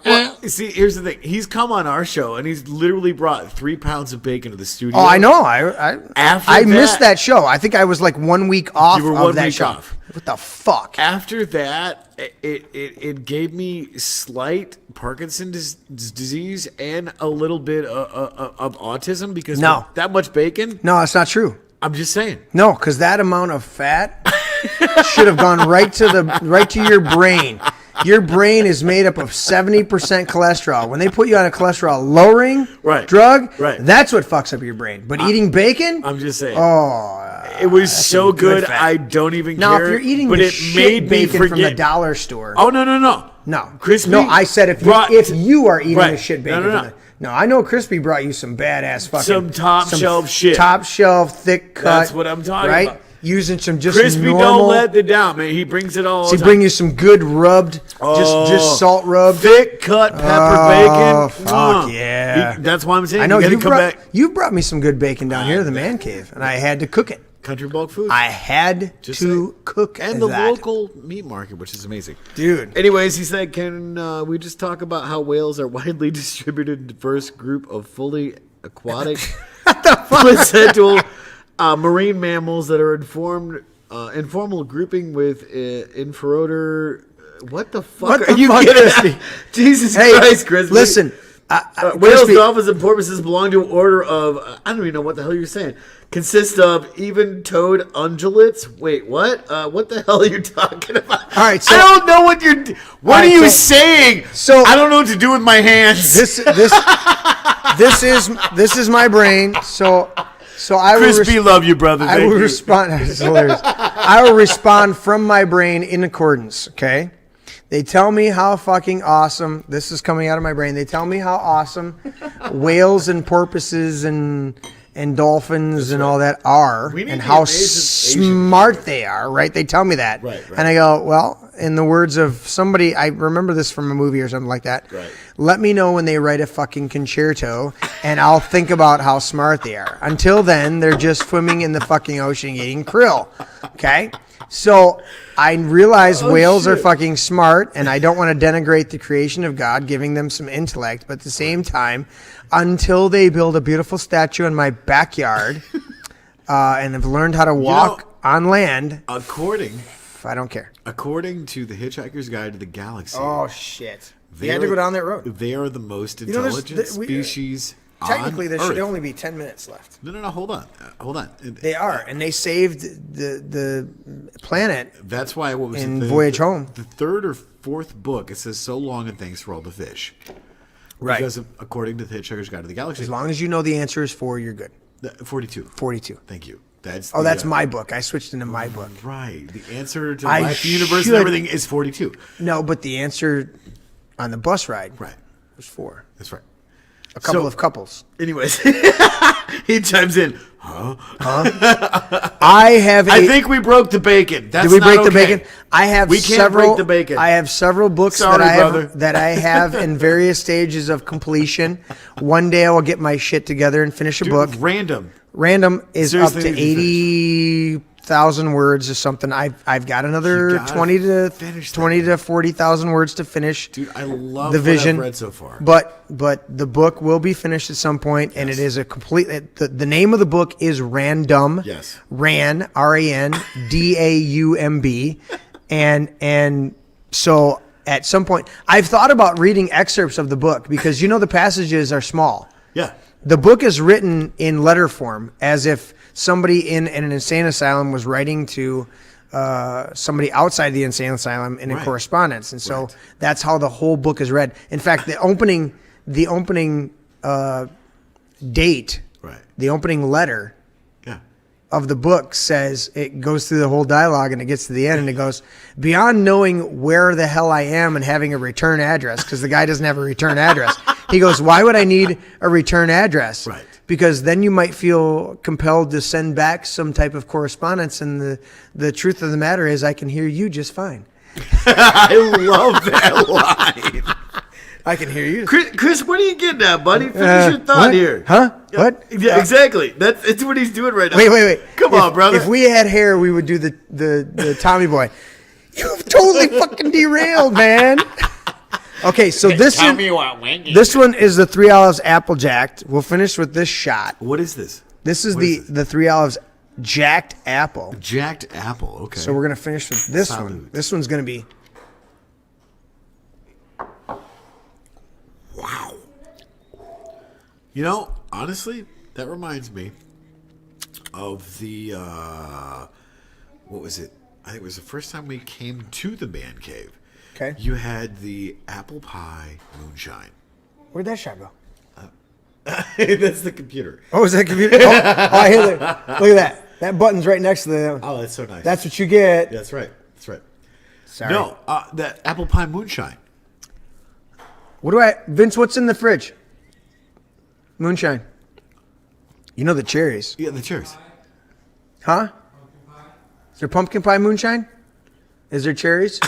See, here's the thing. He's come on our show, and he's literally brought 3 pounds of bacon to the studio. Oh, I know. I missed that show. I think I was like 1 week off You were of 1 that week show. off. What the fuck? After that, it gave me slight Parkinson's disease and a little bit of autism because that much bacon. No, that's not true. I'm just saying. No, because that amount of fat should have gone right to your brain. Your brain is made up of 70% cholesterol. When they put you on a cholesterol lowering drug, that's what fucks up your brain. But eating bacon, I'm just saying. Oh, it was so good. I don't even now, care. Now, if you're eating but the it shit made bacon me from the dollar store, oh no, Crispy. No, I said if you are eating the shit bacon. No, I know Crispy brought you some badass fucking... Some top shelf shit. Top shelf, thick cut. That's what I'm talking about. Using some just Crispy normal... don't let it down, man. He brings it all the time. He bring you some good rubbed, just salt rubbed. Thick cut pepper bacon. Oh, fuck yeah. That's why I'm saying I know, you brought me some good bacon down here in the man cave, and I had to cook it. Country bulk food. I had to cook and the local meat market, which is amazing, dude. Anyways, he said, "Can we just talk about how whales are widely distributed, diverse group of fully aquatic, placental marine mammals that are informal grouping with inferior." What the fuck are you getting at? Jesus Christ, Chris! Listen. Whales, dolphins, and porpoises belong to an order of I don't even know what the hell you're saying. Consist of even-toed ungulates. Wait, what? What the hell are you talking about? All right, so, I don't know what you're. What are you saying? So I don't know what to do with my hands. This is my brain. So I will. Crispy, love you, brother. I will respond. That's hilarious. I will respond from my brain in accordance. Okay. They tell me how fucking awesome, this is coming out of my brain, they tell me how awesome whales and porpoises and dolphins and all that are, and how smart they are, right? They tell me that. Right. And I go, well, in the words of somebody, I remember this from a movie or something like that. Right. Let me know when they write a fucking concerto, and I'll think about how smart they are. Until then, they're just swimming in the fucking ocean eating krill. Okay? So I realize whales are fucking smart, and I don't want to denigrate the creation of God, giving them some intellect. But at the same time, until they build a beautiful statue in my backyard and have learned how to walk on land, I don't care. According to the Hitchhiker's Guide to the Galaxy. Oh, shit. You had to go down that road. They are the most intelligent species technically, there should Earth. only be 10 minutes left. No, hold on. They are, and they saved the planet. That's why what was in Voyage Home. The 3rd or 4th book, it says, "So long and thanks for all the fish." Right. Because according to the Hitchhiker's Guide to the Galaxy, as long as you know the answer is 4, you're good. 42. 42. Thank you. That's my book. I switched into my book. Right. The answer to life, the universe, and everything is 42. No, but the answer on the bus ride was 4. That's right. A couple of couples. Anyways, he chimes in. Huh? I think we broke the bacon. Did we break the bacon? I have we can't break the bacon. I have several books that I have in various stages of completion. One day I will get my shit together and finish a book. Random is up to 83 40,000 words is something I've got another You gotta 20 to 40,000 words to finish. Dude, I love the vision. what I've read so far. But the book will be finished at some point, and it is a complete. The name of the book is Random. Yes. Ran RANDAUMB, and so at some point I've thought about reading excerpts of the book because the passages are small. Yeah. The book is written in letter form, as if somebody in an insane asylum was writing to somebody outside the insane asylum in a correspondence, and so that's how the whole book is read. In fact, the opening date, the opening letter of the book says, it goes through the whole dialogue and it gets to the end and it goes, beyond knowing where the hell I am and having a return address, because the guy doesn't have a return address. He goes, why would I need a return address? Right. Because then you might feel compelled to send back some type of correspondence, and the truth of the matter is I can hear you just fine. I love that line. I can hear you. Chris, what are you getting at, buddy? Finish your thought what? here. Huh? What? Yeah, exactly. It's what he's doing right now. Wait. Come on, brother. If we had hair, we would do the Tommy Boy. You've totally fucking derailed, man. Okay, so this one is the 3 Olives Apple Jacked. We'll finish with this shot. What is this? This is the 3 Olives Jacked Apple. Jacked apple. Okay. So we're gonna finish with this Salud. one. This one's gonna be. Wow. Honestly, that reminds me of the, what was it? I think it was the first time we came to the man cave. Okay. You had the apple pie moonshine. Where'd that shot go? That's the computer. Oh, is that computer? Oh, I hear that. Look at that. That button's right next to the. Oh, that's so nice. That's what you get. That's right. That's right. Sorry. No, that apple pie moonshine. Vince, what's in the fridge? Moonshine. The cherries. Yeah, the cherries. Huh? Is there pumpkin pie moonshine? Is there cherries?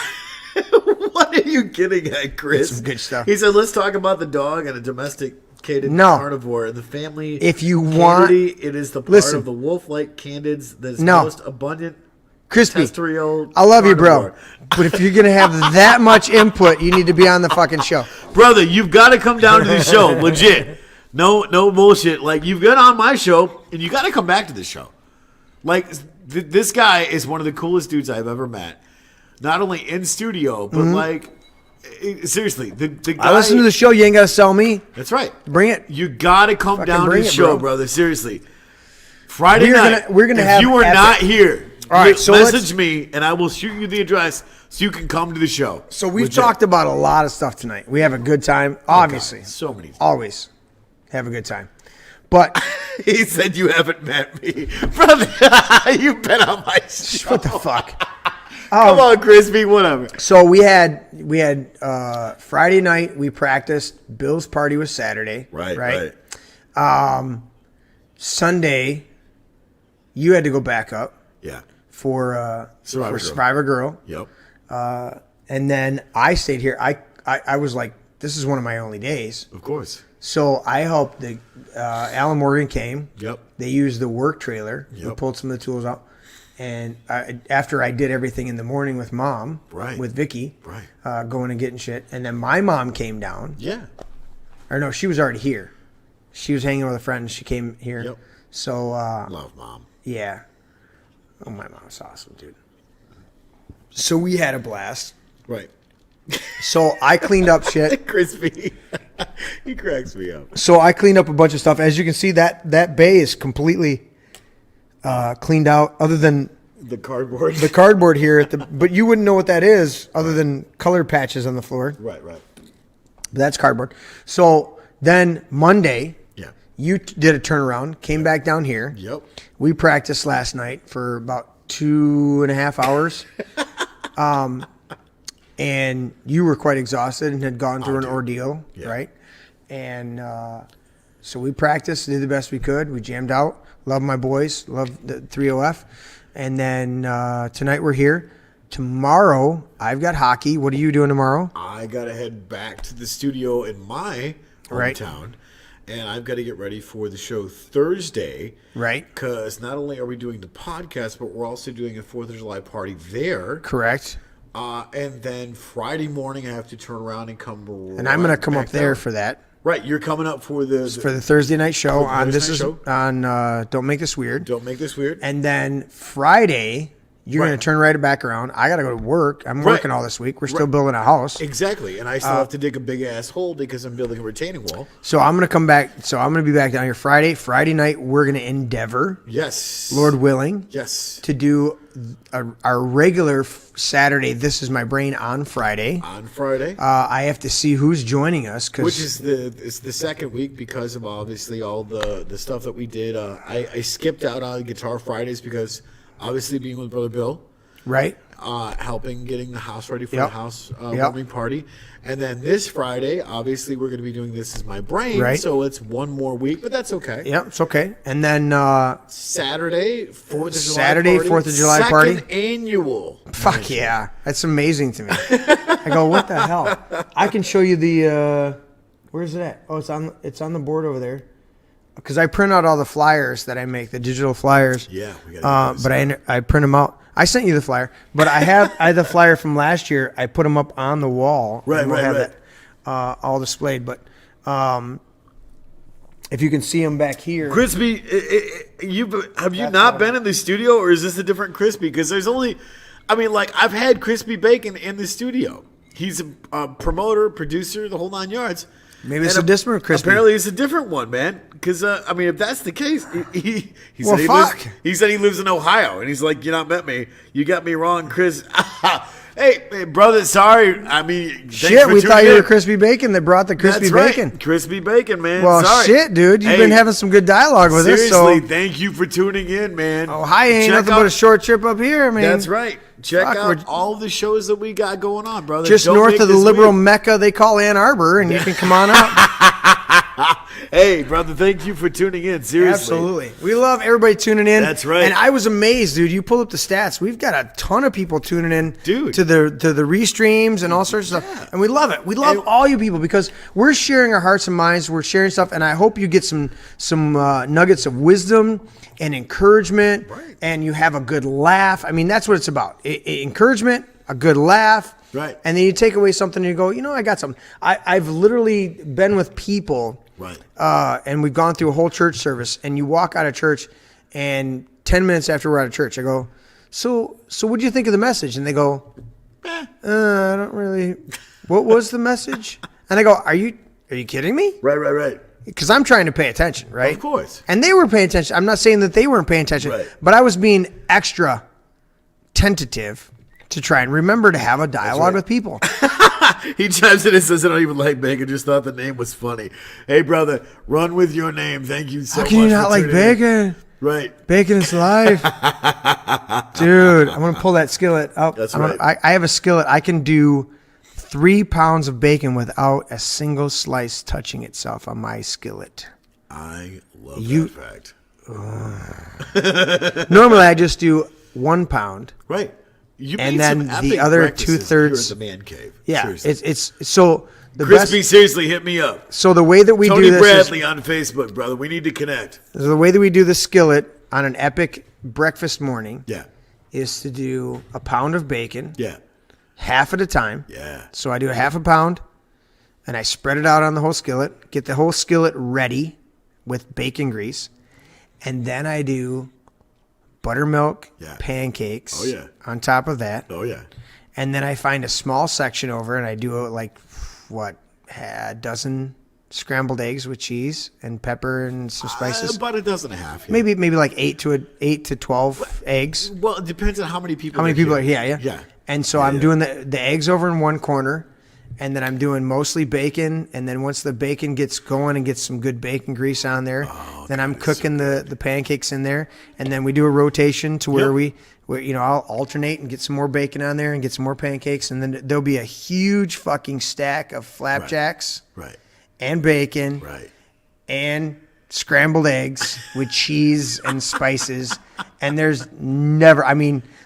What are you getting at, Chris? Some good stuff. He said, let's talk about the dog and a domesticated carnivore. In the family If you want- Candidae, it is the part of the wolf-like candids that is most abundant. Crispy. Terrestrial I love you, carnivore. bro. But if you're going to have that much input, you need to be on the fucking show. Brother, you've got to come down to the show. Legit. No bullshit. Like, you've got on my show, and you got to come back to the show. Like, this guy is one of the coolest dudes I've ever met. Not only in studio, but seriously, the guy. I listen to the show. You ain't got to sell me. That's right. Bring it. You got to come down to bring the it, show, bro. brother. Seriously. Friday night. we're gonna if have you are at not the- here, All right, so message me, and I will shoot you the address so you can come to the show. So we've Legit. talked about a lot of stuff tonight. We have a good time, obviously. God, so many. Always have a good time. But He said you haven't met me. Brother, you've been on my show. what the fuck? Come on, Crispy, whatever. So we had Friday night. We practiced. Bill's party was Saturday. Right. Sunday, you had to go back up Yeah. for Survivor Girl. Survivor Girl. Yep. And then I stayed here. I was like, this is one of my only days. Of course. So I helped. Alan Morgan came. Yep. They used the work trailer. We Yep. pulled some of the tools out. And after I did everything in the morning with Mom, Right. with Vicky, Right. going and getting shit. And then my mom came down. Yeah. Or no, she was already here. She was hanging with a friend. She came here. Yep. So, Love mom. yeah. Oh, my mom's awesome, dude. So we had a blast. Right. So I cleaned up shit. Crispy. He cracks me up. So I cleaned up a bunch of stuff. As you can see, that bay is completely cleaned out, other than The cardboard. the cardboard here. But you wouldn't know what that is, other than color patches on the floor. Right. But that's cardboard. So then Monday, Yeah. you did a turnaround, came back down here. Yep. We practiced last night for about 2.5 hours. And you were quite exhausted and had gone through an ordeal, Yeah. right? And so we practiced, did the best we could. We jammed out. Love my boys. Love the 3OF. And then tonight we're here. Tomorrow, I've got hockey. What are you doing tomorrow? I gotta head back to the studio in my Right. hometown and I've got to get ready for the show Thursday. Right. Because not only are we doing the podcast, but we're also doing a 4th of July party there. Correct. And then Friday morning, I have to turn around and come. And I'm going to come up there for that. Right, you're coming up for the Thursday night show on Thursday night on Don't Make This Weird. Don't Make This Weird. And then Friday, you're going to turn right back around. I got to go to work. I'm working all this week. We're still building a house. Exactly, and I still have to dig a big ass hole because I'm building a retaining wall. So I'm going to come back. So I'm going to be back down here Friday. Friday night, we're going to endeavor, yes, Lord willing, yes, to do our regular Saturday. This is my brain on Friday. On Friday, I have to see who's joining us, which is the second week because of obviously all the stuff that we did. I skipped out on Guitar Fridays because obviously being with Brother Bill, right, helping getting the house ready for the house warming party. And then this Friday, obviously, we're going to be doing This Is My Brain. Right. So it's one more week, but that's okay. Yep, it's okay. And then Saturday, 4th of July party. Second annual. Fuck yeah. That's amazing to me. I go, what the hell? I can show you the where's it at? Oh, it's on the board over there. Because I print out all the flyers that I make, the digital flyers. Yeah, we got but I print them out. I sent you the flyer, but I had the flyer from last year. I put them up on the wall. Right, and we'll have right. that all displayed. But if you can see them back here, Crispy, have you not been in the studio, or is this a different Crispy? Because there's only, I've had Crispy Bacon in the studio. He's a promoter, producer, the whole 9 yards. Maybe it's a different Crispy. Apparently, it's a different one, man. Because if that's the case, he well, said he said he lives in Ohio, and he's like, "You not met me. You got me wrong, Chris." hey, brother, sorry. Shit, we thought you were Crispy Bacon that brought the Crispy Bacon. Right. Crispy Bacon, man. Well, sorry. Shit, dude, you've been having some good dialogue with us. Seriously, thank you for tuning in, man. Ohio ain't nothing but a short trip up here, man. That's right. Check out all the shows that we got going on, brother. Just north of the liberal mecca they call Ann Arbor, and you can come on up. Hey, brother, thank you for tuning in. Seriously. Absolutely. We love everybody tuning in. That's right. And I was amazed, dude. You pulled up the stats. We've got a ton of people tuning in to the restreams and all sorts of stuff. And we love it. We love all you people because we're sharing our hearts and minds. We're sharing stuff, and I hope you get some nuggets of wisdom and encouragement, and you have a good laugh. That's what it's about. Encouragement, a good laugh. Right. And then you take away something and you go, I got something. I've literally been with people, and we've gone through a whole church service, and you walk out of church, and 10 minutes after we're out of church, I go, so what do you think of the message? And they go, I don't really. What was the message? And I go, are you kidding me? Right. Because I'm trying to pay attention, right? Of course. And they were paying attention. I'm not saying that they weren't paying attention, but I was being extra tentative to try and remember to have a dialogue with people. He chimes in and says, I don't even like bacon. Just thought the name was funny. Hey, brother, run with your name. Thank you so much. How can you not like bacon? Right. Bacon is life. Dude, I'm going to pull that skillet up. That's right. I have a skillet. I can do 3 pounds of bacon without a single slice touching itself on my skillet. I love that fact. Normally, I just do 1 pound. Right. You and then the other 2/3 the man cave. Yeah, seriously. it's so the Crispy, best. seriously, hit me up. So the way that we Tony do this Bradley on Facebook, brother. We need to connect. So the way that we do the skillet on an epic breakfast morning, is to do a pound of bacon, half at a time. Yeah. So I do a half a pound, and I spread it out on the whole skillet. Get the whole skillet ready with bacon grease, and then I do buttermilk pancakes on top of that. Oh, yeah. And then I find a small section over and I do a dozen scrambled eggs with cheese and pepper and some spices. About a dozen and a half. Yeah. Maybe like 8 to 12 eggs. Well, it depends on how many people. How many people are here. Yeah. And so I'm doing the eggs over in one corner. And then I'm doing mostly bacon. And then once the bacon gets going and gets some good bacon grease on there, then I'm cooking the pancakes in there. And then we do a rotation to where I'll alternate and get some more bacon on there and get some more pancakes. And then there'll be a huge fucking stack of flapjacks and bacon and scrambled eggs with cheese and spices. And there's never,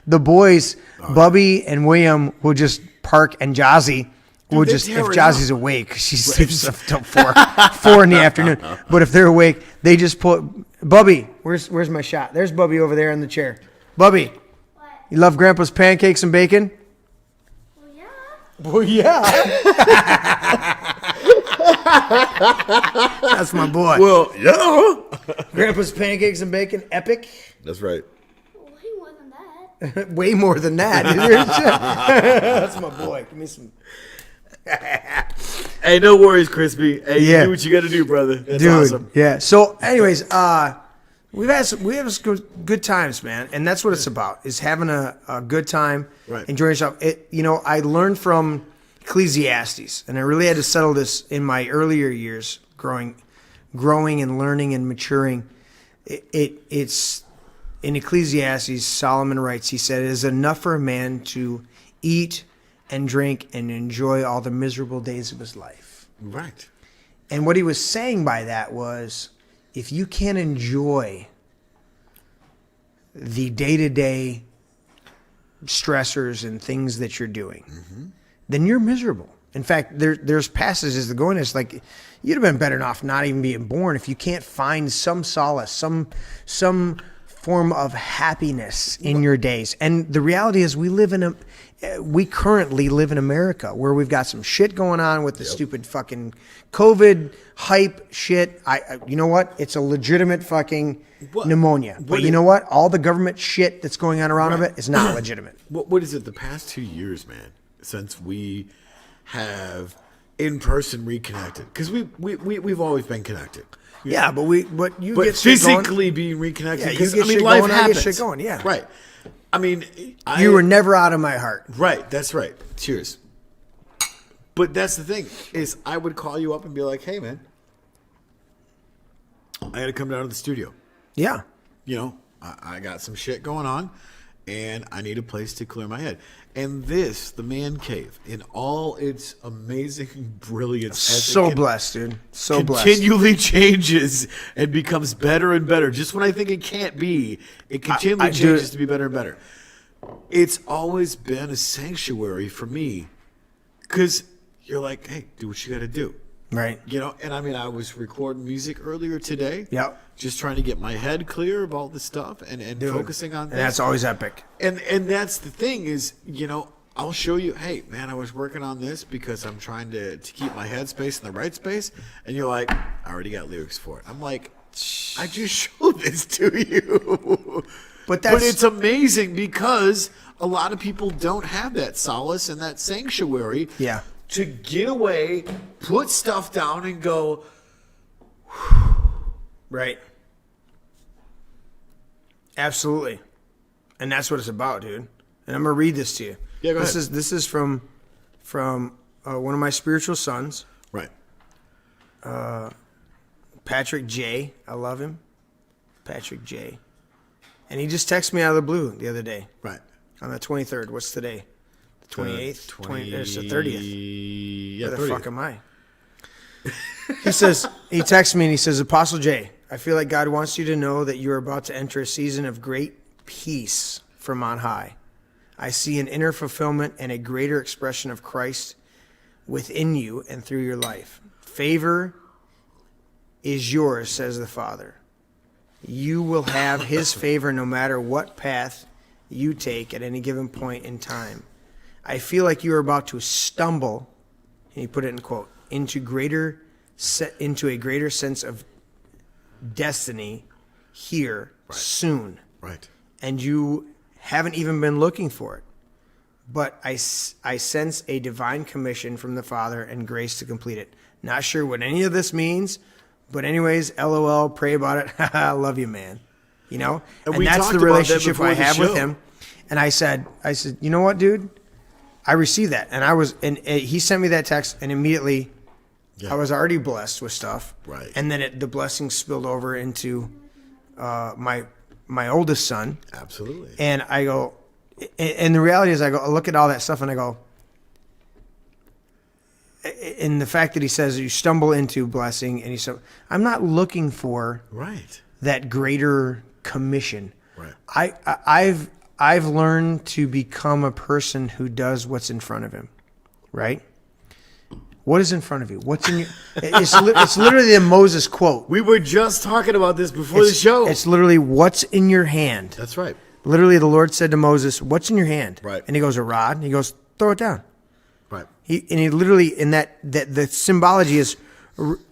the boys, Bubby and William will just park and Jazzy Well, they're just if tearing Jazzy's up. awake, she sleeps until 4 in the afternoon. But if they're awake, they just pull. Bubby, where's my shot? There's Bubby over there in the chair. Bubby, What? you love Grandpa's pancakes and bacon? Well, yeah. Well, yeah. That's my boy. Well, yeah. Grandpa's pancakes and bacon, epic. That's right. Way more than that. Way more than that. That's my boy. Give me some. Hey, no worries, Crispy. Hey, Yeah. you do what you got to do, brother. That's Dude, awesome. yeah. So, anyways, we have some good times, man, and that's what it's about: is having a good time, Right. enjoying yourself. I learned from Ecclesiastes, and I really had to settle this in my earlier years, growing and learning and maturing. It's in Ecclesiastes. Solomon writes. He said, "It is enough for a man to eat and drink and enjoy all the miserable days of his life." Right. And what he was saying by that was, if you can't enjoy the day-to-day stressors and things that you're doing, then you're miserable. In fact, there's passages that go in. It's like you'd have been better off not even being born if you can't find some solace, some form of happiness in your days. And the reality is, we currently live in America where we've got some shit going on with the stupid fucking COVID hype shit. You know what? It's a legitimate fucking pneumonia. But you know what? All the government shit that's going on around of it is not legitimate. What is it? The past 2 years, man, since we have in person reconnected, because we've always been connected. Yeah, but you But get shit going. physically being reconnected, Yeah, you because get shit life going, I happens. get shit going, yeah. Right. I mean, You were never out of my heart. right. That's right. Cheers. But that's the thing is, I would call you up and be like, "Hey, man, I got to come down to the studio. Yeah. You know, I got some shit going on, and I need a place to clear my head." And this, the man cave, in all its amazing brilliance, as it So can- blessed, dude. So blessed. continually changes and becomes better and better. Just when I think it can't be, it continually changes to be better and better. It's always been a sanctuary for me, because you're like, "Hey, do what you got to do." Right. You know, and I mean, I was recording music earlier today. Yep. Just trying to get my head clear of all this stuff and Dude. focusing on And things. that's always epic. And that's the thing is, you know, I'll show you, "Hey, man, I was working on this because I'm trying to keep my head space in the right space." And you're like, "I already got lyrics for it." I'm like, "I just showed this to you." But But it's amazing because a lot of people don't have that solace and that sanctuary Yeah. to get away, put stuff down, and go, Right. Absolutely. And that's what it's about, dude. And I'm going to read this to you. Yeah, go this ahead. This is from one of my spiritual sons, right. Patrick J. I love him. Patrick J. And he just texted me out of the blue the other day Right. on the 23rd. What's today? The 28th? 30th. Yeah, Where the 30th. fuck am I? He texts me and he says, "Apostle J, I feel like God wants you to know that you are about to enter a season of great peace from on high. I see an inner fulfillment and a greater expression of Christ within you and through your life. Favor is yours, says the Father. You will have his favor no matter what path you take at any given point in time. I feel like you are about to stumble," and he put it in quote, into a greater sense of destiny here soon. Right. And you haven't even been looking for it. But I sense a divine commission from the Father and grace to complete it. Not sure what any of this means, but anyways, LOL, pray about it. I love you, man. You know? And we that's talked the about that relationship before I the have with show. him. And I said, you know what, dude? I received that. And he sent me that text, and immediately I was already blessed with stuff. Right. And then the blessing spilled over into my oldest son. Absolutely. And I go, and the reality is, I look at all that stuff and I go, and the fact that he says you stumble into blessing, and he said, I'm not looking for Right. that greater commission. Right. I've learned to become a person who does what's in front of him, right? What is in front of you? What's in your? It's literally the Moses quote. We were just talking about this before the show. It's literally what's in your hand. That's right. Literally, the Lord said to Moses, "What's in your hand?" Right. And he goes, "A rod." And he goes, "Throw it down." Right. He literally in that the symbology is,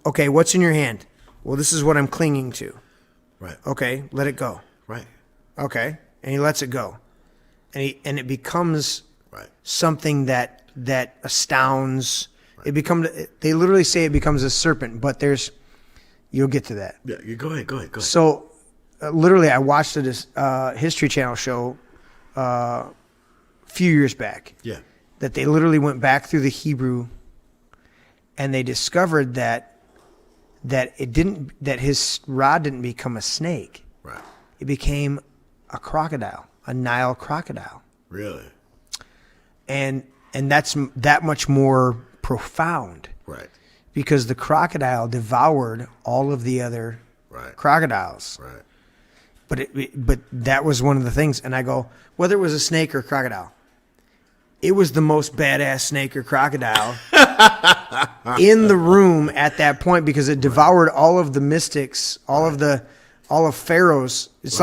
okay, what's in your hand? Well, this is what I'm clinging to. Right. Okay, let it go. Right. Okay, and he lets it go, and it becomes Right. something that astounds. It becomes. They literally say it becomes a serpent, but you'll get to that. Yeah. You go ahead. So, literally, I watched a History Channel show a few years back. Yeah. That they literally went back through the Hebrew, and they discovered that his rod didn't become a snake. Right. It became a crocodile, a Nile crocodile. Really. And that's that much more profound. Right. Because the crocodile devoured all of the other Right. crocodiles. Right. But that was one of the things. And I go, whether it was a snake or a crocodile, it was the most badass snake or crocodile in the room at that point because it devoured all of the mystics, all of Pharaoh's. It's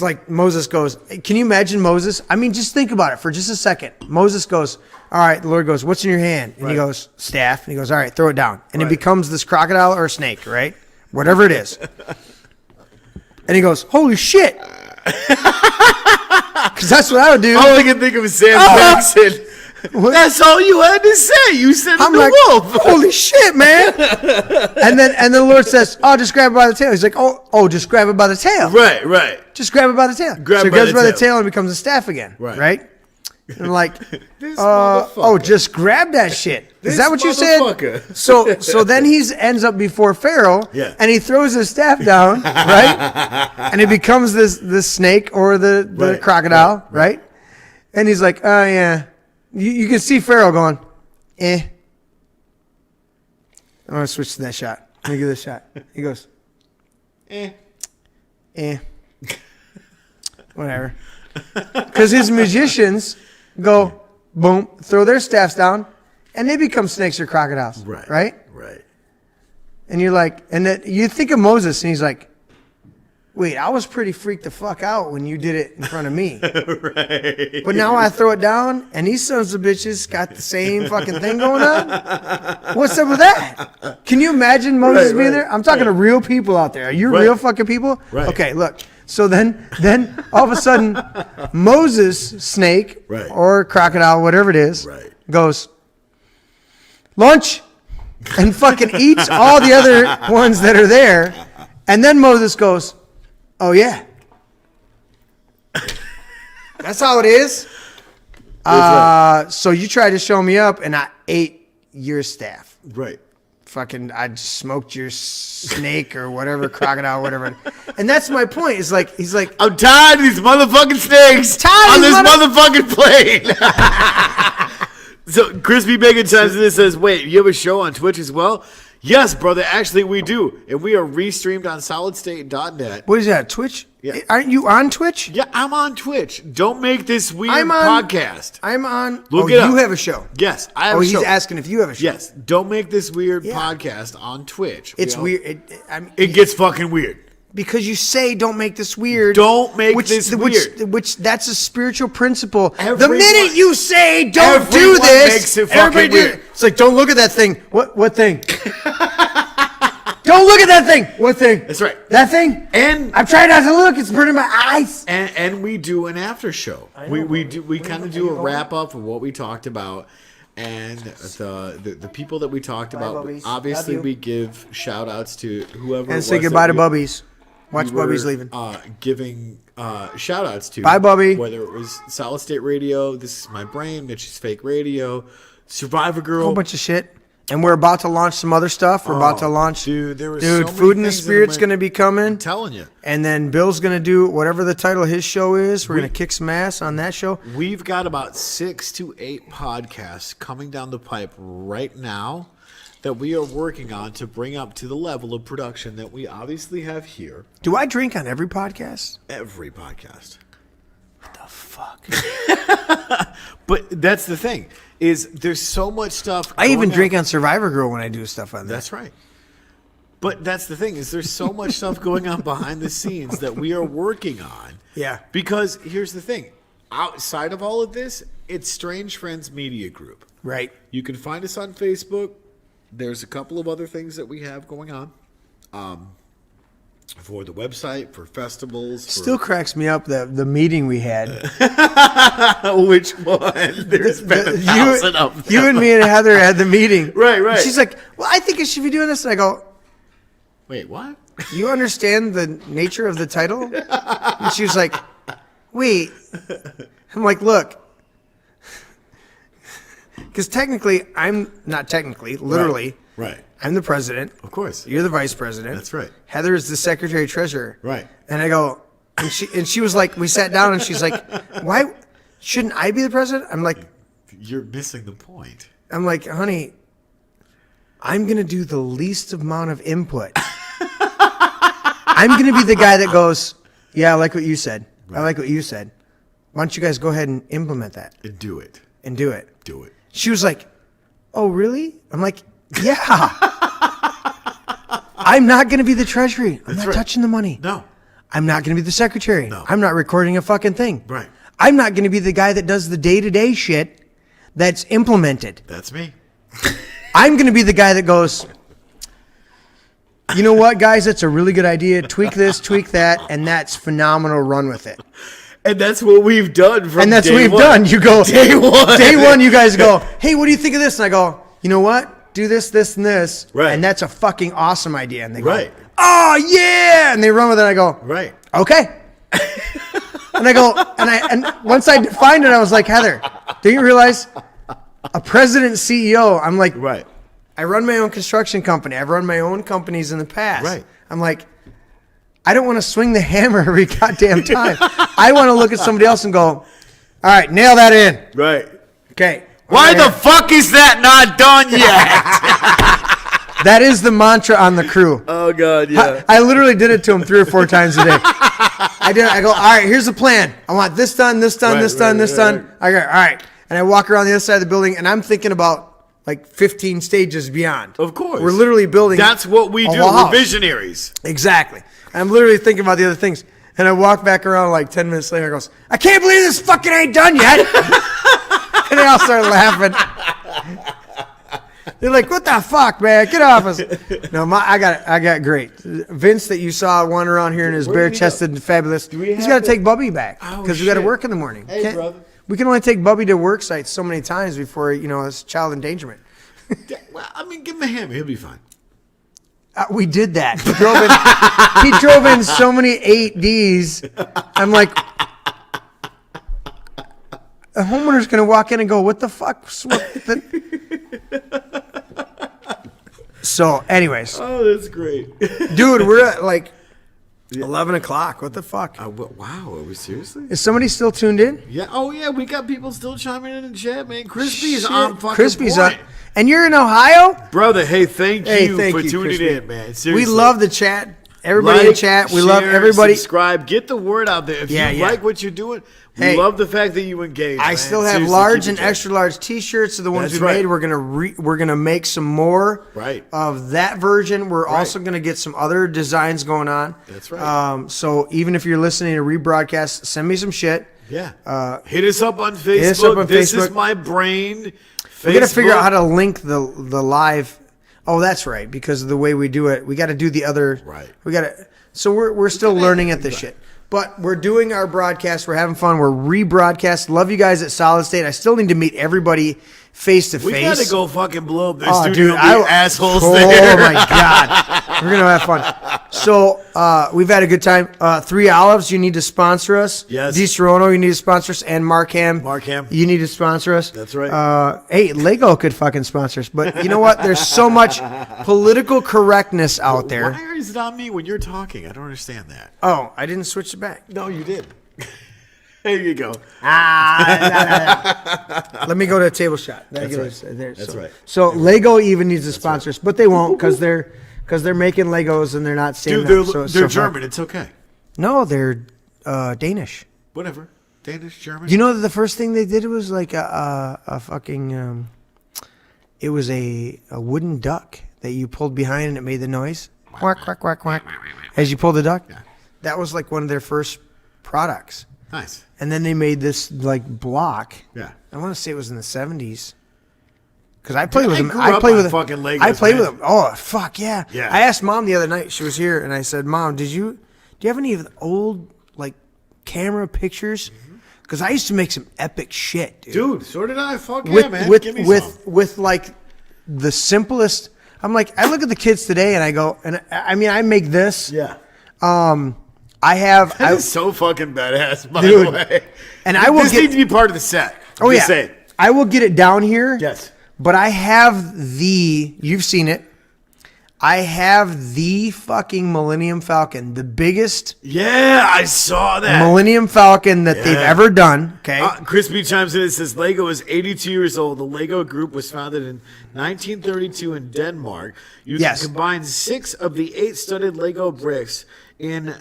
like Moses goes, can you imagine Moses? I mean, just think about it for just a second. Moses goes, all right, the Lord goes, what's in your hand? And he goes, staff. And he goes, all right, throw it down. And it becomes this crocodile or a snake, right? Whatever it is. And he goes, holy shit. Because that's what I would do. All I can think of is Sam Jackson. That's all you had to say. You said I'm the like, wolf. holy shit, man. and then the Lord says, oh, just grab it by the tail. He's like, oh, just grab it by the tail. Right. Just grab it by the tail. Grab so it he by grabs the it by the tail. tail and it becomes a staff again. Right? And I'm like, This oh, motherfucker. just grab that shit. This Is that what you said? motherfucker. So then he ends up before Pharaoh, Yeah. and he throws his staff down, right? And it becomes this snake or the Right, crocodile, right. And he's like, oh, yeah. You can see Pharaoh going, I'm going to switch to that shot. Let me give this shot. He goes, whatever. Because his magicians go, boom, throw their staffs down, and they become snakes or crocodiles. Right? Right. And you're like, and that you think of Moses, and he's like, wait, I was pretty freaked the fuck out when you did it in front of me. Right. But now I throw it down, and these sons of bitches got the same fucking thing going on? What's up with that? Can you imagine Moses being there? I'm talking to real people out there. Are you real fucking people? Right. Okay, look. So then all of a sudden, Moses, snake or crocodile, whatever it is, goes, lunch, and fucking eats all the other ones that are there. And then Moses goes, oh, yeah. That's how it is. So you tried to show me up, and I ate your staff. Right. Fucking, I smoked your snake or whatever, crocodile, whatever. And that's my point. It's like, he's like, I'm tired of these motherfucking snakes on this motherfucking plane. So Crispy Bacon chimes in and says, wait, you have a show on Twitch as well? Yes, brother. Actually, we do. And we are restreamed on solidstate.net. What is that, Twitch? Yeah. Aren't you on Twitch? Yeah, I'm on Twitch. Don't make this weird I'm on- podcast. I'm on. Look oh, it up. you have a show. Yes, I have a he's show. asking if you have a show. Yes, don't make this weird Yeah. podcast on Twitch. It's We weird. It gets fucking weird. Because you say don't make this weird. Don't make this weird. Which that's a spiritual principle. The Everyone- minute you say don't do Everyone this, makes it everybody fucking do weird. it. It's like, don't look at that thing. What thing? Don't look at that thing. What thing? That's right. That thing? And I'm trying not to look. It's burning my eyes. and we do an after show. We kind of do a wrap up of what we talked about. And the people that we talked about, Bubbies. obviously Love you. we give shout outs to whoever. And it say was goodbye that to Bubbies. Watch we were, Bubbies leaving. Giving shout outs to. Bye, Bubby. Whether it was Solid State Radio, This Is My Brain, Mitch's Fake Radio, Survivor Girl. A whole bunch of shit. And we're about to launch some other stuff. We're about to launch. Dude, there was so many Food and the things that Spirit's went- going to be coming. I'm telling you. And then Bill's going to do whatever the title of his show is. We're going to kick some ass on that show. We've got about 6 to 8 podcasts coming down the pipe right now that we are working on to bring up to the level of production that we obviously have here. Do I drink on every podcast? Every podcast. What the fuck? But that's the thing. is there's so much stuff. I even going drink on Survivor Girl when I do stuff on there. That's right. But that's the thing is there's so much stuff going on behind the scenes that we are working on. Yeah. Because here's the thing. Outside of all of this, it's Strange Friends Media Group. Right. You can find us on Facebook. There's a couple of other things that we have going on. For the website, for festivals. Still cracks me up the meeting we had. Which one? There's been 1,000 of them. You and me and Heather had the meeting. Right. And she's like, well, I think I should be doing this. And I go, Wait, what? you understand the nature of the title? And she was like, wait. I'm like, look. Because technically, literally. Right. I'm the president. Of course. You're the vice president. That's right. Heather is the secretary treasurer. Right. And I go, and she was like, we sat down and she's like, why shouldn't I be the president? I'm like, You're missing the point. I'm like, honey, I'm going to do the least amount of input. I'm going to be the guy that goes, yeah, I like what you said. I like what you said. Why don't you guys go ahead and implement that And do it. and do it? Do it. She was like, oh, really? I'm like, yeah. I'm not going to be the treasury. I'm not right. touching the money. No. I'm not going to be the secretary. No. I'm not recording a fucking thing. Right. I'm not going to be the guy that does the day-to-day shit that's implemented. That's me. I'm going to be the guy that goes, you know what, guys? That's a really good idea. Tweak this, tweak that, and that's phenomenal. Run with it. And that's what we've done from And that's what day we've one. done. You go, Day one. Day one, you guys go, hey, what do you think of this? And I go, you know what? Do this, this, and this. Right. And that's a fucking awesome idea. And they go, Right. oh, yeah. And they run with it. And I go, Right. okay. And I go, and once I defined it, I was like, Heather, do you realize a president and CEO? I'm like, Right. I run my own construction company. I've run my own companies in the past. Right. I'm like, I don't want to swing the hammer every goddamn time. I want to look at somebody else and go, all right, nail that in. Right. Okay. Why Okay. the fuck is that not done yet? That is the mantra on the crew. Oh, God, yeah. I literally did it to him 3 or 4 times a day. I go, all right, here's the plan. I want this done, this done, Right, this done, right, this right, done. I go, all right. And I walk around the other side of the building, and I'm thinking about like 15 stages beyond. Of course. We're literally building. That's what we a do. whole We're house. visionaries. Exactly. I'm literally thinking about the other things. And I walk back around like 10 minutes later and goes, I can't believe this fucking ain't done yet. And they all start laughing. They're like, what the fuck, man? Get off us. No, I got great. Vince that you saw wandering around here in his Where did he bare-chested and fabulous, we he's have got to the- take Bubby back Oh, because we got to shit. work in the morning. Hey, brother. We can only take Bubby to work sites so many times before, it's child endangerment. Well, I mean, give him a hammer. He'll be fine. We did that. He drove in so many 8Ds. I'm like, a homeowner's going to walk in and go, what the fuck? So, anyways, Oh, that's great. dude, we're at like 11 o'clock. What the fuck? Wow, are we seriously? Is somebody still tuned in? Yeah. Oh, yeah, we got people still chiming in the chat, man. Crispy's Shit. on fucking Crispy's point. on. And you're in Ohio? Brother, hey, thank you thank for you, tuning Crispy. in, man. Seriously. We love the chat. Everybody in chat. We love share, everybody. Subscribe. Get the word out there. If Yeah, you yeah. like what you're doing, we Hey, love the fact that you engage. I man. still have Seriously, large keep and it going. extra large T-shirts. Are the ones That's we right. made. We're gonna make some more Right. of that version. We're also gonna get some other designs going on. That's right. So even if you're listening to rebroadcast, send me some shit. Yeah. Hit us up on Facebook. us up on This is Facebook. my brain. We gotta figure out how to link the live. Oh, that's right. Because of the way we do it, we got to do the other. Right. We got to. So we're still learning at this shit. But we're doing our broadcast. We're having fun. We're rebroadcast. Love you guys at Solid State. I still need to meet everybody face to face. We gotta go fucking blow up their Oh, studio. dude, Be assholes oh there. my god, we're gonna have fun. So we've had a good time. 3 Olives, you need to sponsor us. Yes. D. Serono, you need to sponsor us, and Markham, you need to sponsor us. That's right. Hey, Lego could fucking sponsor us, but you know what? There's so much political correctness out there. Why is it on me when you're talking? I don't understand that. Oh, I didn't switch it back. No, you did. There you go. Let me go to a table shot. That's right. There, That's so, right. So Lego even needs to sponsor us, but they won't because they're making Legos and they're not standing Dude, up. So it's they're so fun. German. It's okay. No, they're Danish. Whatever. Danish, German. You know that the first thing they did was like a fucking it was a wooden duck that you pulled behind and it made the noise. Quack, quack, quack, quack. As you pulled the duck. Yeah. That was like one of their first products. Nice. And then they made this like block. Yeah. I want to say it was in the 70s. Because I played with them. grew I up played on with fucking Legos, I played with man. them. Oh fuck yeah. Yeah. I asked Mom the other night. She was here, and I said, "Mom, do you have any of the old like camera pictures? Because I used to make some epic shit, dude. So did I. Fuck with yeah, man. with Give me with some. with like the simplest. I'm like, I look at the kids today, and I go, and I mean, I make this. Yeah. I have. That is so fucking badass, by Dude. the way. And I will This get- needs to be part of the set. Oh yeah. Just saying. I will get it down here. Yes. But I have you've seen it. I have the fucking Millennium Falcon, the biggest Yeah, I saw that. Millennium Falcon that they've ever done. Okay. Crispy chimes in and says Lego is 82 years old. The Lego Group was founded in 1932 in Denmark. You Yes. can combine 6 of the 8 studded Lego bricks in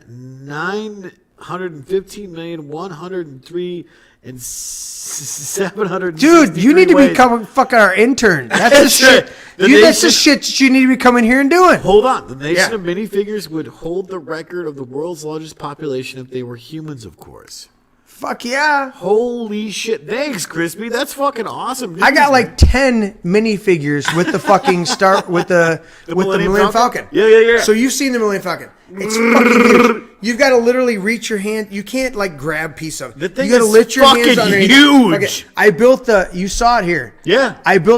915,103 and 700. Dude, you need to become fucking our intern. That's the shit. That's the shit that you need to be coming here and doing. Hold on. The nation Yeah. of minifigures would hold the record of the world's largest population if they were humans, of course. Fuck yeah. Holy shit. Thanks, Crispy. That's fucking awesome. I got news, like 10 minifigures with the fucking with the Millennium Falcon. Yeah. So you've seen the Millennium Falcon. It's fucking huge. You've got to literally reach your hand. You can't like grab piece of it. The thing you got to is lift your hands fucking underneath. huge. Okay, I built you saw it here. Yeah.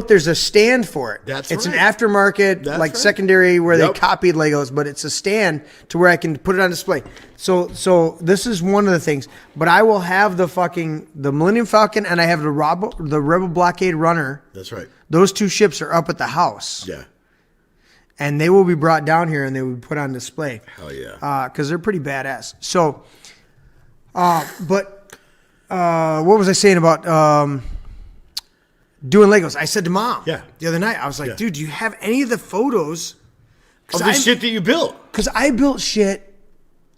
There's a stand for it. That's It's right. an aftermarket, That's like right. secondary where Yep. they copied Legos, but it's a stand to where I can put it on display. So this is one of the things. But I will have the Millennium Falcon and I have the Rebel Blockade Runner. That's right. Those two ships are up at the house. Yeah. And they will be brought down here and they will be put on display. Hell yeah. Because they're pretty badass. So, what was I saying about doing Legos? I said to Mom Yeah. the other night, I was like, Yeah. dude, do you have any of the photos? Of the shit that you built. Because I built shit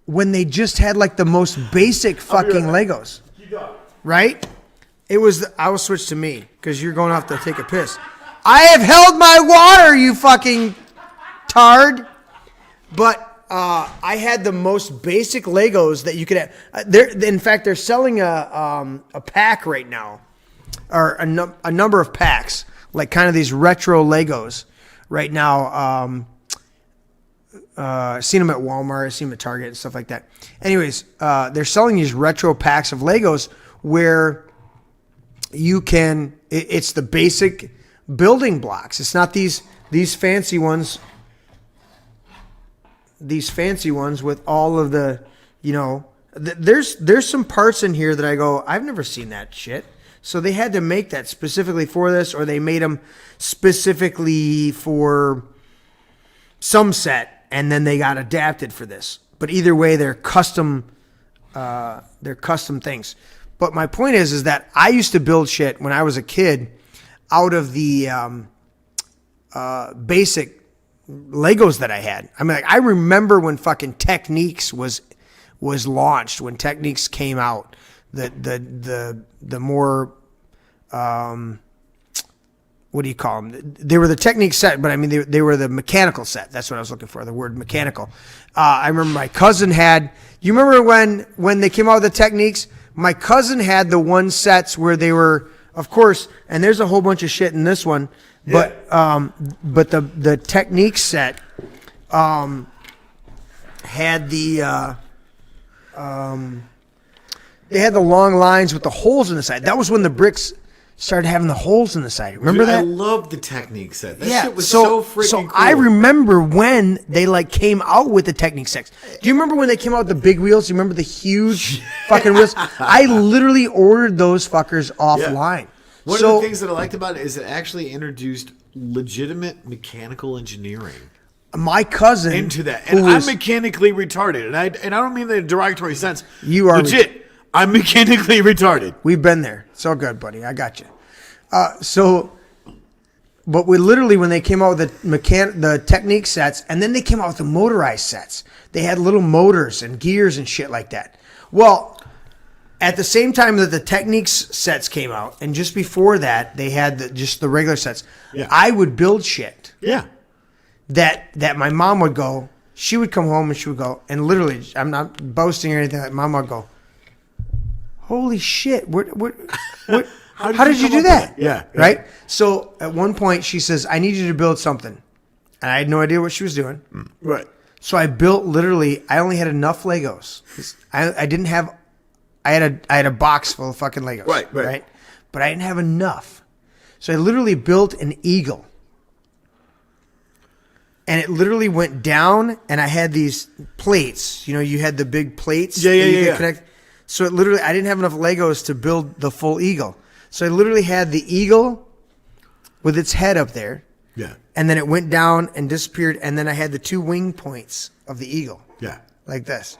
when they just had like the most basic fucking Legos. Right? I will switch to me because you're going off to take a piss. I have held my water, you fucking tard. But I had the most basic Legos that you could have. In fact, they're selling a pack right now, or a number of packs, like kind of these retro Legos right now. I've seen them at Walmart, I've seen them at Target and stuff like that. Anyways, they're selling these retro packs of Legos where you can. It's the basic building blocks. It's not these fancy ones. These fancy ones with all of the, there's some parts in here that I go, I've never seen that shit. So they had to make that specifically for this, or they made them specifically for some set, and then they got adapted for this. But either way, they're custom things. But my point is that I used to build shit when I was a kid out of the basic Legos that I had. I mean, like, I remember when fucking Techniques was launched, when Techniques came out, the more what do you call them? They were the Technique set, but I mean they were the mechanical set. That's what I was looking for. The word mechanical. I remember my cousin had. You remember when they came out with the Techniques? My cousin had the one sets where they were, of course, and there's a whole bunch of shit in this one. But the Technique set had the they had the long lines with the holes in the side. That was when the bricks started having the holes in the side. Remember Dude, that? I love the Technique set. That Yeah. shit was so freaking so cool. I remember when they like came out with the Technique sets. Do you remember when they came out with the big wheels? Do you remember the huge fucking wheels? I literally ordered those fuckers offline. One of the things that I liked about it is it actually introduced legitimate mechanical engineering my cousin into that. who And was- I'm mechanically retarded. And I don't mean that in a derogatory sense. You are legit. I'm mechanically retarded. We've been there. It's all good, buddy. I got you. But we literally, when they came out with the Technique sets, and then they came out with the motorized sets, they had little motors and gears and shit like that. Well, At the same time that the Techniques sets came out, and just before that, they had just the regular sets. Yeah. I would build shit Yeah. that my mom would go. She would come home and she would go, and literally, I'm not boasting or anything. Like Mom would go, "Holy shit! What? How did you do that?" Yeah. Right. So at one point, she says, "I need you to build something," and I had no idea what she was doing. Right. So I built literally. I only had enough Legos. I didn't have. I had a box full of fucking Legos. Right. But I didn't have enough. So I literally built an eagle. And it literally went down, and I had these plates. You know, you had the big plates. Yeah, that you could yeah. connect. So it literally, I didn't have enough Legos to build the full eagle. So I literally had the eagle with its head up there. Yeah. And then it went down and disappeared. And then I had the 2 wing points of the eagle. Yeah. Like this.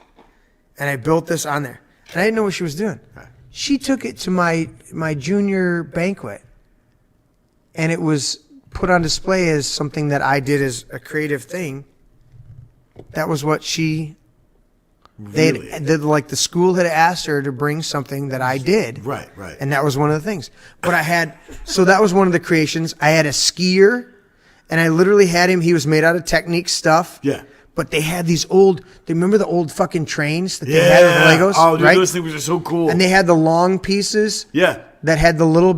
And I built this on there. And I didn't know what she was doing. Right. She took it to my junior banquet. And it was put on display as something that I did as a creative thing. That was what she... Really? Like the school had asked her to bring something that I did. Right. And that was one of the things. But I had... So that was one of the creations. I had a skier. And I literally had him... He was made out of Technique stuff. Yeah. But they had these old... They remember the old fucking trains that they had with Legos? Oh, dude, right? those things are so cool. And they had the long pieces Yeah. that had the little...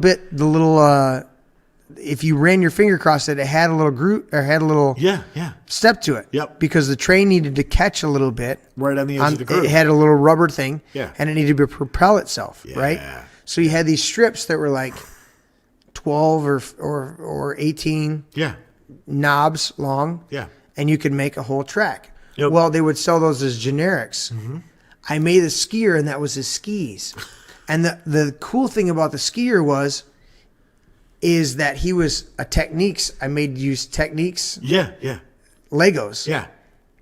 if you ran your finger across it, it had a little groove or had a little Yeah. step to it. Yep. Because the train needed to catch a little bit. Right on the edge of the groove. It had a little rubber thing. Yeah. And it needed to propel itself, Yeah. right? So you had these strips that were like 12 or 18 Yeah. knobs long. Yeah. And you could make a whole track. Yep. Well, they would sell those as generics. Mm-hmm. I made a skier, and that was his skis. And the cool thing about the skier is that he was a Techniques. I made use Techniques Yeah. Legos. Yeah.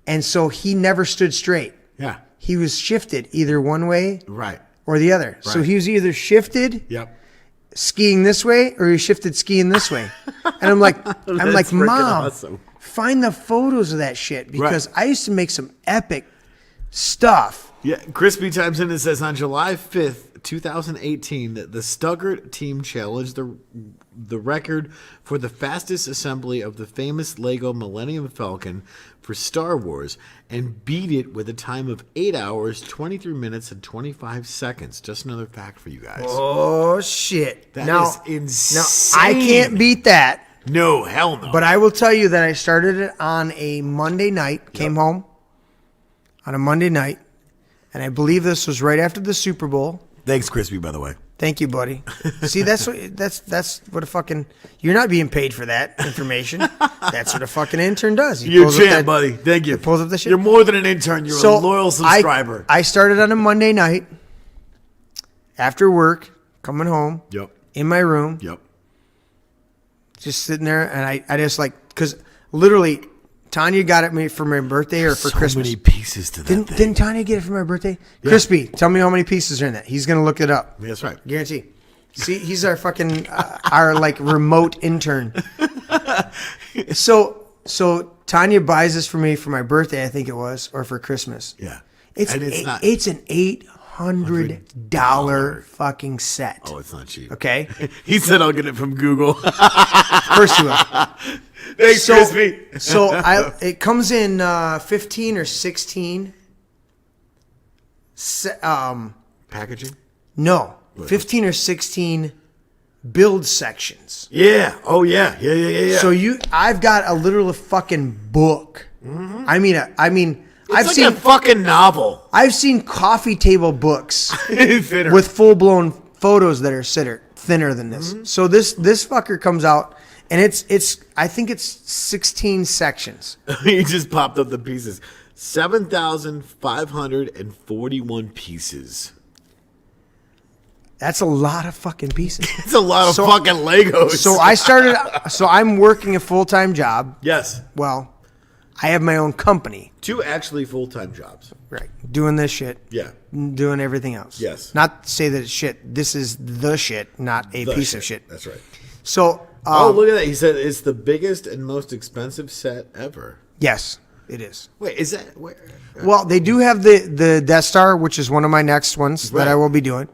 And so he never stood straight. Yeah. He was shifted either one way Right. or the other. So Right. he was either shifted Yep. skiing this way or he shifted skiing this way. And I'm like, That's freaking Mom, awesome. find the photos of that shit because Right. I used to make some epic stuff. Yeah, Crispy chimes in and says on July 5th, 2018, that the Stuggart team challenged the record for the fastest assembly of the famous Lego Millennium Falcon for Star Wars and beat it with a time of 8 hours, 23 minutes, and 25 seconds. Just another fact for you guys. Oh shit! That now, is now insane. I can't beat that, No, hell no. but I will tell you that I started it on a Monday night. Came home on a Monday night, and I believe this was right after the Super Bowl. Thanks, Crispy, by the way. Thank you, buddy. See, that's what a fucking... You're not being paid for that information. That's what a fucking intern does. He You're a pulls up champ, that- buddy. Thank you. he pulls up the shit. You're more than an intern. You're a loyal subscriber. I started on a Monday night after work, coming home Yep. in my room, Yep. just sitting there, and I just like... Because literally, Tanya got it me for my birthday or for So Christmas. many pieces to that thing. Didn't Tanya get it for my birthday? Crispy, tell me how many pieces are in that. He's going to look it up. That's right. Guarantee. See, he's our fucking our like remote intern. So Tanya buys this for me for my birthday, I think it was, or for Christmas. Yeah. It's And it's not- it's an $800 fucking set. Oh, it's not cheap. Okay, He said I'll get it from Google. of course you will. Thanks, Crispy. So it comes in 15 or 16. Packaging? No, 15 or 16 build sections. Yeah. Oh, yeah. Yeah. So I've got a literal fucking book. Mm-hmm. I mean, it's I've like seen a fucking novel. I've seen coffee table books Thinner. with full blown photos that are thinner than this. Mm-hmm. So this fucker comes out and it's I think it's 16 sections. He just popped up the pieces. 7,541 pieces. That's a lot of fucking pieces. It's a lot of fucking Legos. So I'm working a full-time job. Yes. Well, I have my own company. 2 actually full-time jobs. Right. Doing this shit. Yeah. Doing everything else. Yes. Not to say that it's shit. This is the shit, not a The piece of shit. That's right. So, Oh, look at that. He said it's the biggest and most expensive set ever. yes. It is. Wait, is that where? Well, they do have the Death Star, which is one of my next ones that I will be doing.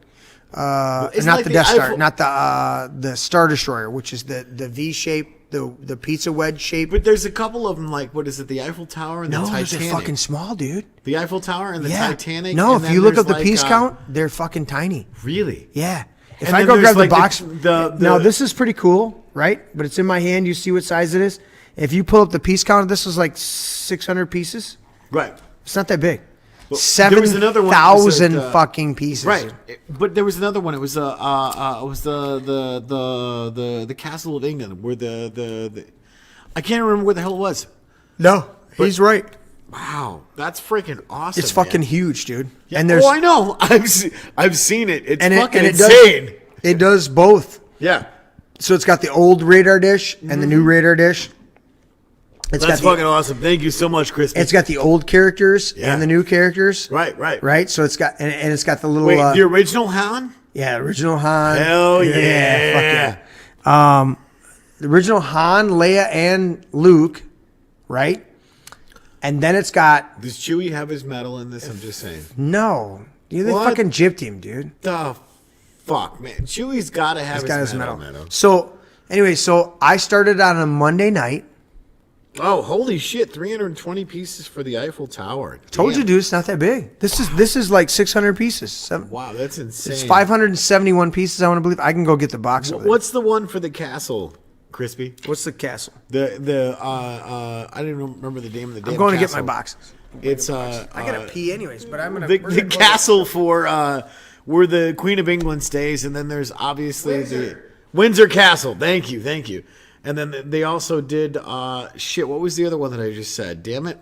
Not like the the Death Star, Eiffel- not the Star Destroyer, which is the V shape, the pizza wedge shape. But there's a couple of them. Like, what is it? The Eiffel Tower and No, the those are Titanic. fucking small, dude. The Eiffel Tower and the Yeah. Titanic. No, and if then you look up there's the piece like, count, they're fucking tiny. Really? Yeah. If And I then go there's grab the like box, the- now this is pretty cool, right? But it's in my hand. You see what size it is. If you pull up the piece count, this is like 600 pieces. Right. It's not that big. there was another one that was 7,000 like, fucking pieces. Right, but there was another one. It was the Castle of England, where the I can't remember where the hell it was. No, he's right. Wow, that's freaking awesome. It's fucking man. huge, dude. Yeah, And there's I know. I've seen it. It's and fucking it insane. It does both. Yeah, So it's got the old radar dish and the new radar dish. It's that's got fucking awesome. Thank you so much, Chris. It's got the old characters Yeah. and the new characters. right. Right. So it's got and it's got the little Wait, the original Han? yeah, original Han. Hell yeah. Fuck yeah. The original Han, Leia, and Luke, right? And then it's got Does Chewie have his medal in this? I'm just saying. no. They What? fucking gypped him, dude. The fuck, man. Chewie's got to have He's got his his medal. medal. So anyway, so I started on a Monday night. Oh, holy shit! 320 pieces for the Eiffel Tower. Told you, Damn. dude, it's not that big. This is like 600 pieces. Wow, that's insane. It's 571 pieces. I want to believe. I can go get the box. Over there. What's the one for the castle, Crispy? What's the castle? I didn't remember the name of the damn I'm going to get castle. my boxes. It's I gotta pee anyways, but I'm gonna. the we're gonna go- castle for where the Queen of England stays, and then there's obviously the Windsor Castle. Thank you. And then they also did shit. What was the other one that I just said? Damn it.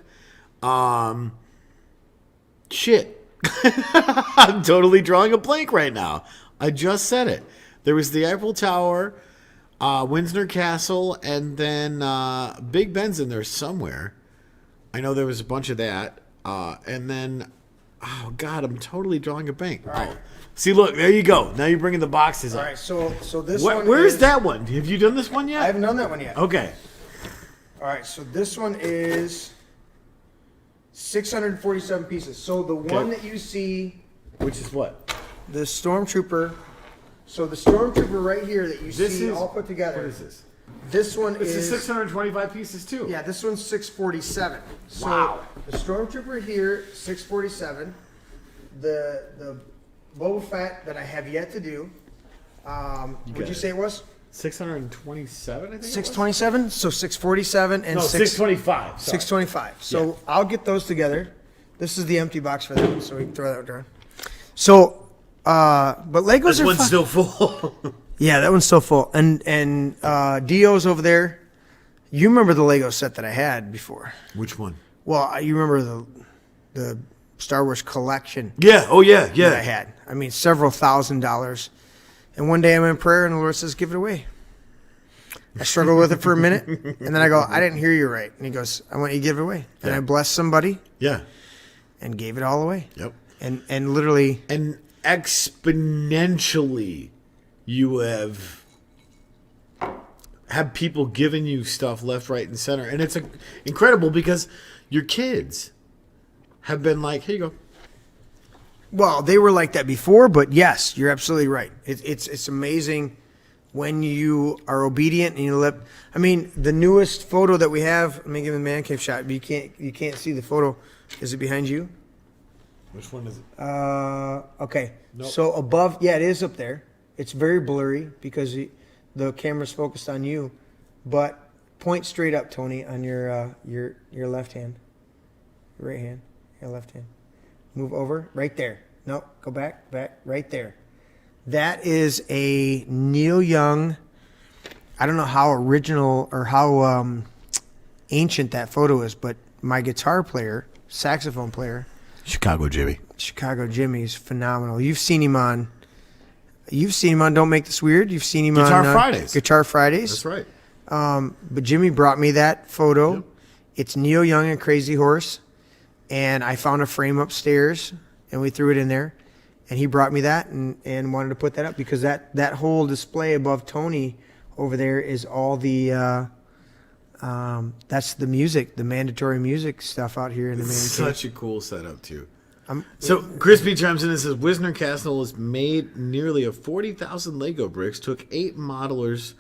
Shit. I'm totally drawing a blank right now. I just said it. There was the Eiffel Tower, Windsor Castle, and then Big Ben's in there somewhere. I know there was a bunch of that. And then, oh, God, I'm totally drawing a blank. right. Oh. See, look, there you go. Now you're bringing the boxes All up. right, so this one. Where's that one? Have you done this one yet? I haven't done that one yet. Okay. All right, so this one is 647 pieces. So the one that you see, Which is what? the Stormtrooper. So the Stormtrooper right here that you This see is- all put together. What is this? This one This is is 625 pieces, too. yeah. This one's 647. So Wow. the Stormtrooper here 647. The Boba Fett that I have yet to do. What'd got you it. say it was? 627, I think. 627. So 647 and No, 625. Sorry. 625. So I'll get those together. This is the empty box for that one, so we can throw that down. So, but Legos This are one's fun. still full. Yeah, that one's still full. And Dio's over there. You remember the Lego set that I had before? Which one? Well, you remember the Star Wars collection Yeah. Oh yeah. that I Yeah. had. I mean, several $1,000s. And one day I'm in prayer, and the Lord says, "Give it away." I struggled with it for a minute, and then I go, "I didn't hear you right." And he goes, "I want you to give it away." And I blessed somebody Yeah. and gave it all away. Yep. And literally, And exponentially, you have people giving you stuff left, right, and center, and it's incredible because your kids have been like, "Here you go." well, they were like that before, but yes, you're absolutely right. It's amazing when you are obedient and you live. I mean, the newest photo that we have. Let me give the man cave shot. But you can't see the photo. Is it behind you? Which one is it? Okay. Nope. So above, yeah, it is up there. It's very blurry because the camera's focused on you. But point straight up, Tony, on your left hand, your right hand, your left hand. Move over, right there. No, go back, right there. That is a Neil Young. I don't know how original or how ancient that photo is, but my guitar player, saxophone player, Chicago Jimmy. Chicago Jimmy's phenomenal. You've seen him on Don't Make This Weird. You've seen him Guitar on Fridays. Guitar Fridays. That's right. But Jimmy brought me that photo. Yep. It's Neil Young and Crazy Horse. And I found a frame upstairs and we threw it in there. And he brought me that and wanted to put that up because that whole display above Tony over there is all the That's the music, the mandatory music stuff out here in the man cave. Such a cool setup too. So Crispy chimes in and says Wisner Castle is made nearly of 40,000 Lego bricks. Took 8 modelers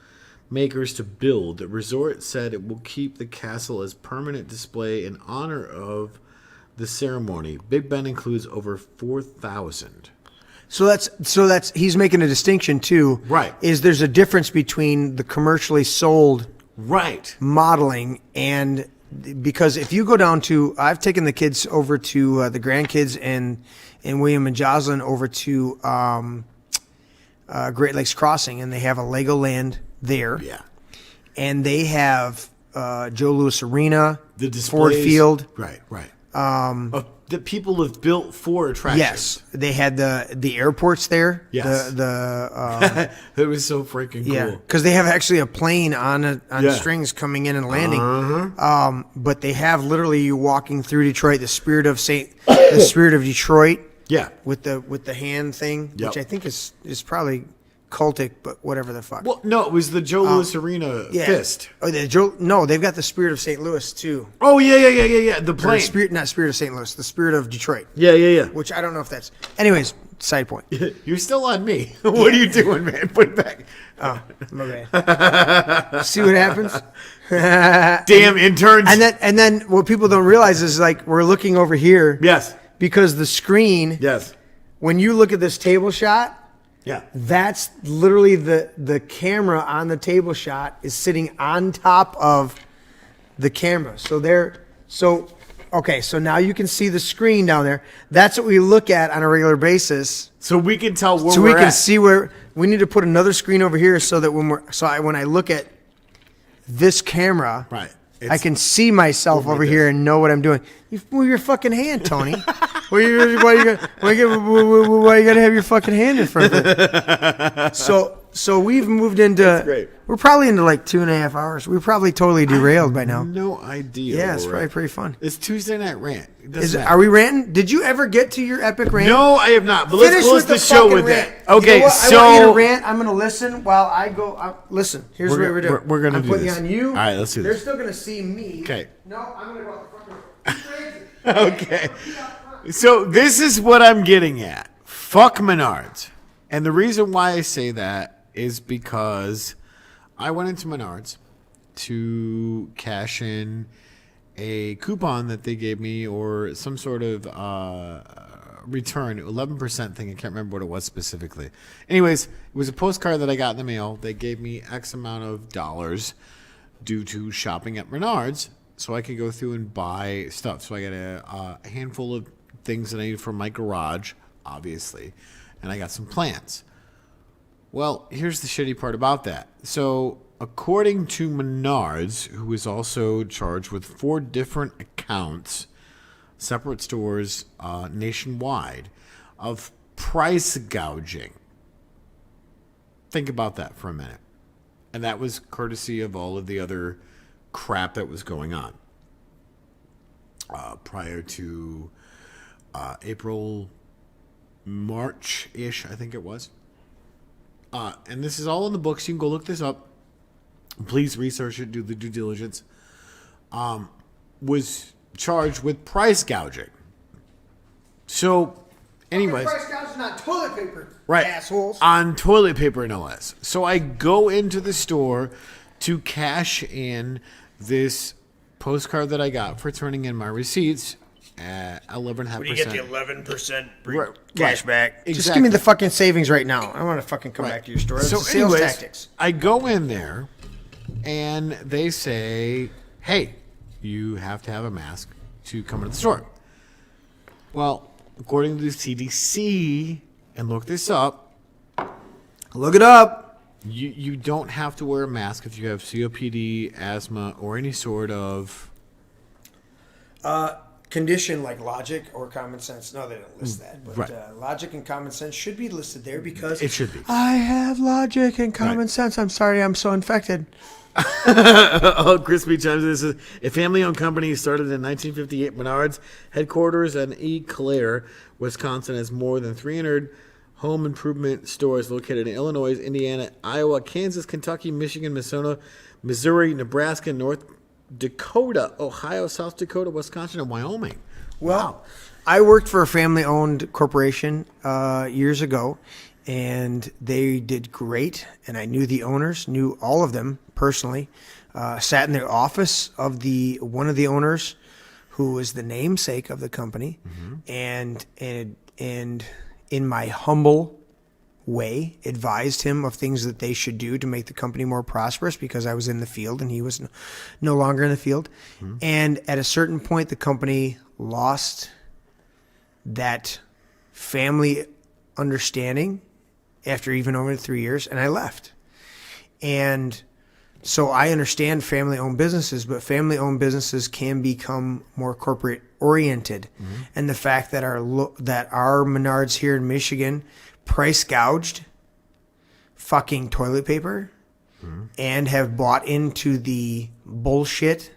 makers to build. The resort said it will keep the castle as permanent display in honor of the ceremony. Big Ben includes over 4,000. So that's he's making a distinction too. Right. Is there's a difference between the commercially sold Right. modeling and because if you go down to I've taken the kids over to the grandkids and William and Jocelyn over to Great Lakes Crossing, and they have a Legoland there. Yeah. And they have Joe Louis Arena, The Ford displays. Field. Right. That people have built for attractions. Yes, they had the airports there. Yes. It was so freaking cool. Yeah, because they have actually a plane on strings coming in and landing. But they have literally you walking through Detroit, the spirit of Detroit. Yeah. With the hand thing, Yep. which I think is probably cultic, but whatever the fuck. Well, no, it was the Joe Louis Arena fist. Oh, no, they've got the spirit of St. Louis too. Oh yeah. The Or plane. not spirit of St. Louis, the spirit of Detroit. Yeah. Which I don't know if that's. Anyways, side point. You're still on me. What are you doing, man? Put it back. Oh, my bad. See what happens? Damn interns. And then what people don't realize is like we're looking over here. Yes. Because the screen. Yes. When you look at this table shot. Yeah. That's literally the camera on the table shot is sitting on top of the camera. So now you can see the screen down there. That's what we look at on a regular basis. So we can tell where So we're we can at. see where we need to put another screen over here so that when I look at this camera, Right. I can see myself over here and know what I'm doing. You move your fucking hand, Tony. Why you gotta have your fucking hand in front of it? So we've moved into. great. We're probably into like 2.5 hours. We're probably totally derailed by now. No idea. Yeah, it's where we're probably at. pretty fun. It's Tuesday Night Rant. It doesn't matter. Are we ranting? Did you ever get to your epic rant? No, I have not. But let's Finish close with the show fucking with rant. that. Okay, You know what? so I want you to rant. I'm going to listen while I go. Listen, here's what we're doing. we're gonna I'm do putting this. on you. All right, let's do They're this. still going to see me. Okay. No, I'm going to go out the fucking room. Okay. So this is what I'm getting at. Fuck Menards. And the reason why I say that is because I went into Menards to cash in a coupon that they gave me or some sort of return, 11% thing. I can't remember what it was specifically. Anyways, it was a postcard that I got in the mail. They gave me X amount of dollars due to shopping at Menards so I could go through and buy stuff. So I got a handful of things that I need for my garage, obviously, and I got some plants. Well, here's the shitty part about that. So, according to Menards, who is also charged with 4 different accounts, separate stores nationwide, of price gouging. Think about that for a minute. And that was courtesy of all of the other crap that was going on prior to April, March-ish, I think it was. And this is all in the books. You can go look this up. Please research it. Do the due diligence. Was charged with price gouging. So, anyways. Price gouging on toilet paper, Right. assholes. On toilet paper, no less. So I go into the store to cash in this postcard that I got for turning in my receipts at 11.5%. You get the 11% Right. cash back. Just give me the fucking savings right now. I want to fucking come back to your store. So, It's sales anyways, tactics. I go in there, and they say, "Hey, you have to have a mask to come into the store." Well, according to the CDC, and look this up, Look it up. you don't have to wear a mask if you have COPD, asthma, or any sort of Condition like logic or common sense. No, they don't list that. But Right. logic and common sense should be listed there because It should be. I have logic and common Right. sense. I'm sorry, I'm so infected. Oh, Crispy chimes in. This is a family-owned company started in 1958. Menards headquarters in Eau Claire, Wisconsin, has more than 300 home improvement stores located in Illinois, Indiana, Iowa, Kansas, Kentucky, Michigan, Minnesota, Missouri, Nebraska, North Dakota, Ohio, South Dakota, Wisconsin, and Wyoming. Well, I worked for a family-owned corporation years ago, and they did great. And I knew the owners, knew all of them personally. Sat in the office of one of the owners, who was the namesake of the company, and in my humble way, advised him of things that they should do to make the company more prosperous, because I was in the field and he was no longer in the field. And at a certain point, the company lost that family understanding after even over 3 years, and I left. And so I understand family-owned businesses, but family-owned businesses can become more corporate-oriented. And the fact that our Menards here in Michigan price gouged fucking toilet paper and have bought into the bullshit.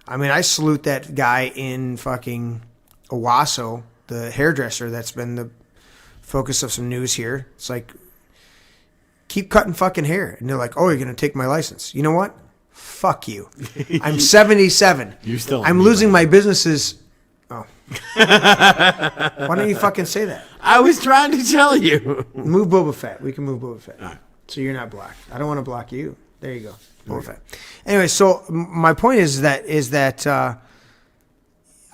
I mean, I salute that guy in fucking Owasso, the hairdresser that's been the focus of some news here. It's like, keep cutting fucking hair. And they're like, oh, you're going to take my license. You know what? Fuck you. I'm 77. You're still I'm losing my businesses. Oh. Why don't you fucking say that? I was trying to tell you. Move Boba Fett. We can move Boba Fett. All right. So you're not blocked. I don't want to block you. There you go. Boba Fett. Anyway, so my point is that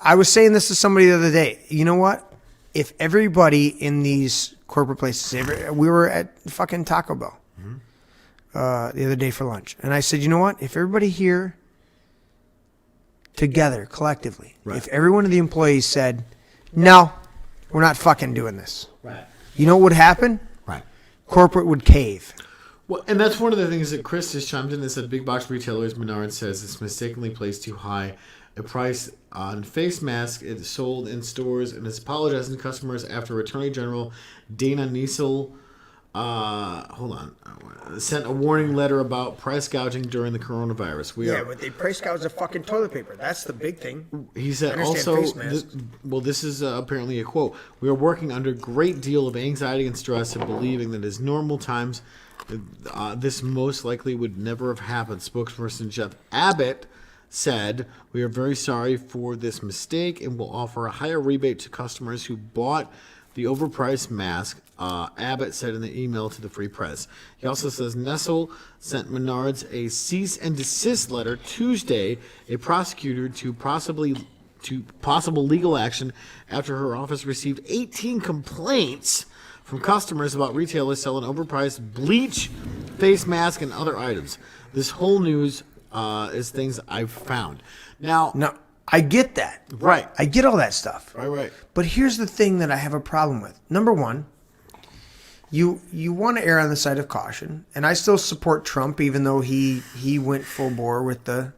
I was saying this to somebody the other day. You know what? If everybody in these corporate places, we were at fucking Taco Bell the other day for lunch, and I said, you know what? If everybody here together, collectively, if every one of the employees said, no, we're not fucking doing this, you know what would happen? Corporate would cave. Well, and that's one of the things that Chris has chimed in and said big box retailers, Menards, says it's mistakenly placed too high a price on face mask. It is sold in stores and is apologizing to customers after Attorney General Dana Niesel sent a warning letter about price gouging during the coronavirus. But they price gouge the fucking toilet paper. That's the big thing. He said I understand also, face masks. this is apparently a quote. We are working under a great deal of anxiety and stress and believing that as normal times, this most likely would never have happened. Spokesperson Jeff Abbott said, we are very sorry for this mistake and will offer a higher rebate to customers who bought the overpriced mask, Abbott said in the email to the Free Press. He also says Nestle sent Menards a cease and desist letter Tuesday, a prosecutor to possible legal action after her office received 18 complaints from customers about retailers selling overpriced bleach, face mask, and other items. This whole news is things I've found. Now, I get that. Right. I get all that stuff. Right. But here's the thing that I have a problem with. Number one, you want to err on the side of caution, and I still support Trump, even though he went full bore with the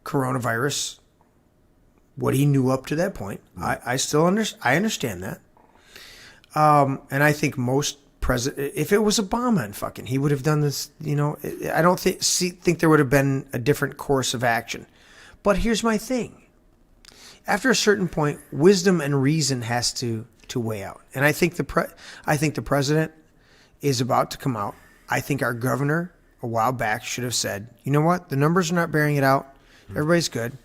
coronavirus, what he knew up to that point. I still understand that. And I think most if it was Obama and fucking, he would have done this, you know. I don't think there would have been a different course of action. But here's my thing. After a certain point, wisdom and reason has to weigh out. And I think the president is about to come out. I think our governor a while back should have said, you know what? The numbers are not bearing it out. Everybody's good.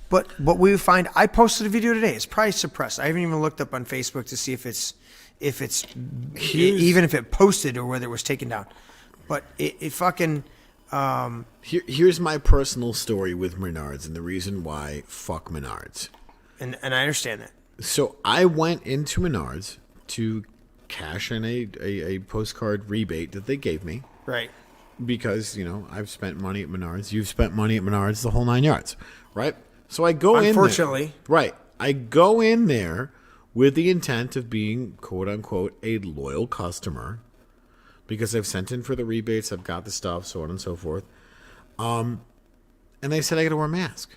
But what we find, I posted a video today. It's probably suppressed. I haven't even looked up on Facebook to see if it's even if it posted or whether it was taken down. But it fucking... Here's my personal story with Menards and the reason why fuck Menards. And I understand that. So I went into Menards to cash in a postcard rebate that they gave me. Right. Because, you know, I've spent money at Menards. You've spent money at Menards, the whole 9 yards. Right? So I go in there. Unfortunately. Right. I go in there with the intent of being, quote unquote, a loyal customer. Because I've sent in for the rebates, I've got the stuff, so on and so forth. And they said I got to wear a mask.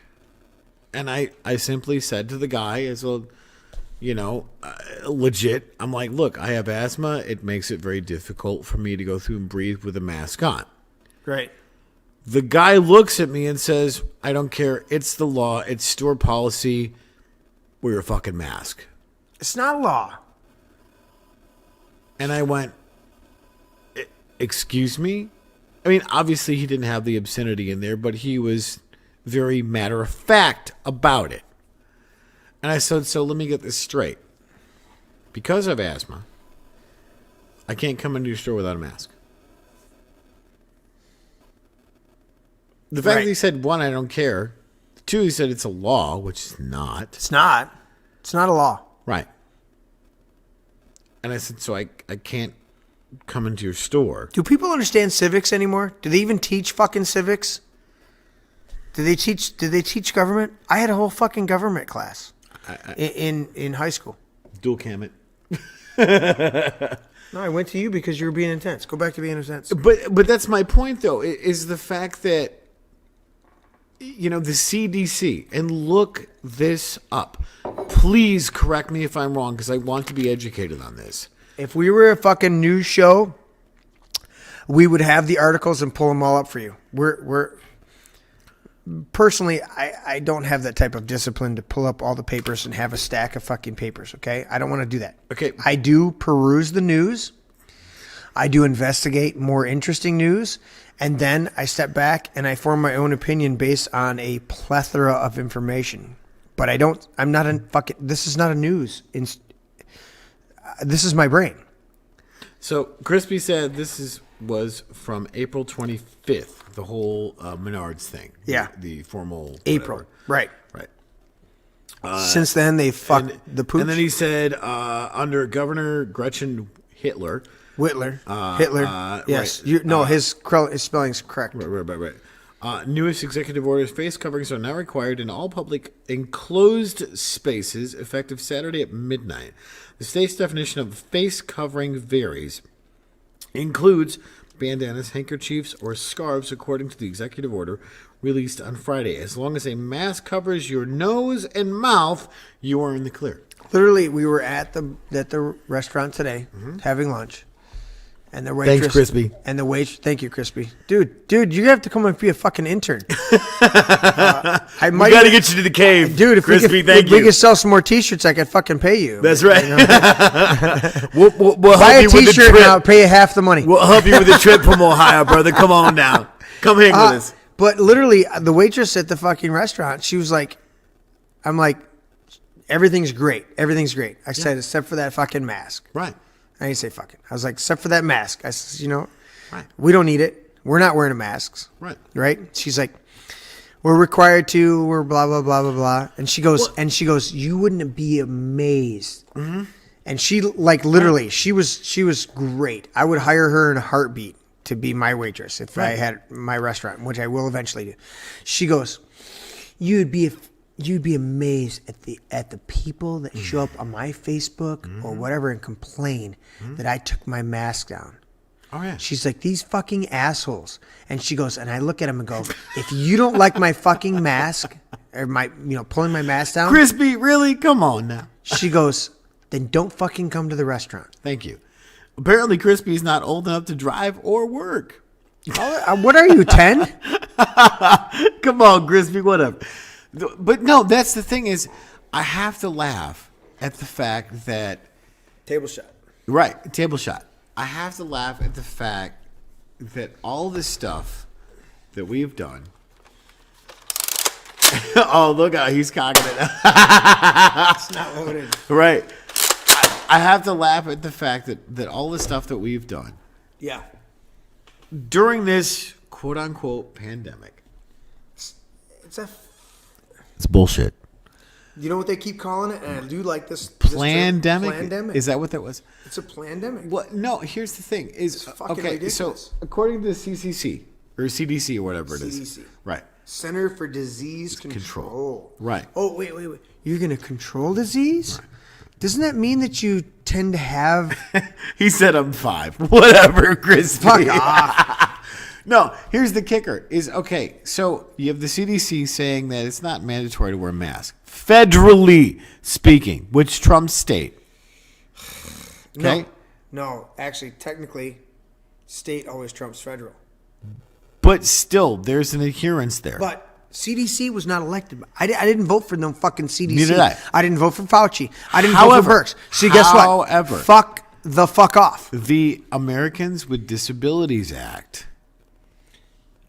And I simply said to the guy, as well, you know, legit, I'm like, look, I have asthma. It makes it very difficult for me to go through and breathe with a mask on. Right. The guy looks at me and says, I don't care. It's the law. It's store policy. Wear a fucking mask. It's not law. And I went, excuse me? I mean, obviously he didn't have the obscenity in there, but he was very matter of fact about it. And I said, so let me get this straight. Because of asthma, I can't come into your store without a mask. The fact that he said, one, I don't care. Two, he said it's a law, which is not. It's not. It's not a law. Right. And I said, so I can't come into your store. Do people understand civics anymore? Do they even teach fucking civics? Do they teach government? I had a whole fucking government class in high school. Dual cam it. No, I went to you because you were being intense. Go back to being intense. But that's my point, though, is the fact that, you know, the CDC, and look this up. Please correct me if I'm wrong, because I want to be educated on this. If we were a fucking news show, we would have the articles and pull them all up for you. We're personally, I don't have that type of discipline to pull up all the papers and have a stack of fucking papers, okay? I don't want to do that. Okay. I do peruse the news. I do investigate more interesting news. And then I step back and I form my own opinion based on a plethora of information. But I'm not a fucking, this is not a news. This is my brain. So Crispy said this was from April 25th, the whole Menards thing. Yeah. The formal April. whatever. Right. Right. Since then, they fucked the pooch. And then he said, under Governor Gretchen Hitler. Hitler. Yes. Right. His spelling's correct. Right. Newest executive orders: face coverings are now required in all public enclosed spaces effective Saturday at midnight. The state's definition of face covering varies. Includes bandanas, handkerchiefs, or scarves, according to the executive order released on Friday. As long as a mask covers your nose and mouth, you are in the clear. Literally, we were at the restaurant today having lunch. And the waitress, Thanks, Crispy. And the thank you, Crispy. Dude, you have to come and be a fucking intern. I might Got to get you to the cave, dude. If Crispy. we could sell some more T-shirts, I could fucking pay you. That's right. You know? We'll Buy help a you with the T-shirt trip. and I'll pay you half the money. We'll help you with the trip from Ohio, brother. Come on down. Come hang with us. But literally, the waitress at the fucking restaurant, she was like, I'm like, everything's great. Everything's great. I said, except for that fucking mask. Right. I didn't say fucking. I was like, except for that mask. I said, Right. we don't need it. We're not wearing masks. Right. Right? She's like, we're required to. We're blah, blah, blah, blah, blah. And she goes, you wouldn't be amazed. Mm-hmm. And she, like, literally, she was great. I would hire her in a heartbeat to be my waitress if I had my restaurant, which I will eventually do. She goes, you'd be amazed at the people that show up on my Facebook or whatever and complain that I took my mask down. Oh, yeah. She's like, these fucking assholes. And she goes, and I look at them and go, if you don't like my fucking mask or my, pulling my mask down. Crispy, really? Come on now. She goes, then don't fucking come to the restaurant. Thank you. Apparently, Crispy's not old enough to drive or work. What are you, 10? Come on, Crispy, whatever. But no, that's the thing is, I have to laugh at the fact that... Table shot. Right, table shot. I have to laugh at the fact that all this stuff that we've done... Oh, look out, he's cocking it. It's not loaded. Right. I have to laugh at the fact that all the stuff that we've done Yeah. during this quote-unquote pandemic... It's bullshit. You know what they keep calling it? And I do like this. Plandemic? Plandemic. Is that what that was? It's a plandemic. Well, no, here's the thing. It's fucking okay, ridiculous. So according to the CCC, or CDC or whatever it is. CDC. Right. Center for Disease Control. Right. Oh, wait. You're going to control disease? Right. Doesn't that mean that you tend to have... He said I'm 5. Whatever, Chris. Fuck off. No, here's the kicker. So you have the CDC saying that it's not mandatory to wear a mask. Federally speaking, which trumps state. Okay? No, actually, technically, state always trumps federal. But still, there's an adherence there. But CDC was not elected. I didn't vote for no fucking CDC. Neither did I. I didn't vote for Fauci. I didn't vote for Birx. See, guess what? However. Fuck the fuck off. The Americans with Disabilities Act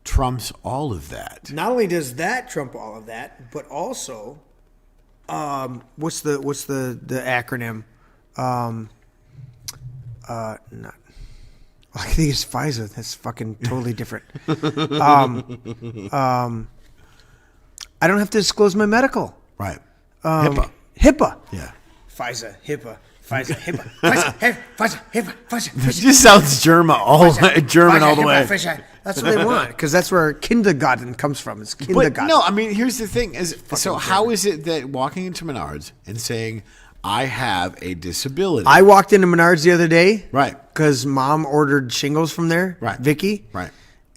trumps all of that. Not only does that trump all of that, but also, what's the acronym? Not. I think it's FISA. That's fucking totally different. I don't have to disclose my medical. Right. HIPAA. Yeah. FISA, HIPAA, FISA, HIPAA, FISA, HIPAA, FISA. It just sounds German all the way. That's what they want, because that's where kindergarten comes from. It's kindergarten. But no, I mean, here's the thing: how is it that walking into Menards and saying, "I have a disability"? I walked into Menards the other day, Right. Because Mom ordered shingles from there, Right. Vicky, Right.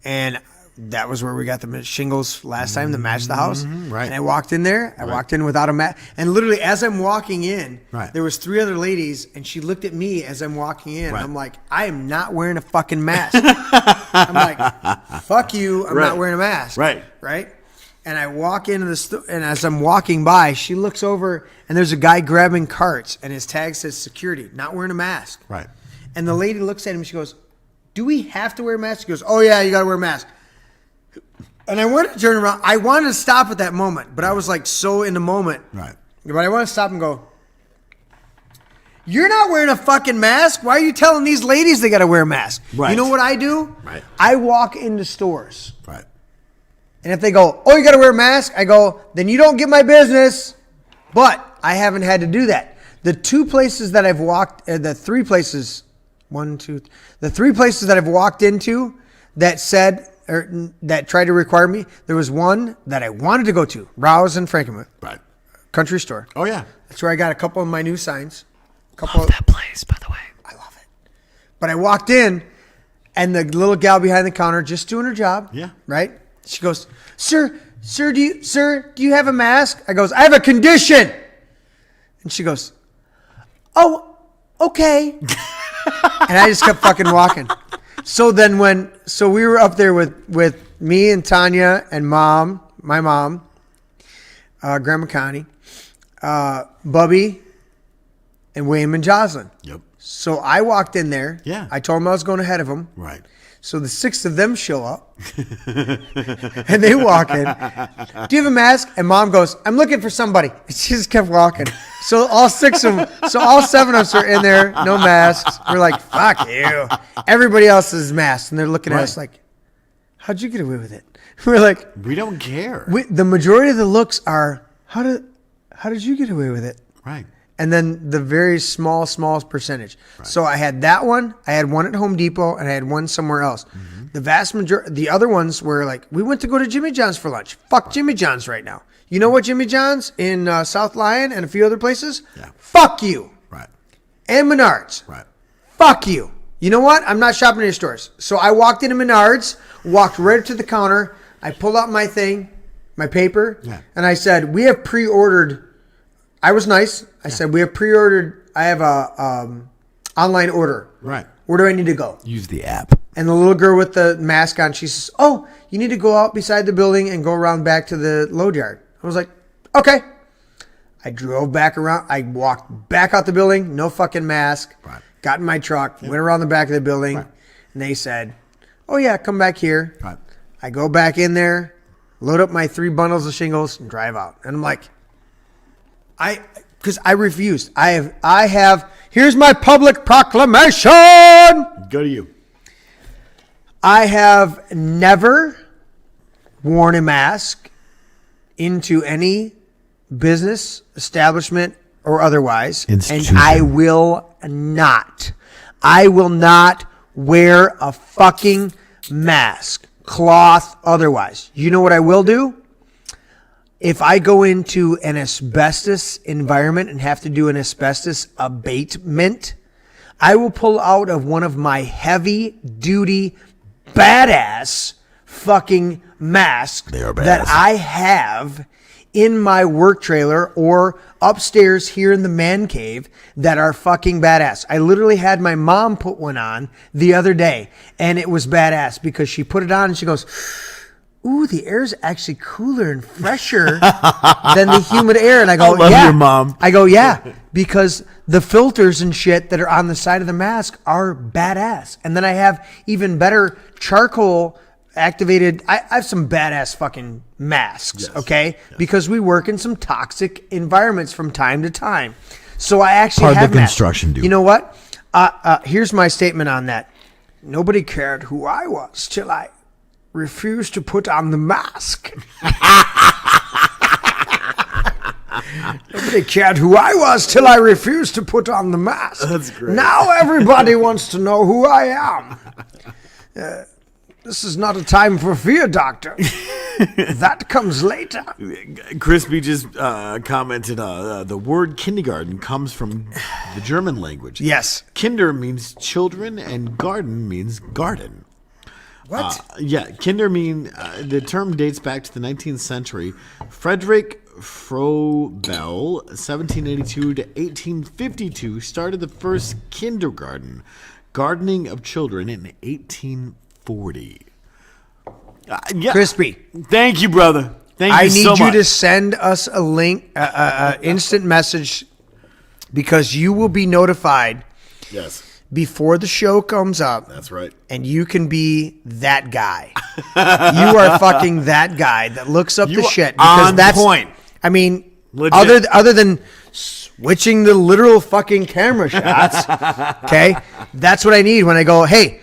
and that was where we got the shingles last time to match the house. right. And I walked in there. I walked in without a mask. And literally, as I'm walking in, Right. there was 3 other ladies, and she looked at me as I'm walking in. Right. I'm like, I am not wearing a fucking mask. I'm like, fuck you. I'm Right. not wearing a mask. Right. Right? And I walk into the store, and as I'm walking by, she looks over, and there's a guy grabbing carts, and his tag says security, not wearing a mask. Right. And the lady looks at him, she goes, do we have to wear a mask? She goes, oh, yeah, you got to wear a mask. And I went to turn around. I wanted to stop at that moment, but I was like so in the moment. Right. But I want to stop and go, you're not wearing a fucking mask? Why are you telling these ladies they got to wear a mask? Right. You know what I do? Right. I walk into stores. Right. And if they go, oh, you got to wear a mask? I go, then you don't get my business. But I haven't had to do that. The 2 places that I've walked, the 3 places, the 3 places that I've walked into that said, or that tried to require me, there was one that I wanted to go to, Rouse and Frankenmuth. Right. Country store. Oh yeah. That's where I got a couple of my new signs. Love that place, by the way. I love it. But I walked in, and the little gal behind the counter just doing her job. Yeah. Right? She goes, Sir, do you have a mask? I goes, I have a condition. And she goes, oh, okay. And I just kept fucking walking. So then we were up there with me and Tanya and my mom, Grandma Connie, Bubby, and William and Jocelyn. Yep. So I walked in there. Yeah. I told them I was going ahead of them. Right. So the 6 of them show up, and they walk in. Do you have a mask? And Mom goes, I'm looking for somebody. And she just kept walking. So all 6 of them, so all 7 of us are in there, no masks. We're like, fuck you. Everybody else is masked, and they're looking at us like, how'd you get away with it? We're like, We don't care. the majority of the looks are, how did you get away with it? Right. And then the very small percentage. Right. So I had that one. I had one at Home Depot, and I had one somewhere else. Mm-hmm. The vast majority, the other ones were like, we went to go to Jimmy John's for lunch. Fuck Jimmy John's right now. You know what, Jimmy John's in South Lyon and a few other places? Yeah. Fuck you. Right. And Menards. Right. Fuck you. You know what? I'm not shopping in your stores. So I walked into Menards, walked right up to the counter. I pulled out my thing, my paper, and I said, we have pre-ordered. I was nice. I said, we have pre-ordered. I have a online order. Right. Where do I need to go? Use the app. And the little girl with the mask on, she says, oh, you need to go out beside the building and go around back to the load yard. I was like, okay. I drove back around. I walked back out the building, no fucking mask. Right. Got in my truck, went around the back of the building, and they said, oh, yeah, come back here. Right. I go back in there, load up my 3 bundles of shingles, and drive out. And I'm like, because I refused. I have, here's my public proclamation. Go to you. I have never worn a mask into any business, establishment, or otherwise. And I will not. I will not wear a fucking mask, cloth, otherwise. You know what I will do? If I go into an asbestos environment and have to do an asbestos abatement, I will pull out of one of my heavy-duty, badass fucking masks that I have in my work trailer or upstairs here in the man cave that are fucking badass. I literally had my mom put one on the other day, and it was badass because she put it on and she goes, ooh, the air's actually cooler and fresher than the humid air. And I go, I love yeah. your mom. I go, yeah, because the filters and shit that are on the side of the mask are badass. And then I have even better charcoal activated. I have some badass fucking masks, okay? Because we work in some toxic environments from time to time. So I actually Part of have the masks. construction dude. You know what? Here's my statement on that. Nobody cared who I was till I refused to put on the mask. Nobody cared who I was till I refused to put on the mask. That's great. Now everybody wants to know who I am. This is not a time for fear, doctor. That comes later. Crispy just commented, the word kindergarten comes from the German language. Yes. Kinder means children, and garden means garden. What? Kinder the term dates back to the 19th century. Frederick Froebel, 1782 to 1852, started the first kindergarten, gardening of children, in 1840. Crispy. Thank you, brother. Thank you I so need much. you to send us a link, instant message, because you will be notified Yes, before the show comes up. that's right. And you can be that guy. You are fucking that guy that looks up You the are shit. Because on that's point. I mean, Legit. other than switching the literal fucking camera shots, okay? That's what I need when I go, hey,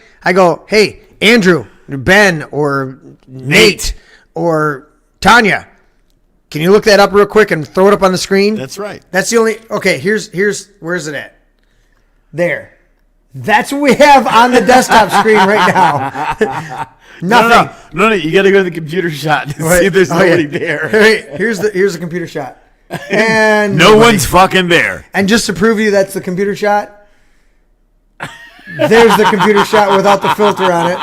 Andrew, Ben, or Nate, or Tanya, can you look that up real quick and throw it up on the screen? That's right. That's the only. Okay, here's where's it at? There. That's what we have on the desktop screen right now. Nothing. No, you got to go to the computer shot to see if there's nobody there. Hey, here's the computer shot. And No nobody. one's fucking there. And just to prove you that's the computer shot, there's the computer shot without the filter on it.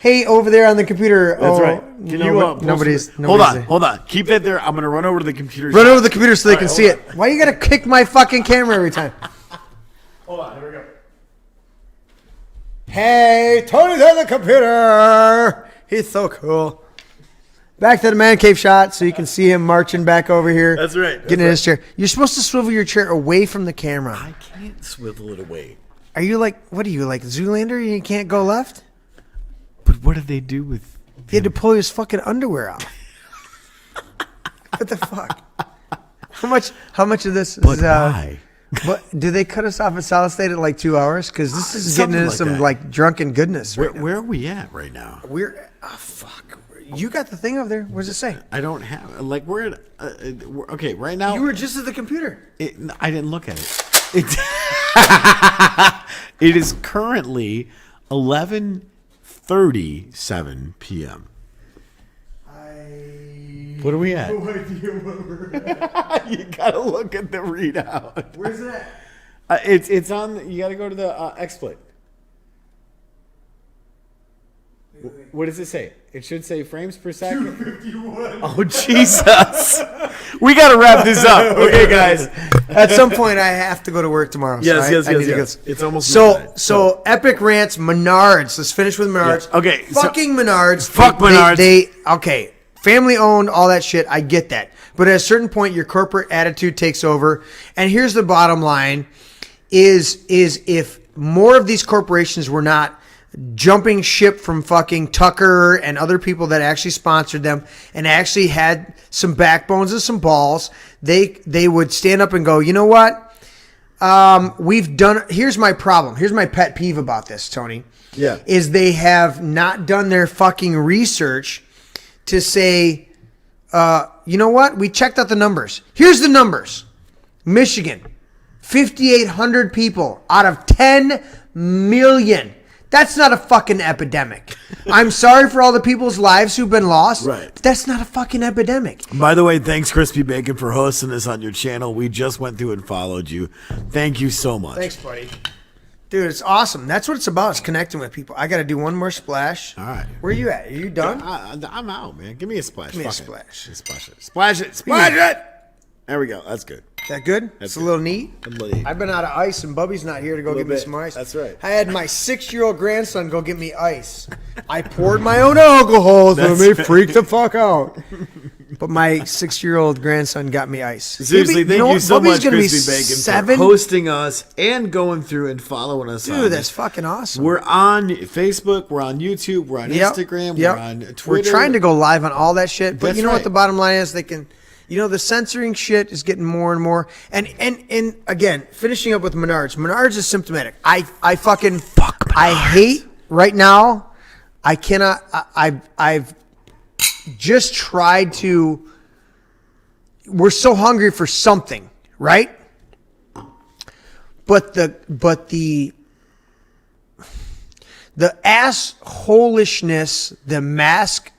Hey, over there on the computer. That's right. Can Nobody's Hold there. on. Keep that there. I'm going to run over to the computer. Run shot. over the computer so they can see it. Why you gotta kick my fucking camera every time? Hold on. Here we go. Hey, Tony's on the computer. He's so cool. Back to the man cave shot so you can see him marching back over here. That's right. Getting in his chair. You're supposed to swivel your chair away from the camera. I can't swivel it away. Are you like, what are you, like Zoolander? You can't go left? But what did they do with? He had to pull his fucking underwear out. What the fuck? How much of this is... But why? What, do they cut us off at Solid State at like 2 hours? Because this is getting Something into like some that. like drunken goodness right now. Where are we at right now? We're... Oh, fuck. You got the thing over there. What does it say? I don't have we're at okay right now. You were just at the computer. I didn't look at it. It is currently 11:37 p.m. What are we at? No idea where we're at. You gotta look at the readout. Where's it at? It's on. You gotta go to the XSplit. What does it say? It should say frames per second. 251. Oh Jesus! We gotta wrap this up, okay, guys? At some point, I have to go to work tomorrow. Yes. I need to go. It's almost So midnight, Epic Rants, Menards. Let's finish with Menards. Yeah, okay, so- Fucking Menards. Fuck Menards. Okay. Family owned, all that shit. I get that. But at a certain point, your corporate attitude takes over. And here's the bottom line: is if more of these corporations were not jumping ship from fucking Tucker and other people that actually sponsored them and actually had some backbones and some balls, they would stand up and go, you know what? We've done. Here's my problem. Here's my pet peeve about this, Tony. Yeah. Is they have not done their fucking research to say, you know what? We checked out the numbers. Here's the numbers. Michigan, 5,800 people out of 10 million. That's not a fucking epidemic. I'm sorry for all the people's lives who've been lost. Right. But that's not a fucking epidemic. By the way, thanks Crispy Bacon for hosting this on your channel. We just went through and followed you. Thank you so much. Thanks, buddy. Dude, it's awesome. That's what it's about, is connecting with people. I got to do one more splash. All right. Where are you at? Are you done? I'm out, man. Give me a splash. Give me a Fuck it. splash. Just splash it. Splash it. Splash it. There we go. That's good. That good? It's a good. little neat. A little neat. I've been out of ice, and Bubby's not here to go get me bit. some ice. That's right. I had my 6-year-old grandson go get me ice. I poured my own alcohol, so it may freak the fuck out. but my 6-year-old grandson got me ice. Seriously, thank you so much, Crispy Bacon, 7. for hosting us and going through and following us. Dude, that's fucking awesome. We're on Facebook, we're on YouTube, we're on Instagram, we're on Twitter. We're trying to go live on all that shit, but That's you know right. what the bottom line is? They can, the censoring shit is getting more and more. And again, finishing up with Menards. Menards is symptomatic. I hate right now. I cannot. I've just tried to. We're so hungry for something, right? But the assholishness, the mask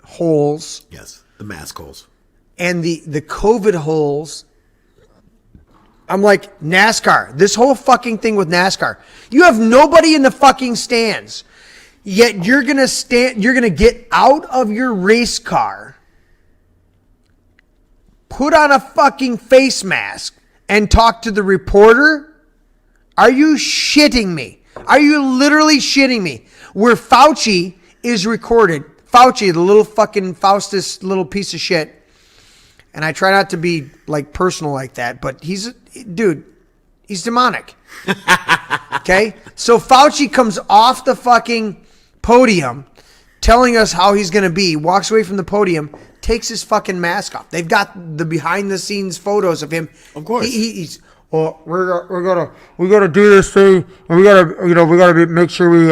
holes, Yes, the mask holes. and the COVID holes. I'm like, NASCAR. This whole fucking thing with NASCAR. You have nobody in the fucking stands. Yet you're gonna get out of your race car, put on a fucking face mask, and talk to the reporter? Are you shitting me? Are you literally shitting me? Where Fauci is recorded. Fauci, the little fucking Faustus little piece of shit. And I try not to be like personal like that, but he's demonic. Okay? So Fauci comes off the fucking podium telling us how he's going to be, walks away from the podium, takes his fucking mask off. They've got the behind the scenes photos of him. Of course. He's we gotta do this thing, and we gotta make sure we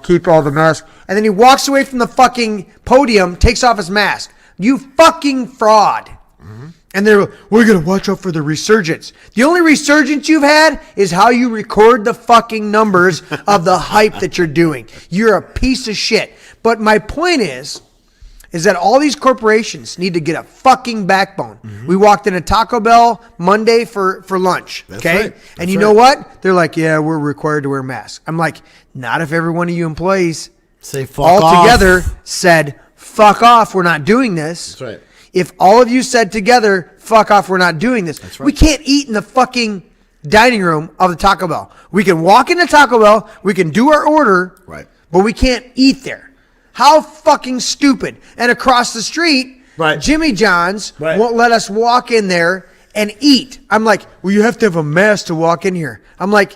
keep all the masks. And then he walks away from the fucking podium, takes off his mask. You fucking fraud. Mm-hmm. And we're gonna watch out for the resurgence. The only resurgence you've had is how you record the fucking numbers of the hype that you're doing. You're a piece of shit. But my point is that all these corporations need to get a fucking backbone. Mm-hmm. We walked into Taco Bell Monday for lunch. That's okay? right. And you know what? They're like, yeah, we're required to wear masks. I'm like, not if every one of you employees Say fuck all off. together said, fuck off, we're not doing this. That's right. If all of you said together, fuck off, we're not doing this. That's right. We can't eat in the fucking dining room of the Taco Bell. We can walk into Taco Bell, we can do our order, Right. but we can't eat there. How fucking stupid. And across the street, Right. Jimmy John's Right. won't let us walk in there and eat. I'm like, well, you have to have a mask to walk in here. I'm like,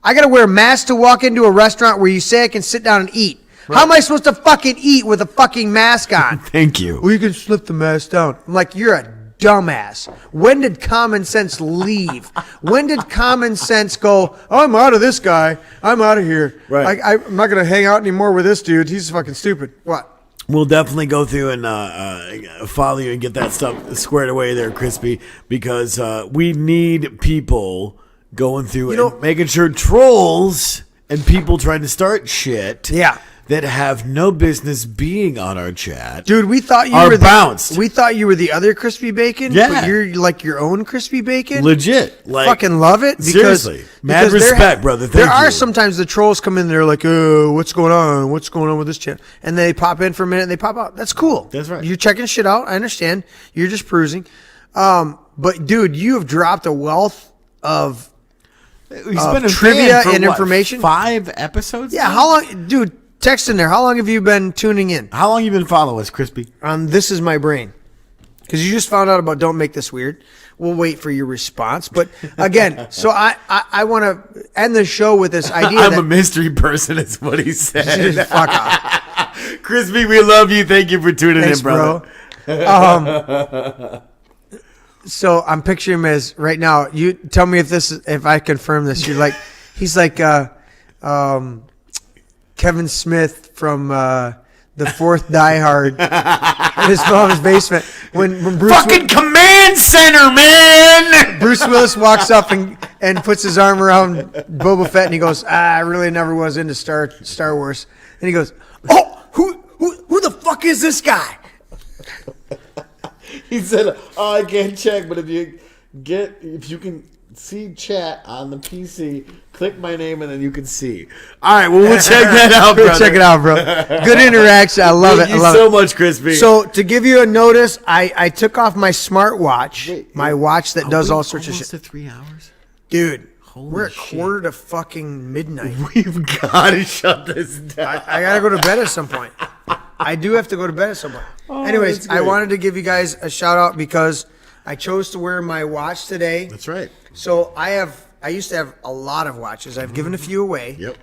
I got to wear a mask to walk into a restaurant where you say I can sit down and eat. How am I supposed to fucking eat with a fucking mask on? Thank you. Well, you can slip the mask down. I'm like, you're a dumbass. When did common sense leave? When did common sense go, I'm out of this guy. I'm out of here. Right. I'm not going to hang out anymore with this dude. He's fucking stupid. What? We'll definitely go through and follow you and get that stuff squared away there, Crispy, because we need people going through and making sure trolls and people trying to start shit that have no business being on our chat. Dude, we thought you are were bounced. We thought you were the other Crispy Bacon. Yeah. But you're like your own Crispy Bacon. Legit. Like, fucking love it. Seriously. Mad respect, brother. There Thank you. are sometimes the trolls come in there like, what's going on? What's going on with this channel? And they pop in for a minute and they pop out. That's cool. That's right. You're checking shit out. I understand. You're just perusing. But dude, you have dropped a wealth of He's been a trivia fan for and what, information. 5 episodes? Yeah, now? how long, dude? Text in there. How long have you been tuning in? How long you been following us, Crispy? This Is My Brain. Because you just found out about Don't Make This Weird. We'll wait for your response. But again, so I want to end the show with this idea I'm a mystery person, is what he said. Fuck off. Crispy, we love you. Thank you for tuning Thanks, in, brother. bro. So I'm picturing him as right now. You tell me if I confirm this. You're like, he's like Kevin Smith from the fourth Die Hard in his mom's basement. When Bruce Fucking command center, man! Bruce Willis walks up and puts his arm around Boba Fett and he goes, I really never was into Star Wars. And he goes, oh, who the fuck is this guy? He said, I can't check, but if you can see chat on the PC, click my name and then you can see. All right, well, we'll check that out, brother. Check it out, bro. Good interaction. I love it. Thank you I love so it. much, Crispy. So to give you a notice, I took off my smartwatch, my watch that does all sorts of shit. Almost to 3 hours? Dude, Holy we're at shit. quarter to fucking midnight. We've got to shut this down. I gotta go to bed at some point. I do have to go to bed at some point. Anyways, I wanted to give you guys a shout out because I chose to wear my watch today. That's right. So I used to have a lot of watches. I've given a few away. Yep.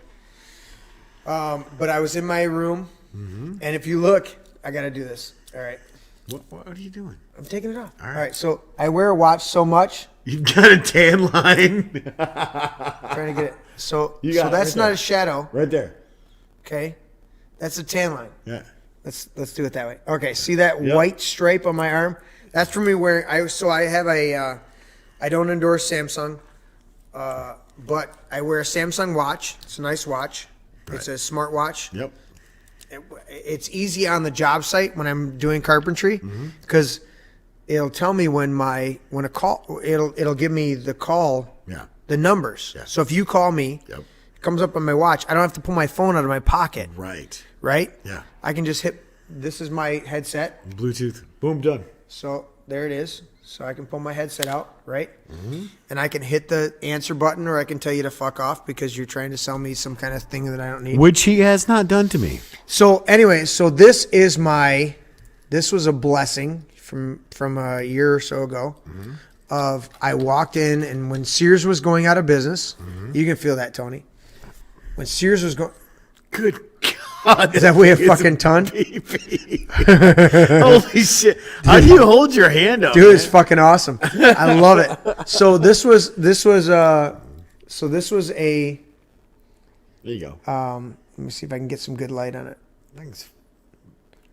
But I was in my room, and if you look, I got to do this. All right. What are you doing? I'm taking it off. All right. All right. So I wear a watch so much. You've got a tan line. Trying to get it. So You got it that's right not there. a shadow. Right there. Okay. That's a tan line. Yeah. Let's do it that way. Okay. See that white stripe on my arm? That's from me wearing. I have a. I don't endorse Samsung, but I wear a Samsung watch. It's a nice watch. Right. It's a smart watch. Yep. It's easy on the job site when I'm doing carpentry because it'll tell me when a call. It'll give me the call. Yeah. The numbers. Yeah. So if you call me, Yep. it comes up on my watch. I don't have to pull my phone out of my pocket. Right. Right? Yeah. I can just hit. This is my headset. Bluetooth. Boom. Done. So there it is. So I can pull my headset out, right? And I can hit the answer button, or I can tell you to fuck off because you're trying to sell me some kind of thing that I don't need. Which he has not done to me. So anyway, so this was a blessing from a year or so ago. I walked in, and when Sears was going out of business, you can feel that, Tony. When Sears was going, Good God. is that way a fucking ton? Holy shit! How do you hold your hand up, Dude, it's man? fucking awesome. I love it. So this was a. There you go. Let me see if I can get some good light on it. Thanks.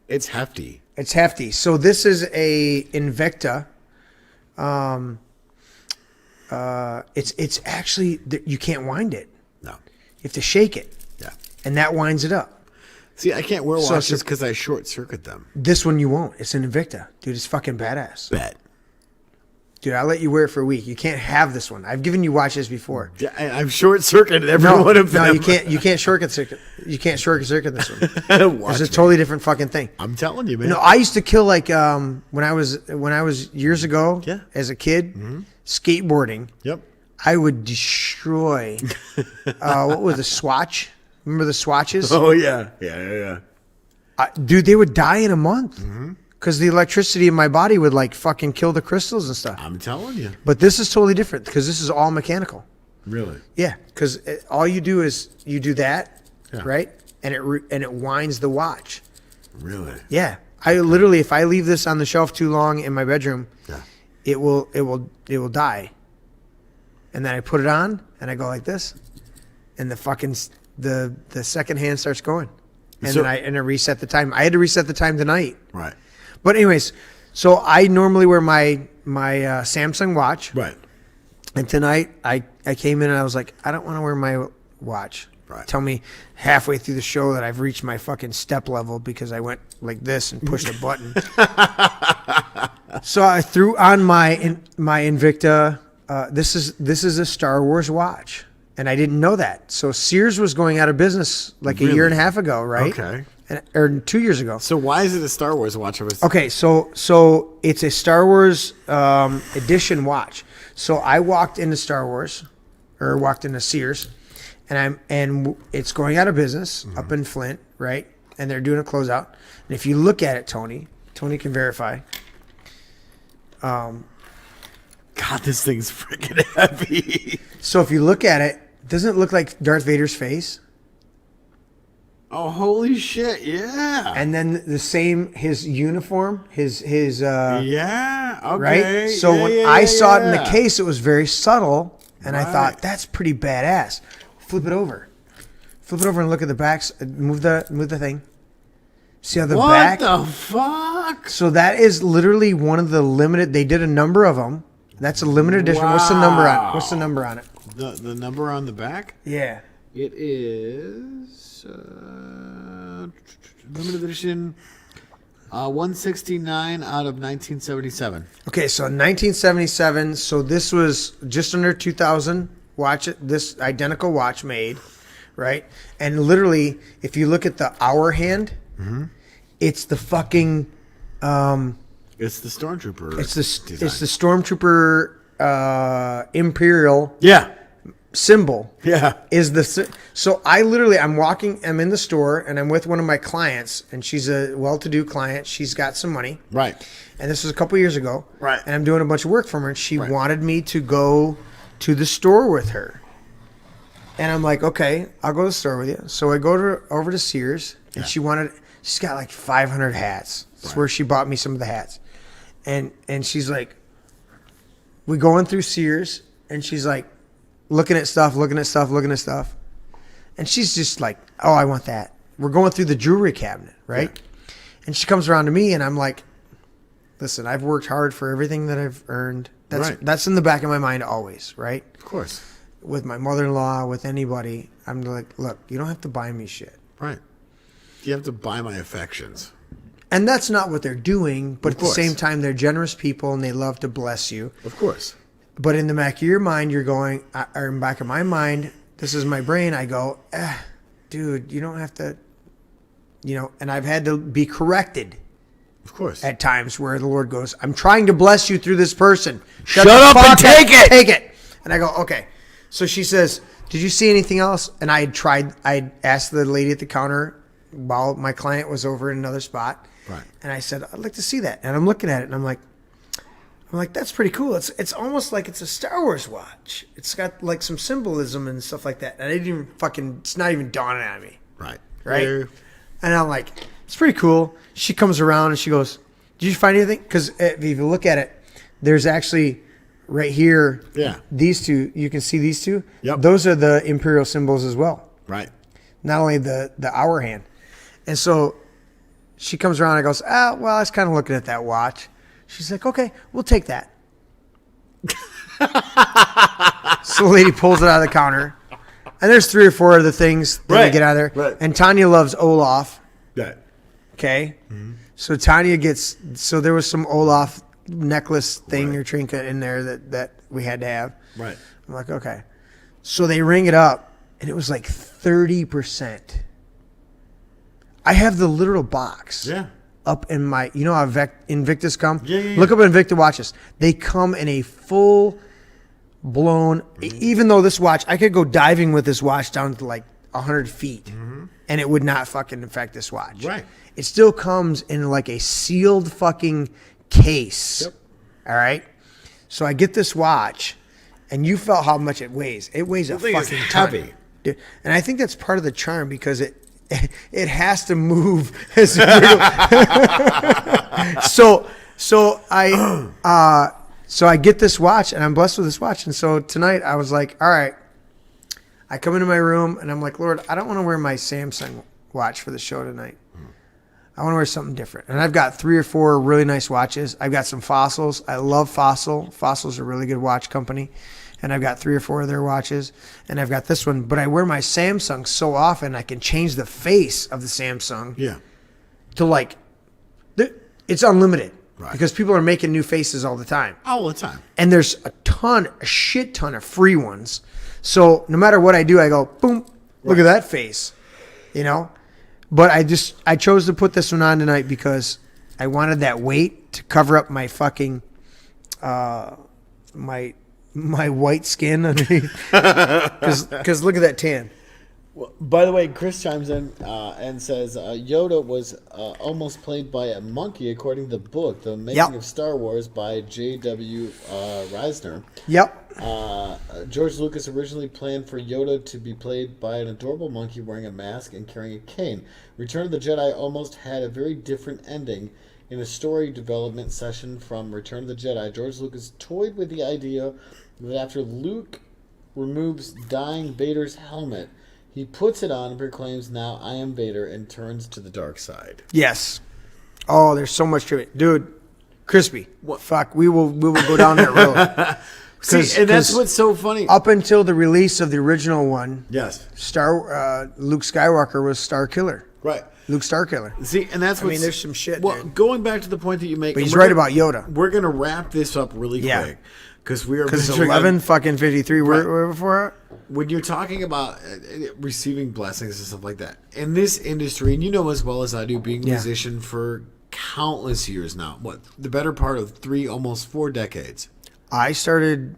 It's hefty. It's hefty. So this is a Invicta. It's actually you can't wind it. No. You have to shake it, Yeah. and that winds it up. See, I can't wear So- watches because I short circuit them. This one you won't. It's an Invicta, dude. It's fucking badass. Bet. Dude, I'll let you wear it for a week. You can't have this one. I've given you watches before. Yeah, I'm short circuited every one of them. No, you can't. You can't short circuit. You can't short circuit this one. Watch It's a me. totally different fucking thing. I'm telling you, man. No, I used to kill like when I was years ago Yeah. as a kid skateboarding. Yep. I would destroy. What was the Swatch? Remember the Swatches? Oh yeah. Yeah. Dude, they would die in a month because the electricity in my body would like fucking kill the crystals and stuff. I'm telling you. But this is totally different because this is all mechanical. Really. Yeah, because all you do is you do that, Yeah. right? And it winds the watch. Really. Yeah, I literally, if I leave this on the shelf too long in my bedroom, Yeah. it will die. And then I put it on and I go like this, and the fucking the second hand starts going, and So- then I reset the time. I had to reset the time tonight. Right. But anyways, so I normally wear my Samsung watch, Right. and tonight I came in and I was like, I don't want to wear my watch. Right. Tell me halfway through the show that I've reached my fucking step level because I went like this and pushed a button. So I threw on my Invicta. This is a Star Wars watch, and I didn't know that. So Sears was going out of business like a year and a half ago, right? Okay. Or 2 years ago. So why is it a Star Wars watch? Okay, so it's a Star Wars edition watch. So I walked into walked into Sears, and it's going out of business up in Flint, right? And they're doing a closeout. And if you look at it, Tony can verify. God, this thing's freaking heavy. So if you look at it, doesn't it look like Darth Vader's face? Oh, holy shit! Yeah. And then the same, his uniform, his Yeah. Okay. right? So Yeah, when yeah, I yeah, saw it in the yeah. case, it was very subtle, and I Right. thought that's pretty badass. Flip it over and look at the backs. Move the thing. See how the What back? the fuck? So that is literally one of the limited. They did a number of them. That's a limited edition. What's the number on? Wow. What's the number on it? The number on the back? Yeah. It is limited edition 169 out of 1977. Okay, so 1977. So this was just under 2,000 watch. This identical watch made, right? And literally, if you look at the hour hand, it's the fucking. It's the Stormtrooper. It's the design. Stormtrooper Imperial Yeah. symbol Yeah. is so I'm in the store and I'm with one of my clients, and she's a well-to-do client. She's got some money. Right. And this was a couple years ago. Right. And I'm doing a bunch of work for her, and she wanted me to go to the store with her. And I'm like, okay, I'll go to the store with you. So I go over to Sears, and she's got like 500 hats. That's where she bought me some of the hats. And she's like, we going through Sears, and she's like, looking at stuff. And she's just like, oh, I want that. We're going through the jewelry cabinet, right? Yeah. And she comes around to me, and I'm like, listen, I've worked hard for everything that I've earned. That's in the back of my mind always, right? Of course. With my mother-in-law, with anybody, I'm like, look, you don't have to buy me shit. Right. You have to buy my affections. And that's not what they're doing, but Of at the course. same time, they're generous people, and they love to bless you. Of course. But in the back of your mind, you're going, or in the back of my mind, this is my brain, I go, dude, you don't have to, and I've had to be corrected Of course. at times where the Lord goes, I'm trying to bless you through this person. Shut up and take it. Take it. And I go, okay. So she says, did you see anything else? And I asked the lady at the counter while my client was over in another spot. Right. And I said, I'd like to see that. And I'm looking at it, and I'm like, that's pretty cool. It's almost like it's a Star Wars watch. It's got like some symbolism and stuff like that. And I didn't even it's not even dawning on me. Right. Right. Yeah. And I'm like, it's pretty cool. She comes around and she goes, did you find anything? Because if you look at it, there's actually right here, these two, you can see these two. Yep. Those are the imperial symbols as well. Right. Not only the hour hand. And so she comes around and goes, well, I was kind of looking at that watch. She's like, okay, we'll take that. So the lady pulls it out of the counter. And there's 3 or 4 other things that they get out of there. Right. And Tanya loves Olaf. Right. Okay. Mm-hmm. So Tanya so there was some Olaf necklace thing or trinket in there that we had to have. Right. I'm like, okay. So they ring it up, and it was like 30%. I have the literal box. Yeah. Up in my, how Invictus come? Yeah. Look up Invicta watches. They come in a full blown, even though this watch, I could go diving with this watch down to like 100 feet and it would not fucking affect this watch. Right. It still comes in like a sealed fucking case. Yep. All right. So I get this watch, and you felt how much it weighs. It weighs a thing is fucking ton. heavy. Dude. And I think that's part of the charm because it has to move. So I get this watch, and I'm blessed with this watch. And so tonight I was like, all right. I come into my room, and I'm like, Lord, I don't want to wear my Samsung watch for the show tonight. I want to wear something different. And I've got 3 or 4 really nice watches. I've got some Fossils. I love Fossil. Fossil's a really good watch company. And I've got 3 or 4 of their watches. And I've got this one. But I wear my Samsung so often, I can change the face of the Samsung to like, it's unlimited. Right. Because people are making new faces all the time. All the time. And there's a shit ton of free ones. So no matter what I do, I go, boom, look at that face, But I chose to put this one on tonight because I wanted that weight to cover up my fucking, my white skin underneath. Because look at that tan. Well, by the way, Chris chimes in and says Yoda was almost played by a monkey, according to the book, The Making of Star Wars by J.W. Reisner. Yep. George Lucas originally planned for Yoda to be played by an adorable monkey wearing a mask and carrying a cane. Return of the Jedi almost had a very different ending. In a story development session from Return of the Jedi, George Lucas toyed with the idea that after Luke removes dying Vader's helmet, he puts it on and proclaims, "Now I am Vader," and turns to the dark side. Yes. Oh, there's so much to it. Dude, crispy. What? Fuck, we will go down that road. See, and that's what's so funny. Up until the release of the original one, Yes. Luke Skywalker was Star Killer. Right. Luke Star Killer. See, and that's what there's some shit, Well, dude. going back to the point that you make, But he's right about Yoda. We're gonna wrap this up really quick because we are. Because it's 11:53. Where before it? When you're talking about receiving blessings and stuff like that in this industry, and you know as well as I do, being a musician for countless years now, the better part of 3, almost 4 decades. I started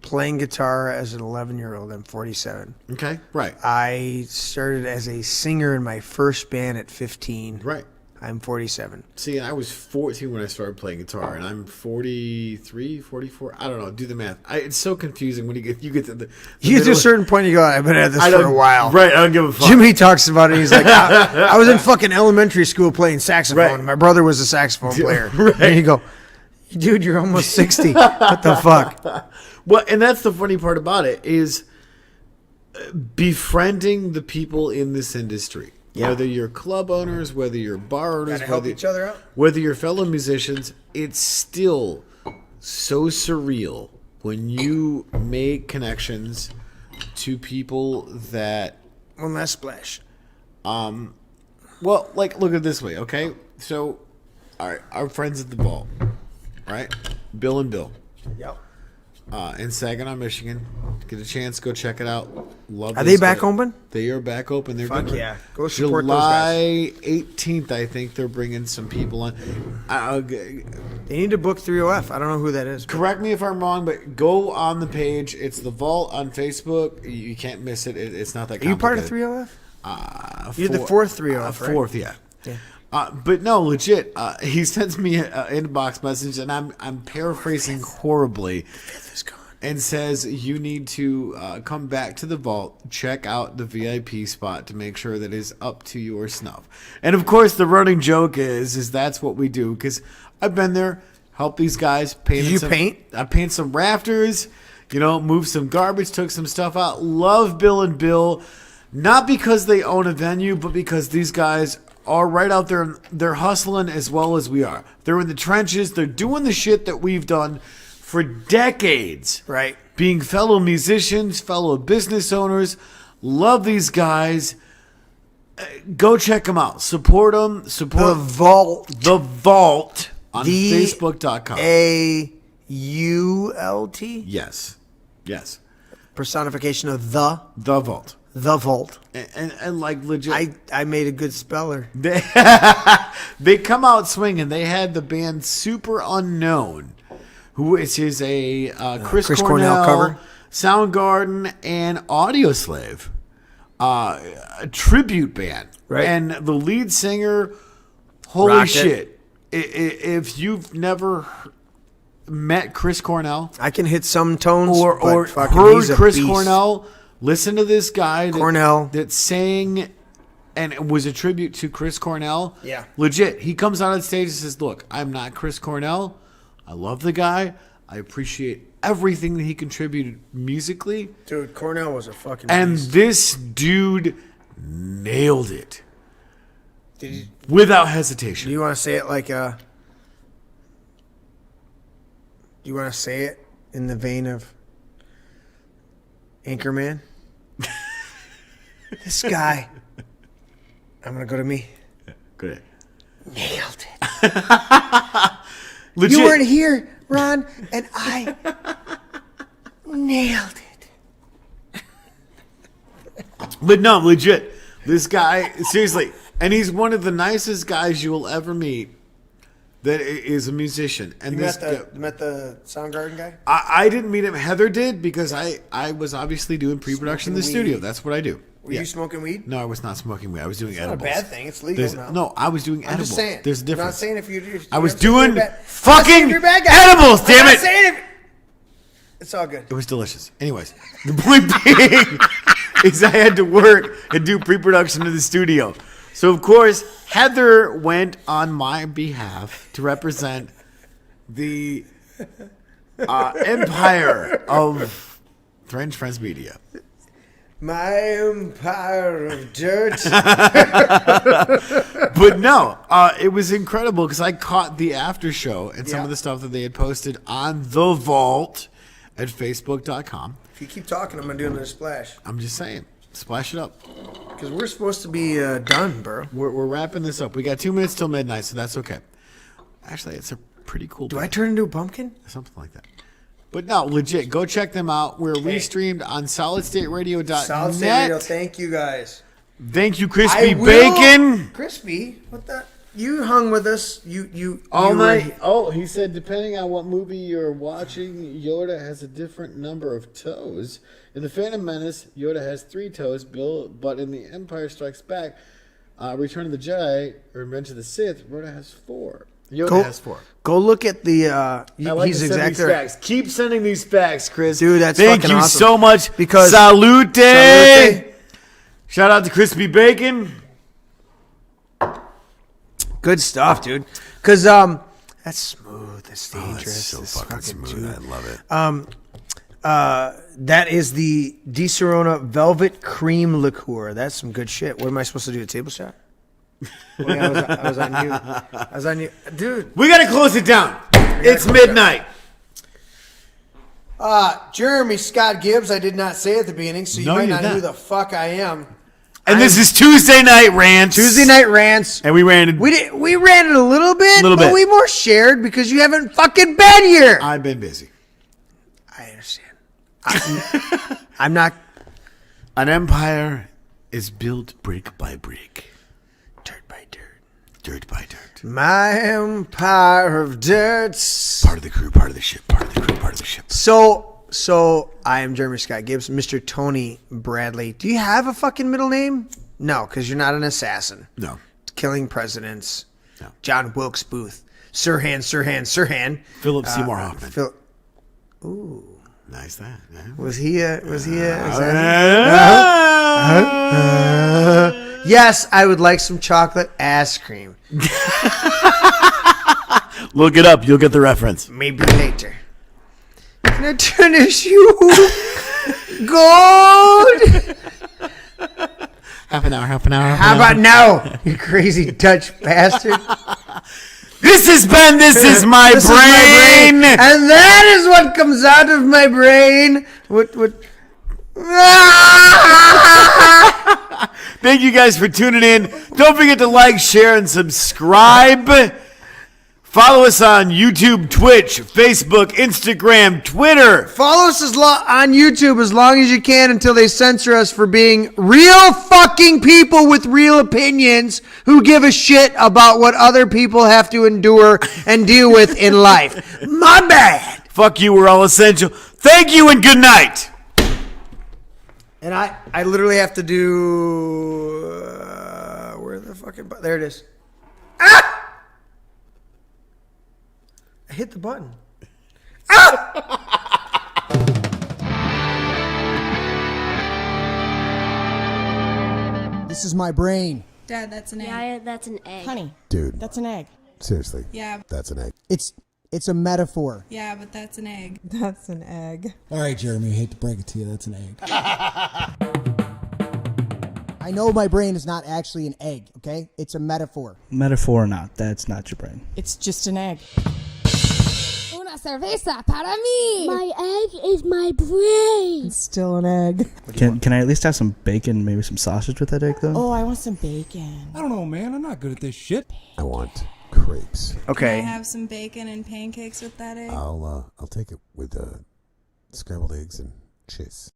playing guitar as an 11-year-old. I'm 47. Okay, right. I started as a singer in my first band at 15. Right. I'm 47. See, I was 14 when I started playing guitar, and I'm 43, 44. I don't know. Do the math. It's so confusing when you get to the You get to a certain point, you go, I've been at this I for don't- a while. Right, I don't give a fuck. Jimmy talks about it. He's like, I was in fucking elementary school playing saxophone. Right. My brother was a saxophone player. Right. And you go, dude, you're almost 60. What the fuck? Well, and that's the funny part about it is befriending the people in this industry. Yeah. Whether you're club owners, whether you're bar owners, Gotta help each other out. whether you're fellow musicians, it's still so surreal when you make connections to people that, One last splash. well, like, look at it this way, okay? So, our friends at the Vault, right? Bill and Bill. Yep. In Saginaw, Michigan. Get a chance, go check it out. Love Are these they back guys. open? They are back open. They're Fuck doing- yeah. Go support those guys. July 18th, I think they're bringing some people on. They need to book 30F. I don't know who that is. Correct me if I'm wrong, but go on the page. It's the Vault on Facebook. You can't miss it. It's not that Are you part of complicated. 30F? You're the fourth 3F, right? Fourth, yeah. But no, legit. He sends me an inbox message, and I'm paraphrasing horribly, and says you need to come back to the Vault, check out the VIP spot to make sure that it's up to your snuff. And of course, the running joke is that's what we do because I've been there, helped these guys paint. Did you paint? I painted some rafters, moved some garbage, took some stuff out. Love Bill and Bill, not because they own a venue, but because these guys are right out there. They're hustling as well as we are. They're in the trenches. They're doing the shit that we've done for decades. Right. Being fellow musicians, fellow business owners. Love these guys. Go check them out. Support them. The Support Vault. The Vault on The Facebook.com. AULT? Yes. Yes. Personification of the Vault. Vault. And like legit. I made a good speller. They come out swinging. They had the band Super Unknown, who is a Chris Cornell cover. Soundgarden, and Audioslave a tribute band. Right. And the lead singer, holy Rocked it. shit. If you've never met Chris Cornell I can hit some tones or but fucking heard he's a Chris beast. Cornell, listen to this guy Cornell. that sang and it was a tribute to Chris Cornell. Yeah. Legit. He comes out on stage and says, look, I'm not Chris Cornell. I love the guy. I appreciate everything that he contributed musically. Dude, Cornell was a fucking And beast. this dude nailed it. Did you, Without hesitation. do you want to say it like a... Do you want to say it in the vein of Anchorman? This guy... I'm going to go to me. Good. Nailed it. Legit. You weren't here, Ron, and I nailed it. But no, legit. This guy, seriously, and he's one of the nicest guys you will ever meet that is a musician. And You this met the Soundgarden guy? I didn't meet him. Heather did because I was obviously doing pre-production in the Smoking studio. weed. That's what I do. Were you smoking weed? No, I was not smoking weed. I was doing Not a edibles. bad thing. It's legal There's- now. No, I was doing I'm edibles. just saying. There's a I'm difference. not saying if you... I was I'm saying doing you're bad. I'm not fucking saying you're a bad guy. edibles, I'm damn not it! saying it. It's all good. It was delicious. Anyways, the point being is I had to work and do pre-production in the studio. So, of course, Heather went on my behalf to represent the empire of French Friends Media. My empire of dirt. But no, it was incredible because I caught the after show and some Yeah. of the stuff that they had posted on The Vault at Facebook.com. If you keep talking, I'm going to do another splash. I'm just saying, splash it up. Because we're supposed to be done, bro. We're wrapping this up. We got 2 minutes till midnight, so that's okay. Actually, it's a pretty cool Do I band. turn into a pumpkin? Something like that. But no, legit, go check them out. We're restreamed on solidstateradio.net. Solid State Radio, thank you guys. Thank you, I Crispy will- Bacon. Crispy? What the? you hung with us. You All you night. were- Oh, he said depending on what movie you're watching, Yoda has a different number of toes. In The Phantom Menace, Yoda has 3 toes, but in The Empire Strikes Back, Return of the Jedi, or Revenge of the Sith, Yoda has 4. Yoda has 4. Go look at the. I like he's to send exactly these right. facts. Keep sending these facts, Chris. Dude, that's Thank fucking you awesome. so much. Because- Salute. Salute. Shout out to Crispy Bacon. Good stuff, dude. Because that's smooth. That's dangerous. so That's fucking smooth. dude. I love it. That is the Di Serona Velvet Cream Liqueur. That's some good shit. What am I supposed to do? A table shot? Well, yeah, I was on you. I was on you, dude. We got to close it down. It's midnight. Jeremy Scott Gibbs. I did not say at the beginning, so you No, might you not know who didn't. the fuck I am. And this is Tuesday Night Rants. Tuesday Night Rants. And we ran. We ran it a little bit, Little but bit. we more shared because you haven't fucking been here. I've been busy. I understand. I'm not. An empire is built brick by brick. Dirt by dirt. Dirt by dirt. My empire of dirt. Part of the crew, part of the ship, part of the crew, part of the ship. So I am Jeremy Scott Gibbs, Mr. Tony Bradley. Do you have a fucking middle name? No, because you're not an assassin. No. Killing presidents. No. John Wilkes Booth. Sirhan. Philip Seymour Hoffman. Phil. Nice that. Yeah. Was he a assassin? Uh, Yes, I would like some chocolate ass cream. Look it up. You'll get the reference. Maybe later. Can I tarnish you? Gold! Half an hour. How about now, you crazy Dutch bastard? This is my This is brain. my brain. And that is what comes out of my brain. What? Thank you guys for tuning in. Don't forget to like, share, and subscribe. Follow us on YouTube, Twitch, Facebook, Instagram, Twitter. Follow us on YouTube as long as you can until they censor us for being real fucking people with real opinions who give a shit about what other people have to endure and deal with in life. My bad. Fuck you, we're all essential. Thank you and good night. And I literally have to do... where the fucking... There it is. Ah! I hit the button. This is my brain. Dad, that's an egg. Yeah, that's an egg. Honey, Dude, that's an egg. seriously, Yeah, that's an egg. It's a metaphor. yeah, but that's an egg. That's an egg. All right, Jeremy, I hate to break it to you, that's an egg. I know my brain is not actually an egg, okay? It's a metaphor. Metaphor or not, that's not your brain. It's just an egg. Una cerveza para mí. My egg is my brain. It's still an egg. Can I at least have some bacon, maybe some sausage with that egg, though? Oh, I want some bacon. I don't know, man, I'm not good at this shit. I want crepes. Can I Okay. have some bacon and pancakes with that egg? I'll take it with scrambled eggs and cheese.